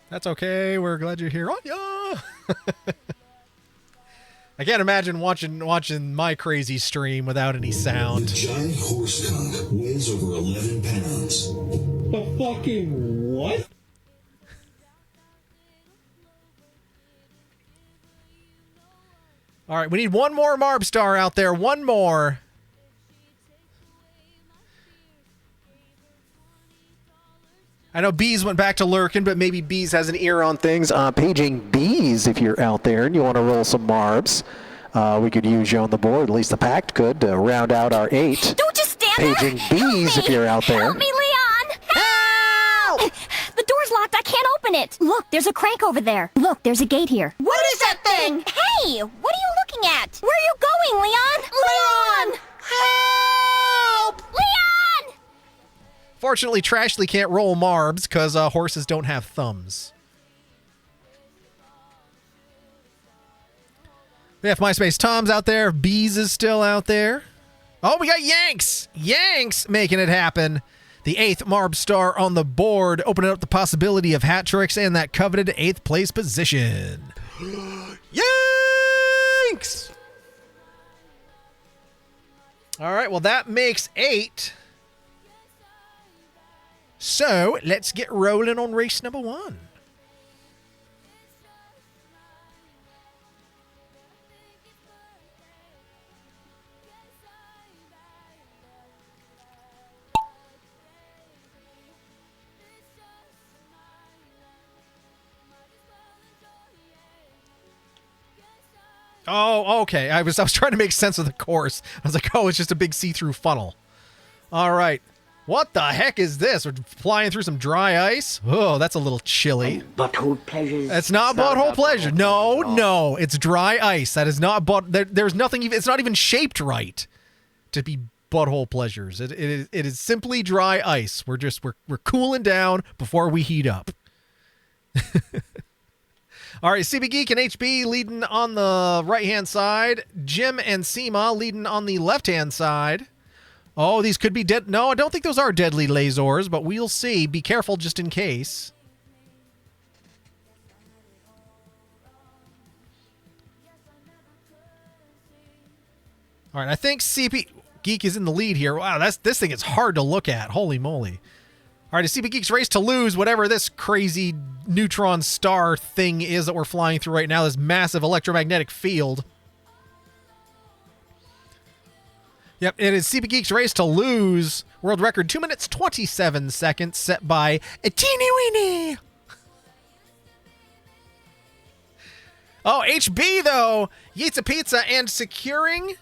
That's okay. We're glad you're here. Anya! I can't imagine watching my crazy stream without any sound. The giant horse skunk weighs over 11 pounds. The fucking what? All right, we need one more Marb Star out there. One more. I know Bees went back to lurking, but maybe Bees has an ear on things. Paging Bees if you're out there and you want to roll some Marbs. We could use you on the board. At least the Pact could to round out our 8. Don't just stand Paging there! Bees if you're out there. Help me, Leon! Help! The door's locked. I can't open it. Look, there's a crank over there. Look, there's a gate here. What is that thing? Hey, what are you looking at? Where are you going, Leon? Leon! Help! Leon! Fortunately, Trashley can't roll Marbs because horses don't have thumbs. We have MySpace Tom's out there. Bees is still out there. Oh, we got Yanks. Yanks making it happen. The 8th Marb Star on the board, opening up the possibility of hat tricks and that coveted 8th place position. Yanks! All right, well, that makes 8. So let's get rolling on race number 1. Oh, okay. I was trying to make sense of the course. I was like, oh, it's just a big see-through funnel. All right. What the heck is this? We're flying through some dry ice? Oh, that's a little chilly. Butthole pleasures. It's not butthole pleasure. No, it's dry ice. That is not there's nothing even, it's not even shaped right to be butthole pleasures. It is simply dry ice. We're cooling down before we heat up. All right, CB Geek and HB leading on the right-hand side. Jim and Seema leading on the left-hand side. Oh, these could be dead. No, I don't think those are deadly lasers, but we'll see. Be careful just in case. All right, I think CB Geek is in the lead here. Wow, this thing is hard to look at. Holy moly. All right, a CB Geek's race to lose whatever this crazy neutron star thing is that we're flying through right now, this massive electromagnetic field. Yep, it is CB Geek's race to lose. World record 2 minutes 27 seconds set by a teeny weeny. Oh, HB though, Yeets a Pizza and securing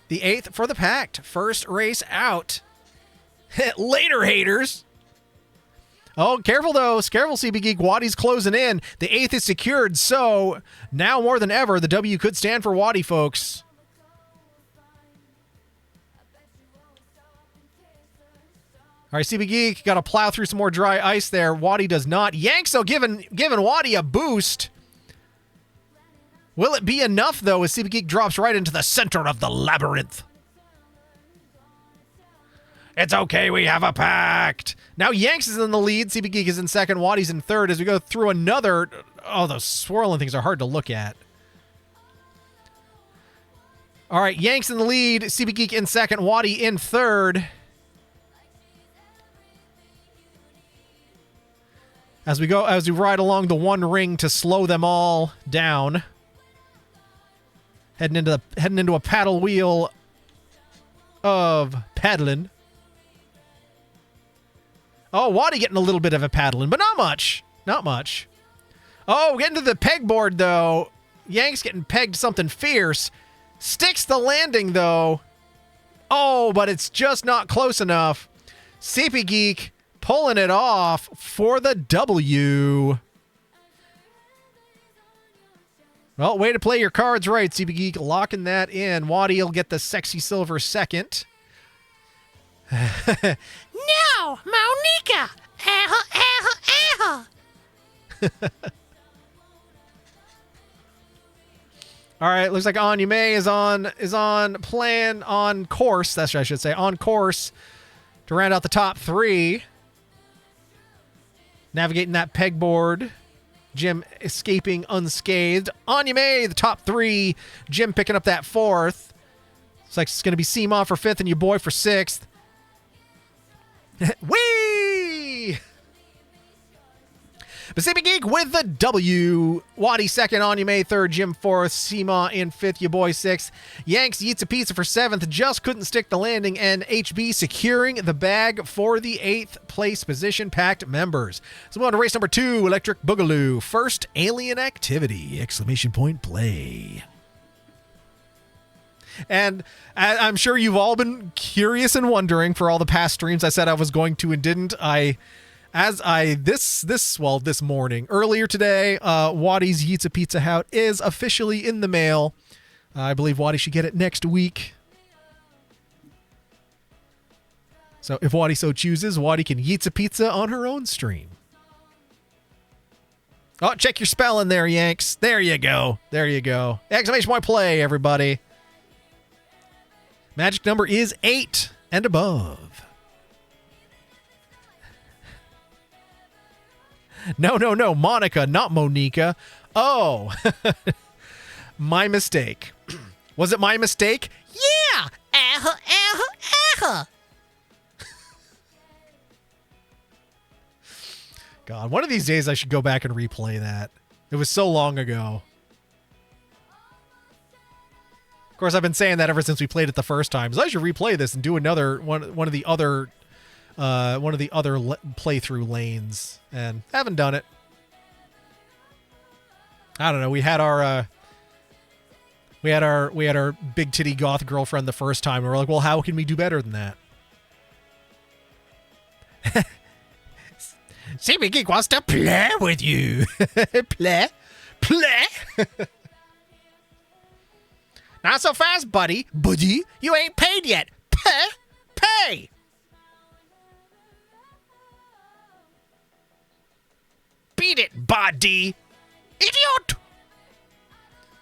the 8th for the Pact. First race out. Later, haters. Oh, careful though. Careful, CB Geek. Waddy's closing in. The 8th is secured, so now more than ever, the W could stand for Waddy, folks. All All right, CB Geek got to plow through some more dry ice there. Waddy does not. Yanks, though, giving Waddy a boost. Will it be enough, though, as CB Geek drops right into the center of the labyrinth? It's okay, we have a pact. Now Yanks is in the lead. CB Geek is in second. Waddy's in third as we go through another... Oh, those swirling things are hard to look at. All right, Yanks in the lead. CB Geek in second. Waddy in third. As we ride along the one ring to slow them all down. Heading into a paddle wheel of paddling. Oh, Waddy getting a little bit of a paddling, but not much. Not much. Oh, getting to the pegboard, though. Yanks getting pegged something fierce. Sticks the landing, though. Oh, but it's just not close enough. CP Geek pulling it off for the W. Well, way to play your cards right, CP Geek. Locking that in. Waddy will get the sexy silver second. No, Monica! All right, looks like Anya May is on course. That's what I should say. On course to round out the top three. Navigating that pegboard. Jim escaping unscathed. Anya May, the top three. Jim picking up that fourth. Looks like it's going to be Seema for fifth and your boy for sixth. Whee! Pacific Geek with the W. Waddy second, Anya May third, Jim fourth, Seema in fifth, your boy sixth. Yanks eats a pizza for seventh, just couldn't stick the landing, and HB securing the bag for the eighth place position packed members. So we're on to race number 2, Electric Boogaloo. First alien activity! Exclamation point play. And I'm sure you've all been curious and wondering for all the past streams I said I was going to and didn't. This morning, earlier today, Waddy's Yeets a Pizza Hut is officially in the mail. I believe Waddy should get it next week. So if Waddy so chooses, Waddy can Yeets a Pizza on her own stream. Oh, check your spelling there, Yanks. There you go. There you go. Exclamation point play, everybody. Magic number is 8 and above. No, Monica, not Monica. Oh, my mistake. Was it my mistake? Yeah. God, one of these days I should go back and replay that. It was so long ago. Of course, I've been saying that ever since we played it the first time. So I should replay this and do another one of the other playthrough lanes, and haven't done it. I don't know. We had our big titty goth girlfriend the first time, and we're like, well, how can we do better than that? CB Geek wants to play with you. play. Not so fast, buddy. Buddy, you ain't paid yet. Pay. Beat it, buddy. Idiot.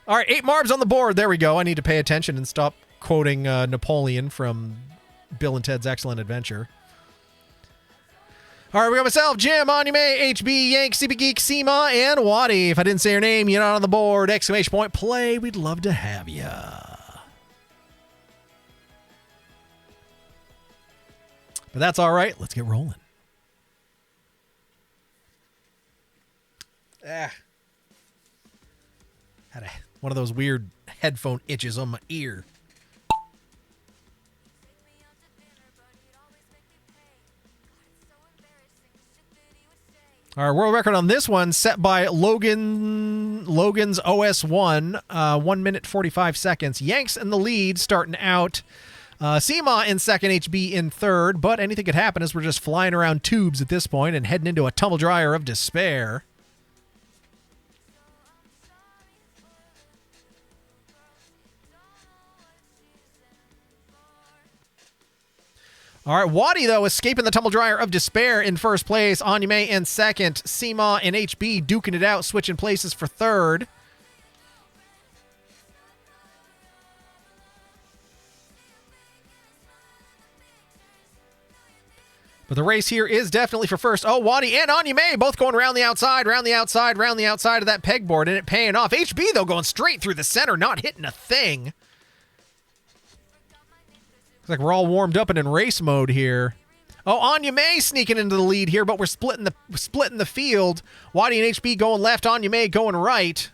All right, 8 marbs on the board. There we go. I need to pay attention and stop quoting Napoleon from Bill and Ted's Excellent Adventure. All right, we got myself, Jim, Anya May, HB, Yank, CB Geek, Seema, and Waddy. If I didn't say your name, you're not on the board. Exclamation point play. We'd love to have ya. But that's all right. Let's get rolling. Had one of those weird headphone itches on my ear. Our world record on this one set by Logan's OS1, 1 minute 45 seconds. Yanks in the lead, starting out. Seema in second, HB in third, but anything could happen as we're just flying around tubes at this point and heading into a tumble dryer of despair. All right, Wadi, though, escaping the tumble dryer of despair in first place. Anyame in second. Seema and HB duking it out, switching places for third. But the race here is definitely for first. Oh, Wadi and Anyame both going around the outside, round the outside, round the outside of that pegboard, and it paying off. HB, though, going straight through the center, not hitting a thing. Looks like we're all warmed up and in race mode here. Oh, Anyame sneaking into the lead here, but we're splitting the field. Wadi and HB going left, Anyame going right.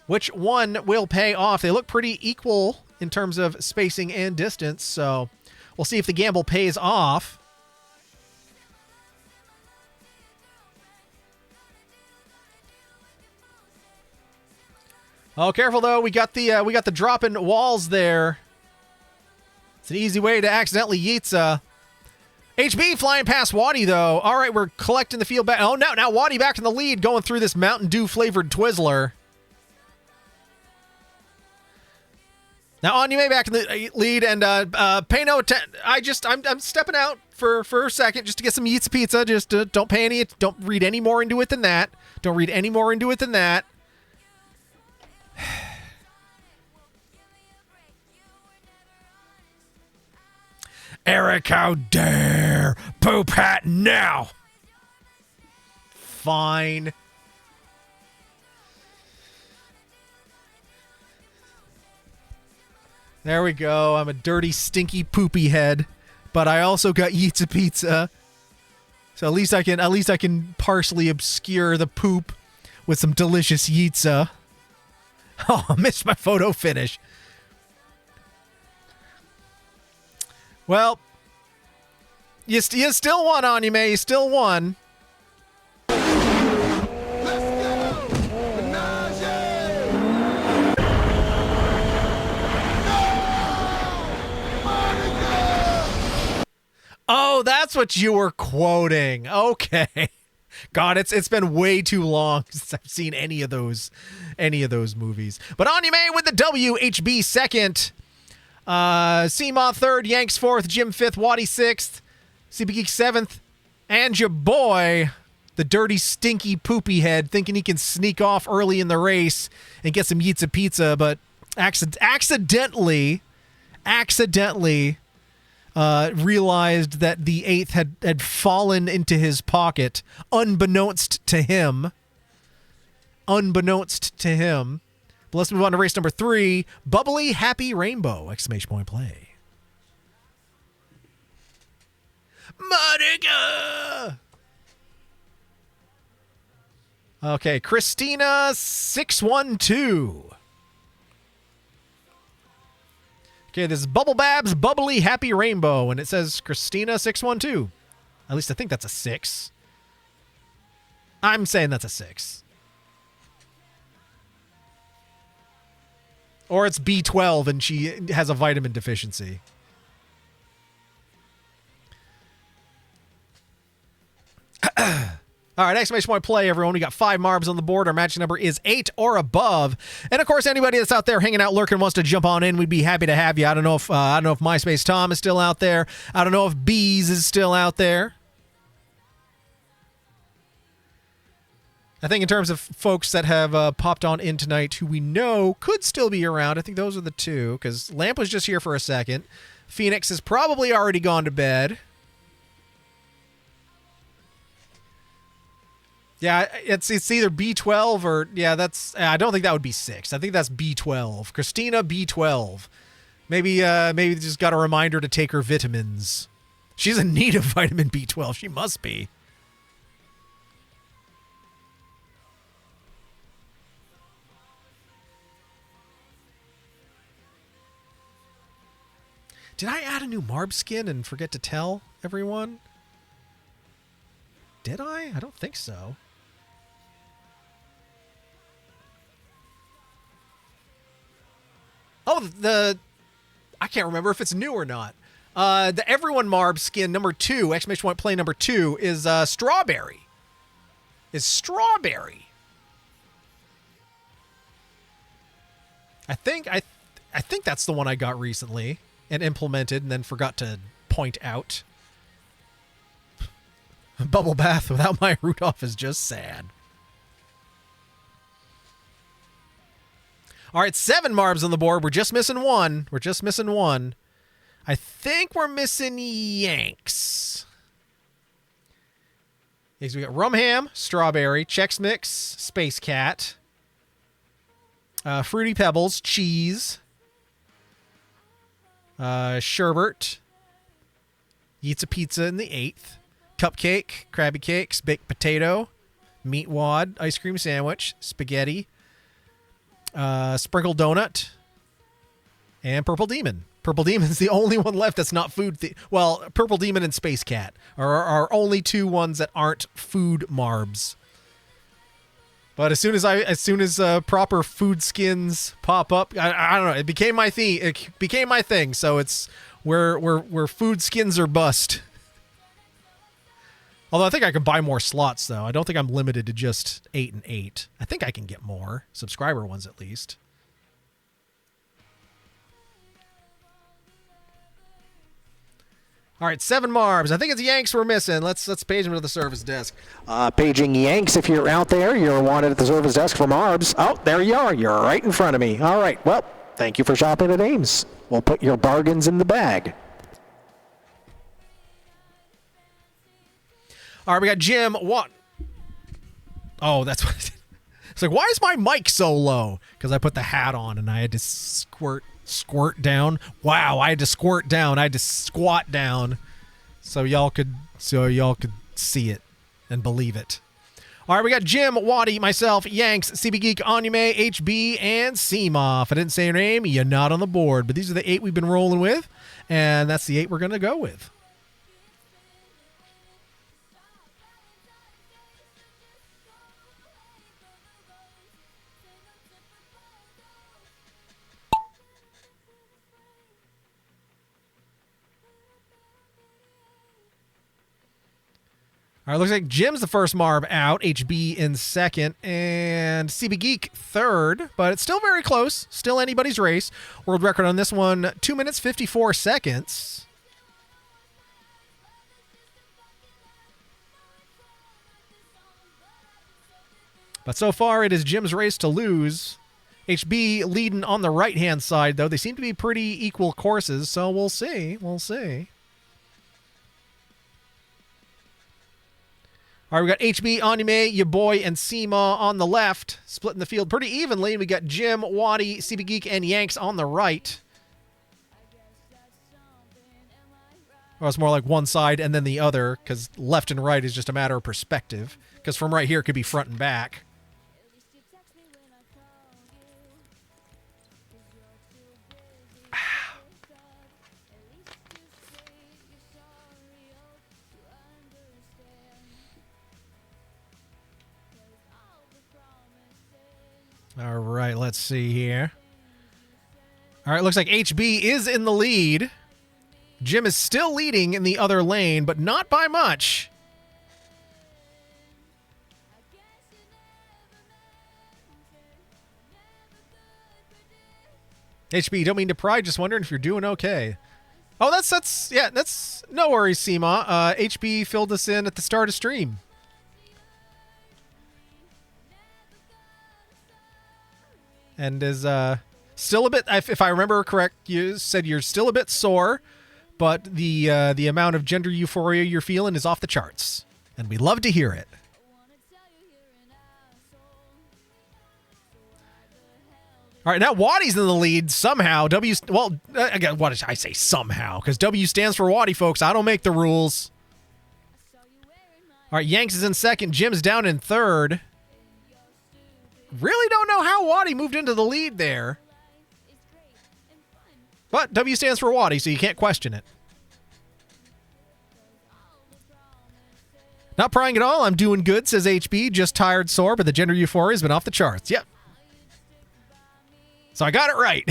Which one will pay off? They look pretty equal in terms of spacing and distance, so we'll see if the gamble pays off. Oh, careful though. We got the dropping walls there. It's an easy way to accidentally yeetsa. HB flying past Wadi though. All right, we're collecting the field back. Oh, now Wadi back in the lead, going through this Mountain Dew flavored Twizzler. Now Anyame back in the lead, and pay no attention. I'm stepping out for a second just to get some Yeetsa pizza. Just don't read any more into it than that. Don't read any more into it than that. Eric, how dare! Poop hat now! Fine. There we go. I'm a dirty, stinky, poopy head, but I also got Yeetsa pizza. So at least I can partially obscure the poop with some delicious Yeetsa. Oh, I missed my photo finish. Well, you still won, Anyame. You still won. Oh, that's what you were quoting. Okay. God, it's been way too long since I've seen any of those movies. But Anyame with the W, HB second. Seema third, Yanks fourth, Jim fifth, Wadi sixth, CB Geek seventh, and your boy, the dirty, stinky, poopy head, thinking he can sneak off early in the race and get some Yeetsa pizza, but accidentally realized that the eighth had fallen into his pocket, unbeknownst to him. But let's move on to race number 3, Bubbly Happy Rainbow! Exclamation point play. Monica! Okay, Christina 612. Okay, this is Bubble Babs Bubbly Happy Rainbow, and it says Christina 612. At least I think that's a 6. I'm saying that's a 6. Or it's B12 and she has a vitamin deficiency. All right, exclamation point play, everyone. We got 5 marbs on the board. Our match number is 8 or above. And of course, anybody that's out there hanging out, lurking, wants to jump on in, we'd be happy to have you. I don't know if MySpace Tom is still out there. I don't know if Bees is still out there. I think in terms of folks that have popped on in tonight who we know could still be around, I think those are the 2, because Lamp was just here for a second. Phoenix has probably already gone to bed. Yeah, it's either B12 or, yeah, that's, I don't think that would be 6. I think that's B12. Christina B12. Maybe just got a reminder to take her vitamins. She's in need of vitamin B12. She must be. Did I add a new Marb skin and forget to tell everyone? Did I? I don't think so. Oh, I can't remember if it's new or not. The Everyone Marb skin number 2, exclamation point play number 2, is Strawberry. Is Strawberry. I think that's the one I got recently and implemented and then forgot to point out. Bubble bath without my Rudolph is just sad. All right, 7 Marbs on the board. We're just missing one. I think we're missing Yanks. Yes, we got Rum Ham, Strawberry, Chex Mix, Space Cat, Fruity Pebbles, Cheese, Sherbert, Eats a Pizza in the 8th, Cupcake, Krabby Cakes, Baked Potato, Meat Wad, Ice Cream Sandwich, Spaghetti, Sprinkled Donut, and Purple Demon. Purple Demon's the only one left that's not food. Well, Purple Demon and Space Cat are our only 2 ones that aren't food Marbs. But as soon as proper food skins pop up, I don't know. It became my theme. It became my thing. So it's where food skins are bust. Although I think I can buy more slots though. I don't think I'm limited to just 8 and 8. I think I can get more subscriber ones at least. All right, 7 Marbs. I think it's Yanks we're missing. Let's page them to the service desk. Paging Yanks, if you're out there, you're wanted at the service desk for Marbs. Oh, there you are. You're right in front of me. All right, well, thank you for shopping at Ames. We'll put your bargains in the bag. All right, we got Jim. What? Oh, that's what. It's like, why is my mic so low? Because I put the hat on and I had to squirt down. Wow, I had to squirt down. I had to squat down so y'all could see it and believe it. All right, we got Jim, Waddy, myself, Yanks, CB Geek, Anyume, HB, and Seema. If I didn't say your name, you're not on the board. But these are the 8 we've been rolling with, and that's the 8 we're going to go with. All right, looks like Jim's the first Marb out, HB in second, and CB Geek third, but it's still very close. Still anybody's race. World record on this one, 2 minutes, 54 seconds. But so far, it is Jim's race to lose. HB leading on the right-hand side, though. They seem to be pretty equal courses, so we'll see. We'll see. All right, we got HB, Anyume, your boy, and Seema on the left, splitting the field pretty evenly. We got Jim, Waddy, CB Geek, and Yanks on the right. Or it's more like one side and then the other, because left and right is just a matter of perspective. Because from right here, it could be front and back. All right, let's see here. All right, looks like HB is in the lead. Jim is still leading in the other lane, but not by much. HB, don't mean to pry, just wondering if you're doing okay. Oh, that's no worries, Seema. HB filled us in at the start of stream. And is still a bit, if I remember correct, you said you're still a bit sore, but the amount of gender euphoria you're feeling is off the charts. And we love to hear it. All right, now Waddy's in the lead somehow. Again, what did I say somehow? Because W stands for Waddy, folks. I don't make the rules. All right, Yanks is in second. Jim's down in third. Really don't know how Waddy moved into the lead there. But W stands for Waddy, so you can't question it. Not prying at all. I'm doing good, says HB. Just tired, sore, but the gender euphoria has been off the charts. Yep. So I got it right.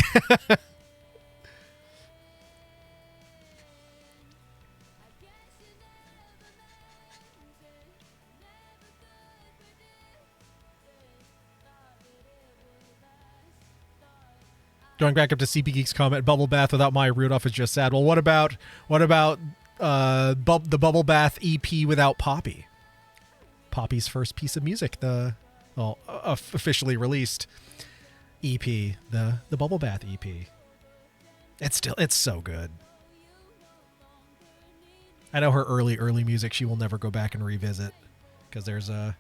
Going back up to CP Geek's comment, bubble bath without Maya Rudolph is just sad. Well, what about the bubble bath EP without Poppy? Poppy's first piece of music, officially released EP, the bubble bath EP. It's so good. I know her early music she will never go back and revisit because there's a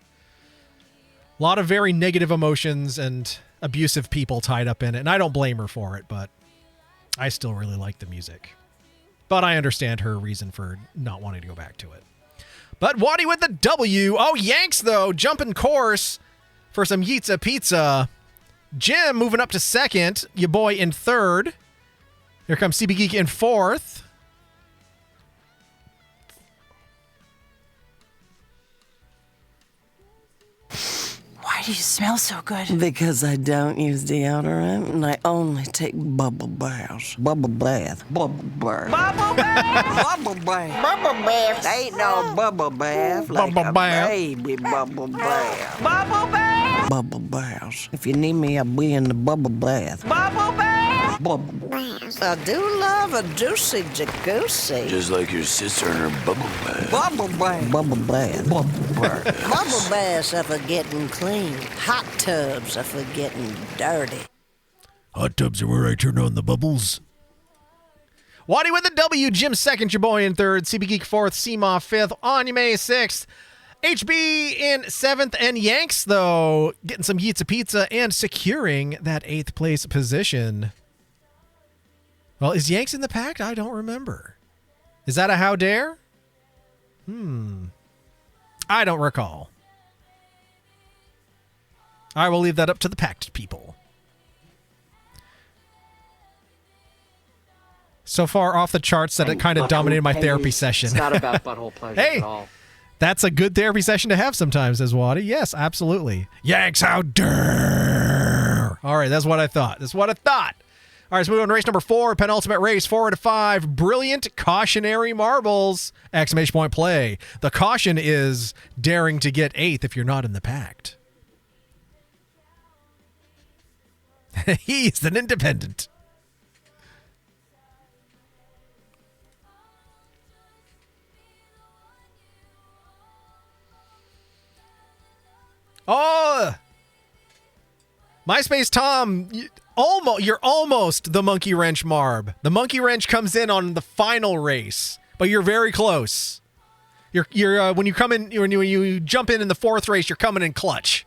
lot of very negative emotions and abusive people tied up in it, and I don't blame her for it, but I still really like the music. But I understand her reason for not wanting to go back to it. But Waddy with the W. Oh, Yanks, though, jumping course for some Yitza Pizza. Jim moving up to second. Your boy in third. Here comes CB Geek in fourth. Why do you smell so good? Because I don't use deodorant and I only take bubble baths. Bubble bath. Bubble bath. Bubble bath. Bubble bath. Bubble bath. Ain't no bubble bath like Bubble a bath. baby bubble bath. Bubble bath. Bubble baths. If you need me, I'll be in the bubble bath. Bubble bath. Bubble bath. I do love a juicy jacuzzi. Just like your sister and her bubble bath. Bubble bath. Bubble bath. Bubble bath. Bubble baths are for getting clean. Hot tubs are for getting dirty. Hot tubs are where I turn on the bubbles. Waddy with the W. Jim second. Your boy in third. CB Geek fourth. Seema fifth. Anime sixth. HB in seventh. And Yanks, though, getting some Yitza Pizza and securing that 8th place position. Well, is Yanks in the pack? I don't remember. Is that a how dare? I don't recall. I will leave that up to the packed people. So far off the charts that it kind of dominated my therapy session. It's not about butthole pleasure Hey, at all. that's a good therapy session to have sometimes, says Waddy. Yes, absolutely. Yanks, how dare! All right, that's what I thought. All right, so moving on to race number 4, penultimate race, 4 out of 5. Brilliant cautionary marbles! Exclamation point play. The caution is daring to get 8th if you're not in the pact. He's an independent. Oh! MySpace Tom, you're almost the monkey wrench Marb. The monkey wrench comes in on the final race, but you're very close. You're when you come in, when you jump in the 4th race, you're coming in clutch.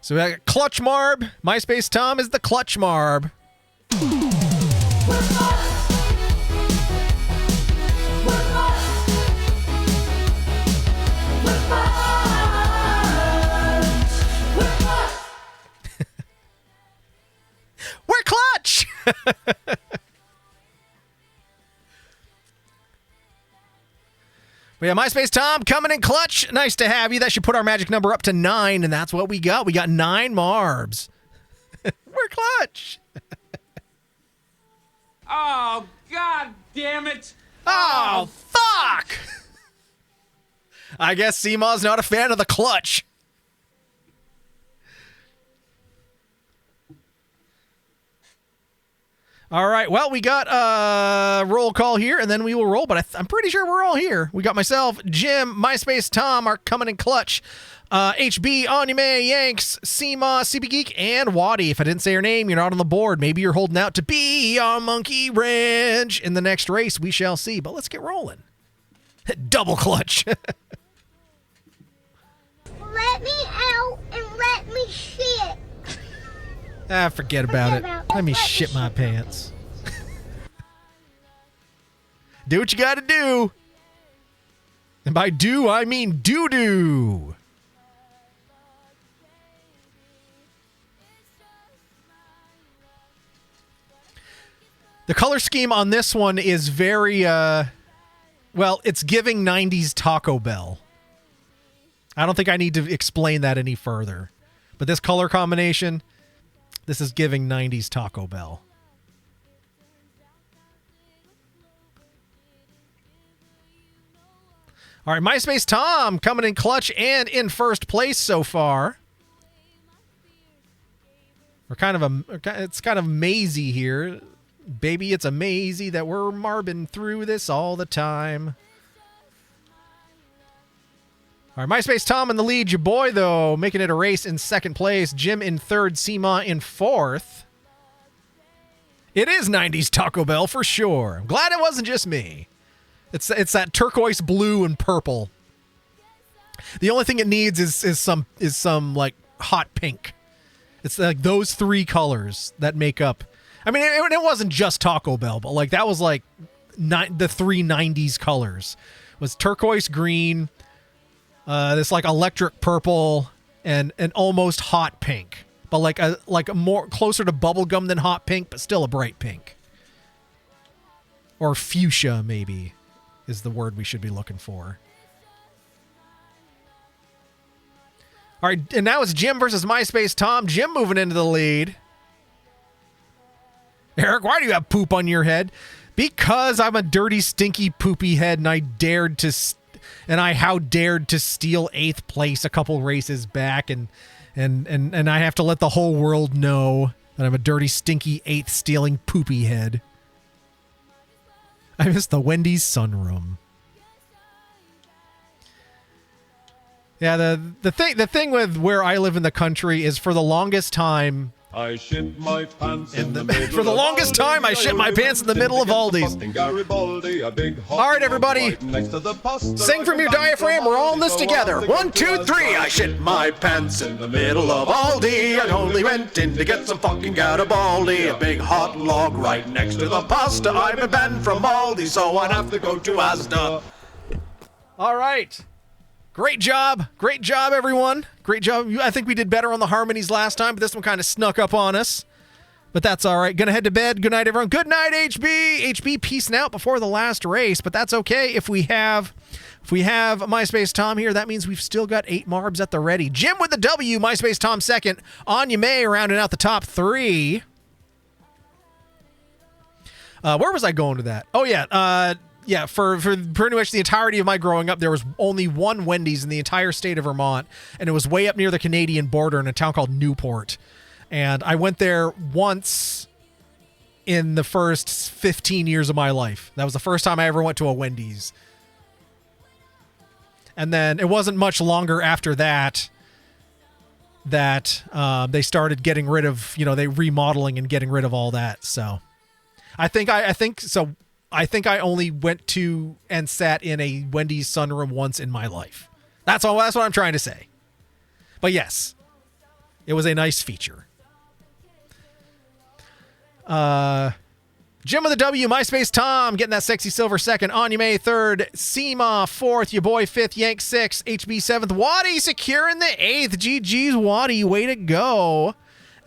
So we got Clutch Marb. MySpace Tom is the Clutch Marb. We're clutch! We have MySpace Tom coming in clutch. Nice to have you. That should put our magic number up to 9, and that's what we got. We got 9 Marbs. We're clutch. Oh, God damn it. Oh, fuck! I guess Seema's not a fan of the clutch. All right, well, we got a roll call here, and then we will roll, but I'm pretty sure we're all here. We got myself, Jim, MySpace Tom are coming in clutch. HB, Anime, Yanks, Seema, CB Geek, and Waddy. If I didn't say your name, you're not on the board. Maybe you're holding out to be on Monkey Ranch in the next race. We shall see, but let's get rolling. Double clutch. Let me out and let me shit. Forget about it. Let me shit my pants. Do what you gotta do. And by do, I mean doo-doo. The color scheme on this one is very, well, it's giving 90s Taco Bell. I don't think I need to explain that any further. But this color combination, this is giving 90s Taco Bell. All right, MySpace Tom coming in clutch and in first place so far. It's kind of mazy here. Baby, it's a mazy that we're marbing through this all the time. All right, MySpace Tom in the lead. Your boy, though, making it a race in second place. Jim in third. Seema in fourth. It is 90s Taco Bell for sure. I'm glad it wasn't just me. It's that turquoise blue and purple. The only thing it needs is some like hot pink. It's like those three colors that make up. I mean, it wasn't just Taco Bell, but like that was like the three 90s colors. It was turquoise green, this like electric purple, and an almost hot pink, but like a more closer to bubblegum than hot pink, but still a bright pink. Or fuchsia, maybe, is the word we should be looking for. All right, and now it's Jim versus MySpace Tom. Jim moving into the lead. Eric, why do you have poop on your head? Because I'm a dirty, stinky, poopy head, and I dared to steal 8th place a couple races back, and I have to let the whole world know that I'm a dirty, stinky, 8th stealing poopy head. I miss the Wendy's sunroom. Yeah, the thing with where I live in the country is for the longest time I shit my pants in the for the longest time I shit my pants in the middle of Aldi's. All right, everybody, sing from your diaphragm. We're all in this together. 1, 2, 3. I shit my pants in the middle of Aldi. I only went in to get some fucking Garibaldi. A big hot log right next to the pasta. I've been banned from Aldi, so I'd have to go to Asda. All right. Great job, everyone. Great job. I think we did better on the harmonies last time, but this one kind of snuck up on us. But that's all right. Gonna head to bed. Good night, everyone. Good night, HB. HB peacing out before the last race, but that's okay. If we have MySpace Tom here, that means we've still got 8 marbs at the ready. Jim with the W, MySpace Tom second. Anya May rounding out the top 3. Where was I going to that? Oh, yeah. Yeah, for pretty much the entirety of my growing up, there was only one Wendy's in the entire state of Vermont, and it was way up near the Canadian border in a town called Newport. And I went there once in the first 15 years of my life. That was the first time I ever went to a Wendy's. And then it wasn't much longer after that they started getting rid of, they remodeling and getting rid of all that. So I think I only went to and sat in a Wendy's sunroom once in my life. That's all. That's what I'm trying to say. But yes, it was a nice feature. Jim with the W, MySpace Tom getting that sexy silver second. Anya May third. Seema fourth. Your boy fifth. Yank sixth. HB seventh. Waddy securing the 8th. GG's Waddy. Way to go.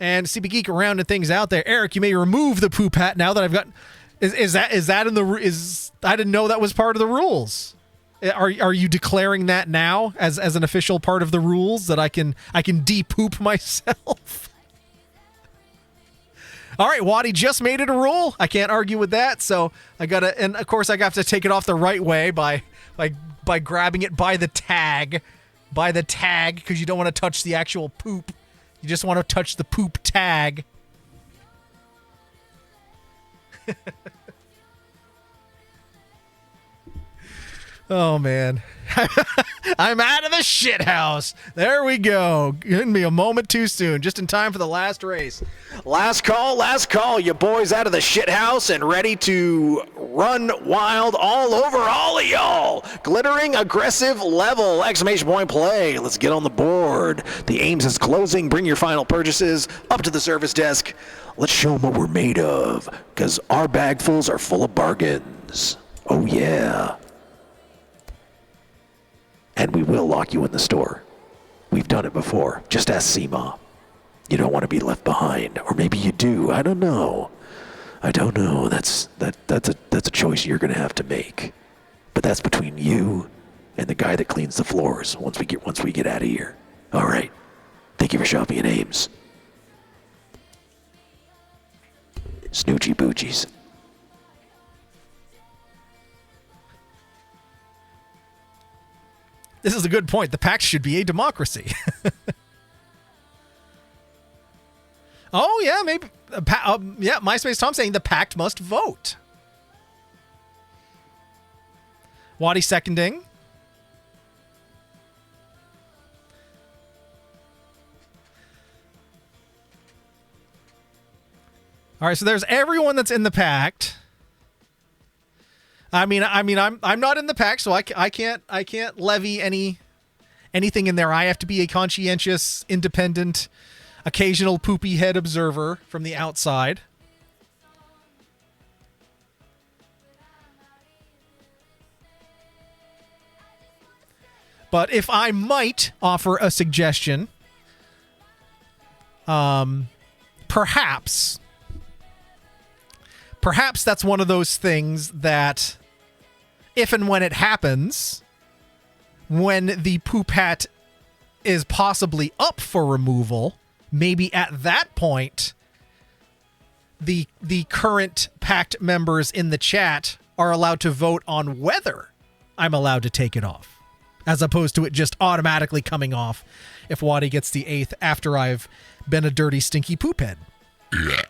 And CB Geek rounding things out there. Eric, you may remove the poop hat now that I've got. Is that in the I didn't know that was part of the rules. Are you declaring that now as an official part of the rules that I can de-poop myself? All right, Waddy just made it a rule. I can't argue with that. So I gotta, and of course I have to take it off the right way by grabbing it by the tag, because you don't want to touch the actual poop. You just want to touch the poop tag. Oh, man. I'm out of the shit house. There we go. Couldn't be a moment too soon. Just in time for the last race. Last call. You boys out of the shit house and ready to run wild all over all of y'all. Glittering aggressive level. Exclamation point play. Let's get on the board. The Ames is closing. Bring your final purchases up to the service desk. Let's show them what we're made of, because our bagfuls are full of bargains. Oh, yeah. And we will lock you in the store. We've done it before. Just ask Seema. You don't want to be left behind. Or maybe you do. I don't know. That's a choice you're going to have to make. But that's between you and the guy that cleans the floors once we get out of here. All right. Thank you for shopping at Ames. Snoochie boochies. This is a good point. The PAX should be a democracy. Oh, yeah, maybe. Yeah, MySpace Tom saying the pact must vote. Waddy seconding. All right, so there's everyone that's in the pact. I'm not in the pact, so I can't levy anything in there. I have to be a conscientious, independent, occasional poopy head observer from the outside. But if I might offer a suggestion, perhaps that's one of those things that, if and when it happens, when the poop hat is possibly up for removal, maybe at that point, the current pact members in the chat are allowed to vote on whether I'm allowed to take it off, as opposed to it just automatically coming off if Waddy gets the 8th after I've been a dirty, stinky poop head. Yeah.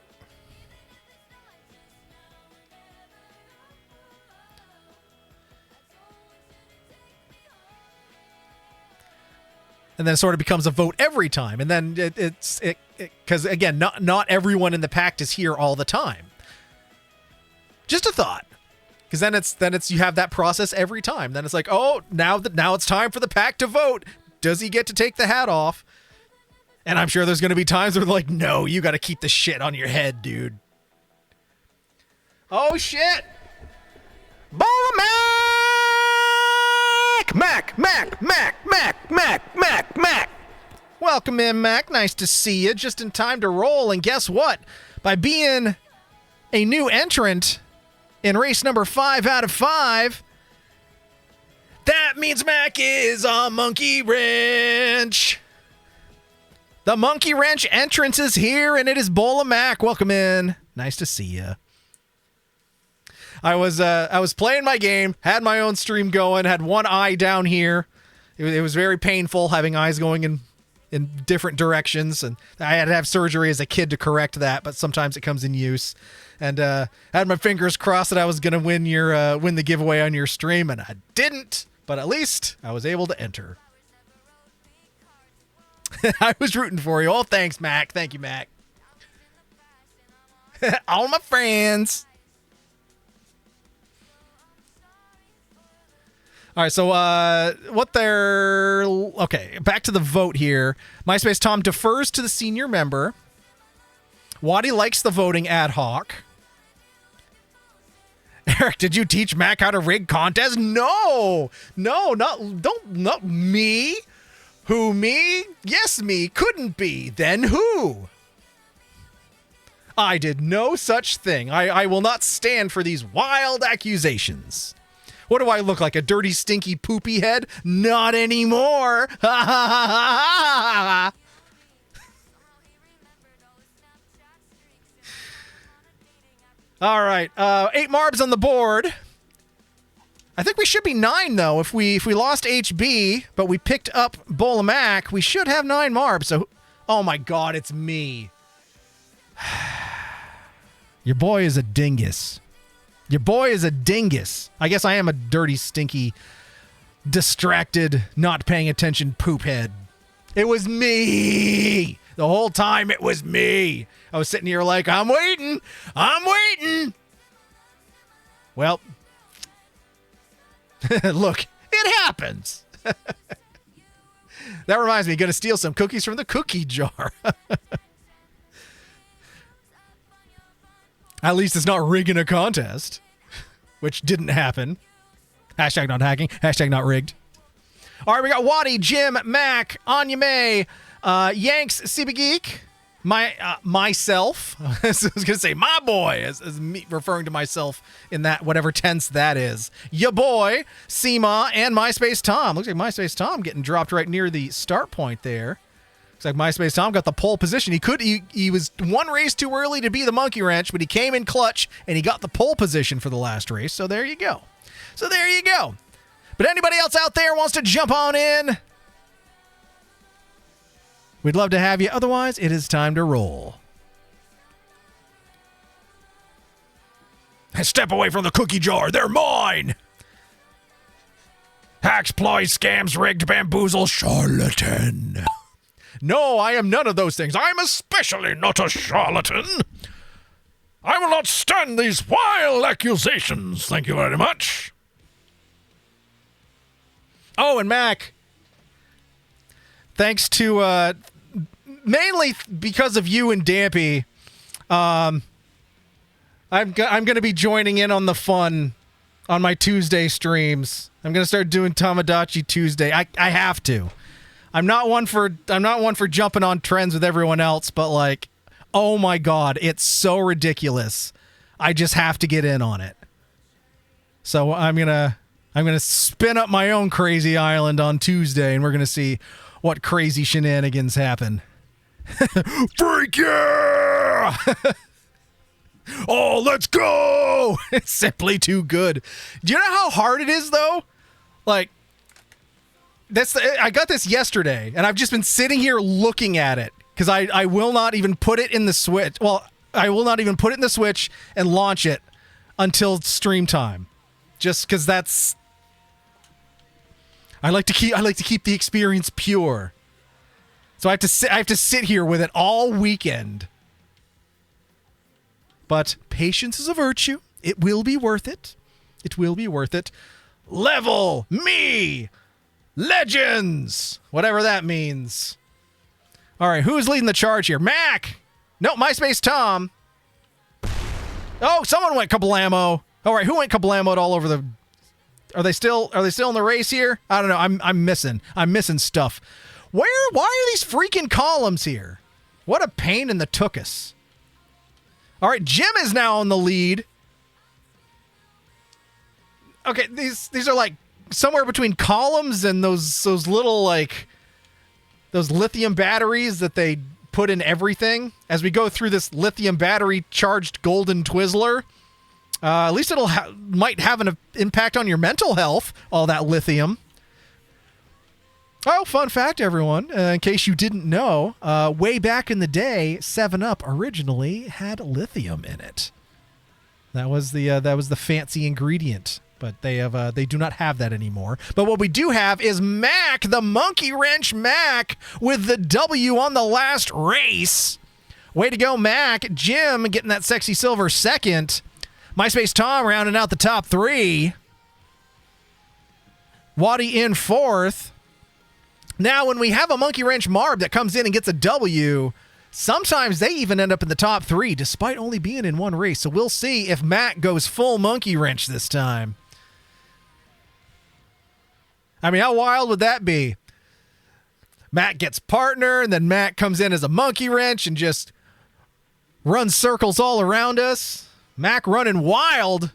And then it sort of becomes a vote every time. And then it's because, again, not everyone in the pact is here all the time. Just a thought. Because then it's you have that process every time. Then it's like, oh, now it's time for the pact to vote. Does he get to take the hat off? And I'm sure there's going to be times where they're like, no, you got to keep the shit on your head, dude. Oh, shit. Mac. Welcome in, Mac. Nice to see you. Just in time to roll. And guess what? By being a new entrant in race number 5 out of 5, that means Mac is on Monkey Wrench. The Monkey Wrench entrance is here, and it is Bola Mac. Welcome in. Nice to see you. I was playing my game, had my own stream going, had one eye down here. It was very painful having eyes going in different directions, and I had to have surgery as a kid to correct that, but sometimes it comes in use. And had my fingers crossed that I was going to win the giveaway on your stream, and I didn't, but at least I was able to enter. I was rooting for you. Oh, thanks, Mac. Thank you, Mac. All my friends. All right, so okay, back to the vote here. MySpace Tom defers to the senior member. Waddy likes the voting ad hoc. Eric, did you teach Mac how to rig contests? No, not me. Who, me? Yes, me. Couldn't be. Then who? I did no such thing. I will not stand for these wild accusations. What do I look like, a dirty, stinky, poopy head? Not anymore. Ha ha ha ha ha. All right, 8 marbs on the board. I think we should be 9 though. If we lost HB, but we picked up Bola Mac, we should have 9 marbs. So, oh my God, it's me. Your boy is a dingus. Your boy is a dingus. I guess I am a dirty, stinky, distracted, not paying attention poop head. It was me. The whole time it was me. I was sitting here like, I'm waiting. Well, look, it happens. That reminds me, going to steal some cookies from the cookie jar. At least it's not rigging a contest, which didn't happen. Hashtag not hacking. Hashtag not rigged. All right, we got Waddy, Jim, Mac, Anya May, Yanks, CB Geek, myself. I was going to say my boy, as me referring to myself in that whatever tense that is. Ya boy, Seema, and MySpace Tom. Looks like MySpace Tom getting dropped right near the start point there. Looks like MySpace Tom got the pole position. He was one race too early to be the monkey wrench, but he came in clutch and he got the pole position for the last race. So there you go. But anybody else out there wants to jump on in? We'd love to have you. Otherwise, it is time to roll. Step away from the cookie jar. They're mine. Hacks, ploys, scams, rigged, bamboozle, charlatan. No, I am none of those things. I am especially not a charlatan. I will not stand these vile accusations. Thank you very much. Oh, and Mac, thanks to, mainly because of you and Dampy, I'm going to be joining in on the fun on my Tuesday streams. I'm going to start doing Tamagotchi Tuesday. I have to. I'm not one for jumping on trends with everyone else, but like, oh my God, it's so ridiculous. I just have to get in on it. So I'm going to spin up my own crazy island on Tuesday, and we're going to see what crazy shenanigans happen. Freak yeah! Oh, let's go! It's simply too good. Do you know how hard it is, though? Like, I got this yesterday, and I've just been sitting here looking at it, because I will not even put it in the Switch. Well, I will not even put it in the Switch and launch it until stream time. Just because that's... I like to keep the experience pure. So I have to sit here with it all weekend. But patience is a virtue. It will be worth it. It will be worth it. Level me legends, whatever that means. All right, who's leading the charge here? Mac. No, MySpace Tom. Oh, someone went kablamo. All right, who went kablamo all over the? Are they still in the race here? I don't know. I'm missing stuff. Why are these freaking columns here? What a pain in the tuchus. All right, Jim is now in the lead. Okay, these are like somewhere between columns and those little like those lithium batteries that they put in everything. As we go through this lithium battery charged golden Twizzler, at least it'll might have an impact on your mental health. All that lithium. Oh, fun fact, everyone! In case you didn't know, way back in the day, 7-Up originally had lithium in it. That was the fancy ingredient, but they do not have that anymore. But what we do have is Mac, the Monkey Wrench Mac, with the W on the last race. Way to go, Mac! Jim getting that sexy silver second. MySpace Tom rounding out the top three. Waddy in fourth. Now, when we have a Monkey Wrench Marb that comes in and gets a W, sometimes they even end up in the top three, despite only being in one race. So we'll see if Matt goes full Monkey Wrench this time. I mean, how wild would that be? Matt gets partner, and then Matt comes in as a Monkey Wrench and just runs circles all around us. Mac running wild.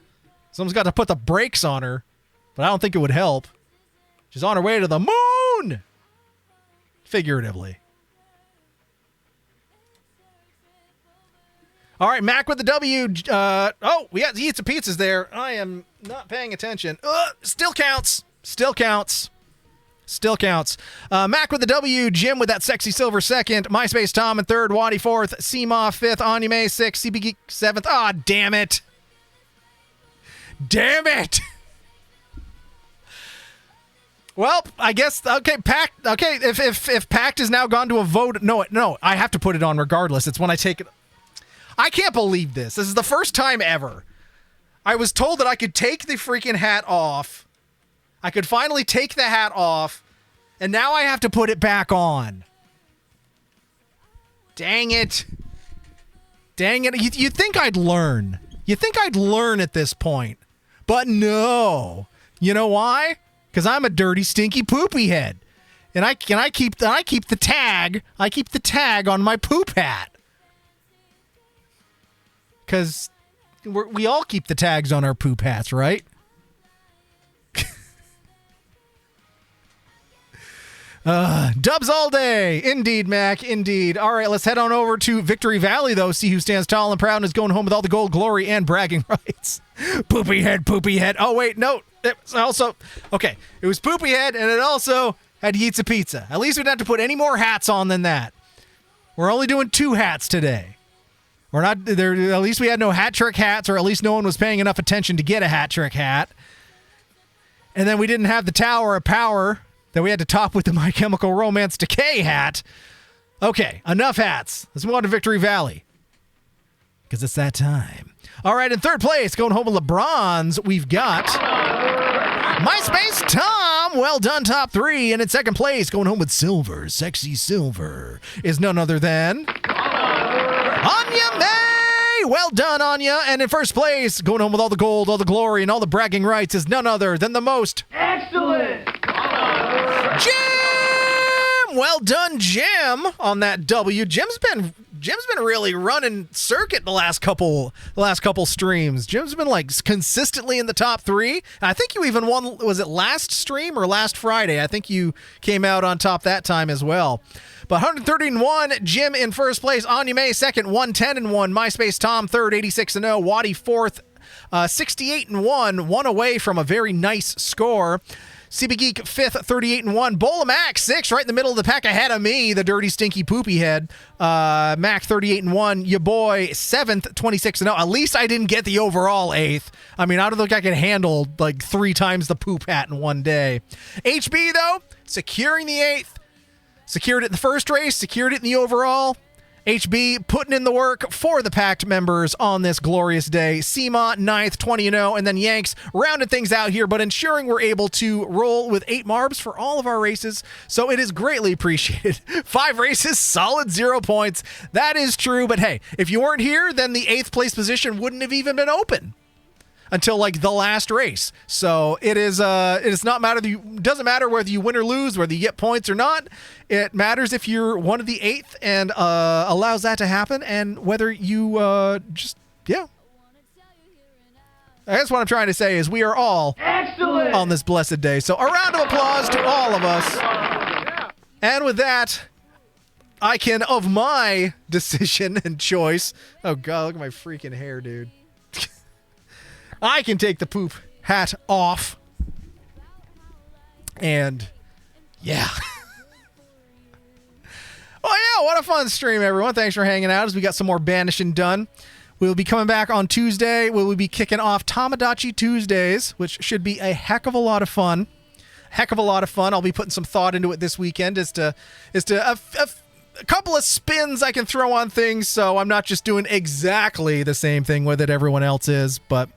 Someone's got to put the brakes on her, but I don't think it would help. She's on her way to the moon! Figuratively. All right, Mac with the W. Oh, we got Eats of Pizzas there. I am not paying attention. Still counts. Still counts. Still counts. Mac with the W. Jim with that sexy silver second. MySpace Tom in third. Waddy fourth. Seema fifth. Anime sixth. CB Geek seventh. Ah, damn it. Damn it. Well, I guess, okay, Pact, okay, if Pact has now gone to a vote, no, I have to put it on regardless. It's when I take it. I can't believe this. This is the first time ever. I was told that I could take the freaking hat off. I could finally take the hat off, and now I have to put it back on. Dang it. Dang it. You'd think I'd learn. You'd think I'd learn at this point. But no. You know why? Because I'm a dirty, stinky, poopy head, and I keep the tag. I keep the tag on my poop hat. Because we all keep the tags on our poop hats, right? Dubs all day. Indeed, Mac. Indeed. All right, let's head on over to Victory Valley, though. See who stands tall and proud and is going home with all the gold, glory, and bragging rights. Poopy head, poopy head. Oh, wait, no. It was also, okay, it was Poopy Head, and it also had Yeats a Pizza. At least we didn't have to put any more hats on than that. We're only doing 2 hats today. We're not there. At least we had no hat trick hats, or at least no one was paying enough attention to get a hat trick hat. And then we didn't have the Tower of Power that we had to top with the My Chemical Romance Decay hat. Okay, enough hats. Let's move on to Victory Valley, because it's that time. All right, in third place, going home with LeBron's, we've got MySpace Tom. Well done, top 3. And in second place, going home with Silver, Sexy Silver, is none other than Anya May. Well done, Anya. And in first place, going home with all the gold, all the glory, and all the bragging rights, is none other than the most excellent Jim. Well done, Jim, on that W. Jim's been really running circuit the last couple streams. Jim's been like consistently in the top 3. I think you even won. Was it last stream or last Friday? I think you came out on top that time as well. But 131, Jim in first place. Anya May second, 110-1. MySpace Tom third, 86-0. Waddy fourth, 68-1. One away from a very nice score. CB Geek fifth, 38-1. Bola Mac sixth, right in the middle of the pack ahead of me, the dirty, stinky, poopy head. Mac 38-1. Your boy seventh, 26-0. At least I didn't get the overall eighth. I mean, I don't think I could handle like 3 times the poop hat in one day. HB though, securing the eighth. Secured it in the first race, secured it in the overall. HB putting in the work for the Pact members on this glorious day. SEMA 9th, 20-0, and then Yanks rounded things out here, but ensuring we're able to roll with 8 marbs for all of our races. So it is greatly appreciated. 5 races, solid 0 points. That is true, but hey, if you weren't here, then the 8th place position wouldn't have even been open until like the last race. So it is not matter. Doesn't matter whether you win or lose, whether you get points or not. It matters if you're one of the 8th and allows that to happen, and whether you I guess what I'm trying to say is we are all excellent on this blessed day. So a round of applause to all of us. And with that, I can, of my decision and choice. Oh God, look at my freaking hair, dude. I can take the poop hat off. And yeah. Oh yeah, what a fun stream, everyone. Thanks for hanging out as we got some more banishing done. We'll be coming back on Tuesday. We'll be kicking off Tamagotchi Tuesdays, which should be a heck of a lot of fun. I'll be putting some thought into it this weekend as to a couple of spins I can throw on things, so I'm not just doing exactly the same thing with it everyone else is, but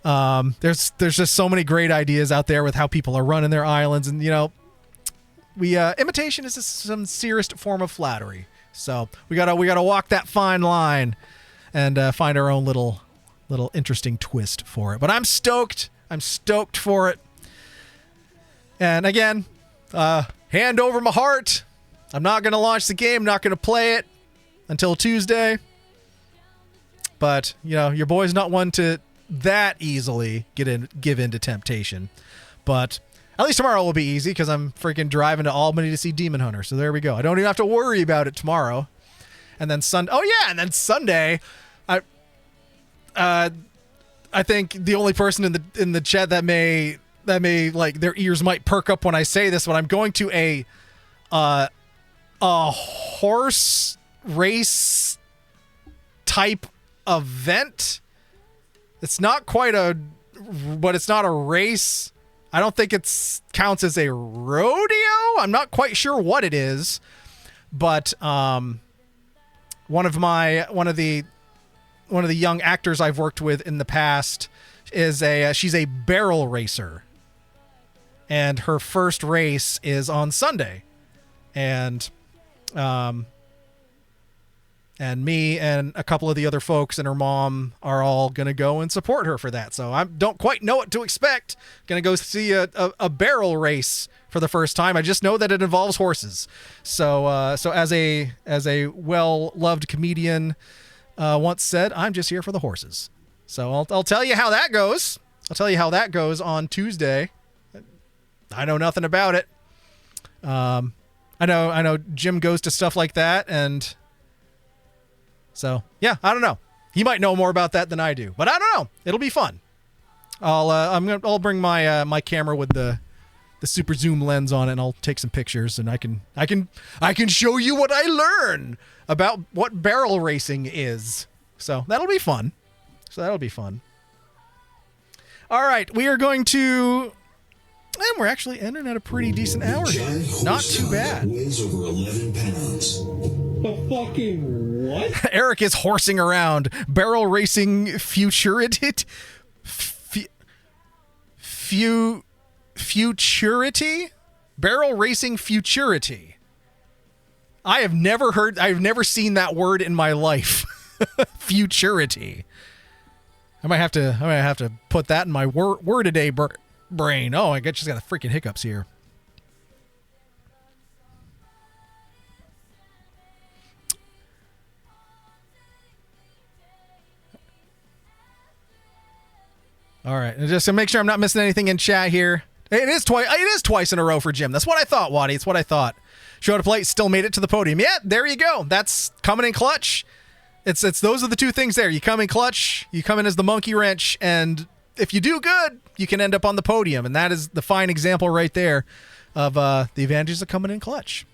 there's just so many great ideas out there with how people are running their islands, and imitation is the sincerest form of flattery. So we gotta walk that fine line and find our own little interesting twist for it. But I'm stoked for it. And again, hand over my heart. I'm not gonna launch the game, not gonna play it until Tuesday. But your boy's not one to that easily give in to temptation. But at least tomorrow will be easy because I'm freaking driving to Albany to see Demon Hunter. So there we go. I don't even have to worry about it tomorrow. And then Sunday. Oh yeah, and then Sunday, I think the only person in the chat that may like their ears might perk up when I say this, but I'm going to a horse race type event. It's not quite but it's not a race. I don't think it counts as a rodeo. I'm not quite sure what it is, but one of the young actors I've worked with in the past is she's a barrel racer, and her first race is on Sunday, and me and a couple of the other folks and her mom are all going to go and support her for that. So I don't quite know what to expect. Going to go see a barrel race for the first time. I just know that it involves horses. So as a well-loved comedian once said, I'm just here for the horses. So I'll tell you how that goes. I'll tell you how that goes on Tuesday. I know nothing about it. I know Jim goes to stuff like that, and so, yeah, I don't know. He might know more about that than I do, but I don't know. It'll be fun. I'll bring my camera with the super zoom lens on it, and I'll take some pictures, and I can show you what I learn about what barrel racing is. So that'll be fun. All right, we are going to... And we're actually ending at a pretty decent hour here. Not too bad. Weighs over 11 pounds. The fucking what? Eric is horsing around. Barrel racing futurity? Futurity? Barrel racing futurity. I've never seen that word in my life. Futurity. I might have to put that in my word a day brain. Oh, I guess she's got the freaking hiccups here. All right, and just to make sure I'm not missing anything in chat here. It is twice in a row for Jim. That's what I thought, Waddy. It's what I thought. Showed up late, still made it to the podium. Yeah, there you go. That's coming in clutch. It's those are the two things there. You come in clutch, you come in as the monkey wrench, and if you do good, you can end up on the podium. And that is the fine example right there of the advantages of coming in clutch.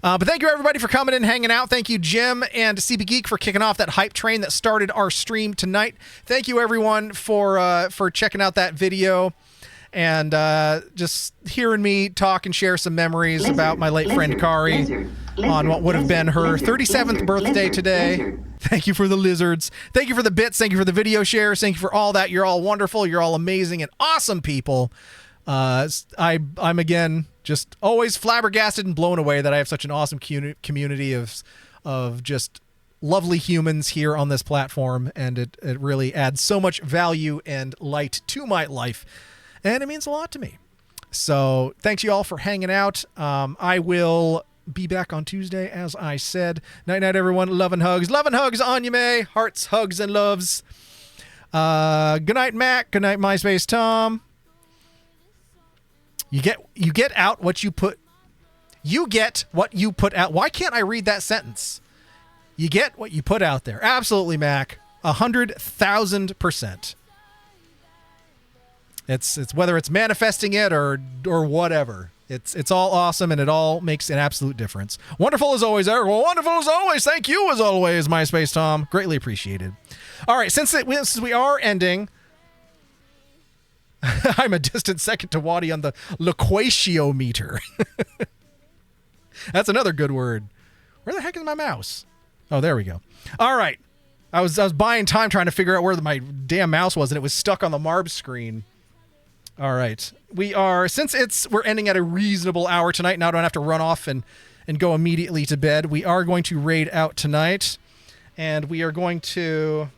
But thank you, everybody, for coming in, hanging out. Thank you, Jim and CP Geek, for kicking off that hype train that started our stream tonight. Thank you, everyone, for checking out that video and just hearing me talk and share some memories about my late friend Kari on what would have been her 37th birthday today. Thank you for the lizards. Thank you for the bits. Thank you for the video shares. Thank you for all that. You're all wonderful. You're all amazing and awesome people. I'm again just always flabbergasted and blown away that I have such an awesome community of just lovely humans here on this platform, and it really adds so much value and light to my life, and it means a lot to me. So thanks you all for hanging out. I will be back on Tuesday, as I said. Night, everyone. Love and hugs. Love and hugs on you, May. Hearts, hugs, and loves. Good night, Mac. Good night, MySpace Tom. You get out what you put. You get what you put out. Why can't I read that sentence? You get what you put out there. Absolutely, Mac. 100,000%. It's whether it's manifesting it or whatever. It's all awesome, and it all makes an absolute difference. Wonderful as always, Eric. Well, wonderful as always. Thank you as always, MySpace Tom. Greatly appreciated. All right, since we are ending, I'm a distant second to Waddy on the loquatiometer. That's another good word. Where the heck is my mouse? Oh, there we go. All right. I was buying time trying to figure out where my damn mouse was, and it was stuck on the Marb screen. All right. We're ending at a reasonable hour tonight. Now I don't have to run off and go immediately to bed. We are going to raid out tonight, and we are going to...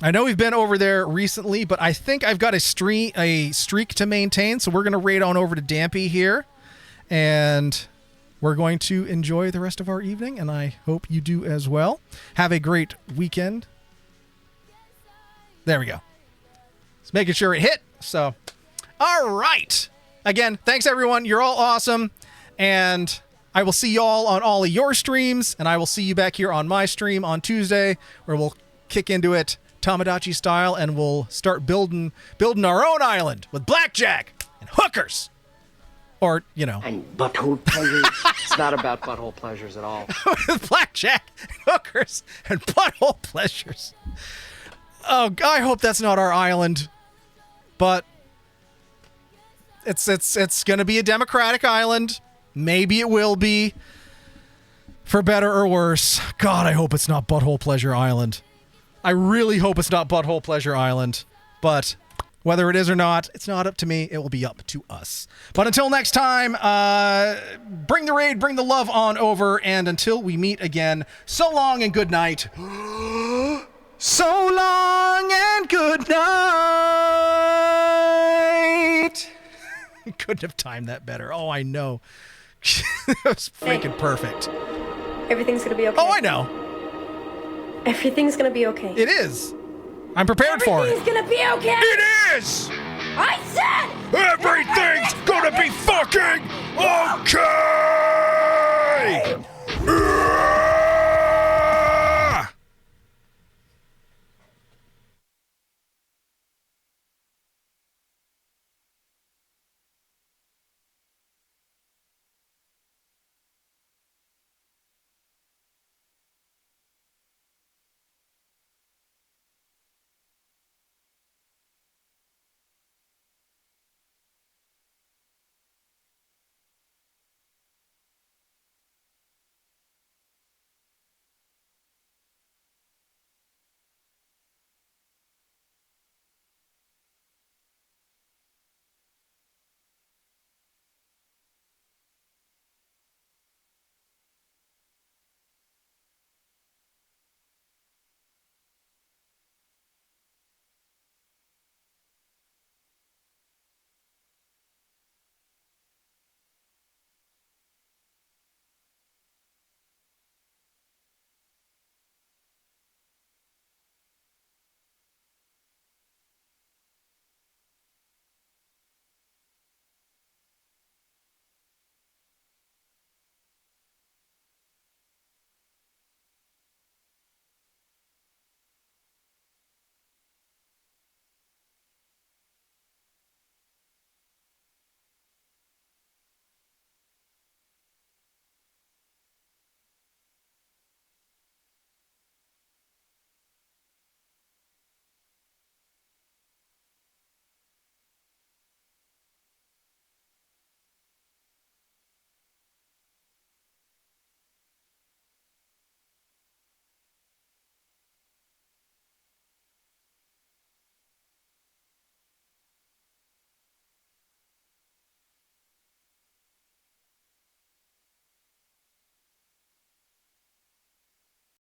I know we've been over there recently, but I think I've got a streak to maintain, so we're going to raid on over to Dampy here, and we're going to enjoy the rest of our evening, and I hope you do as well. Have a great weekend. There we go. Just making sure it hit. So, all right. Again, thanks, everyone. You're all awesome, and I will see you all on all of your streams, and I will see you back here on my stream on Tuesday, where we'll kick into it Tamagotchi style, and we'll start building our own island with blackjack and hookers, or and butthole pleasures. It's not about butthole pleasures at all. With blackjack, hookers, and butthole pleasures. Oh, I hope that's not our island, but it's gonna be a democratic island. Maybe it will be, for better or worse. God, I hope it's not Butthole Pleasure Island. I really hope it's not Butthole Pleasure Island, but whether it is or not, it's not up to me. It will be up to us. But until next time, bring the raid, bring the love on over, and until we meet again, so long and good night. So long and good night. Couldn't have timed that better. Oh, I know. It was freaking perfect. Everything's gonna be okay. Oh, I know. Everything's gonna be okay. It is. I'm prepared for it. Everything's gonna be okay. It is! I said Everything's gonna be fucking okay!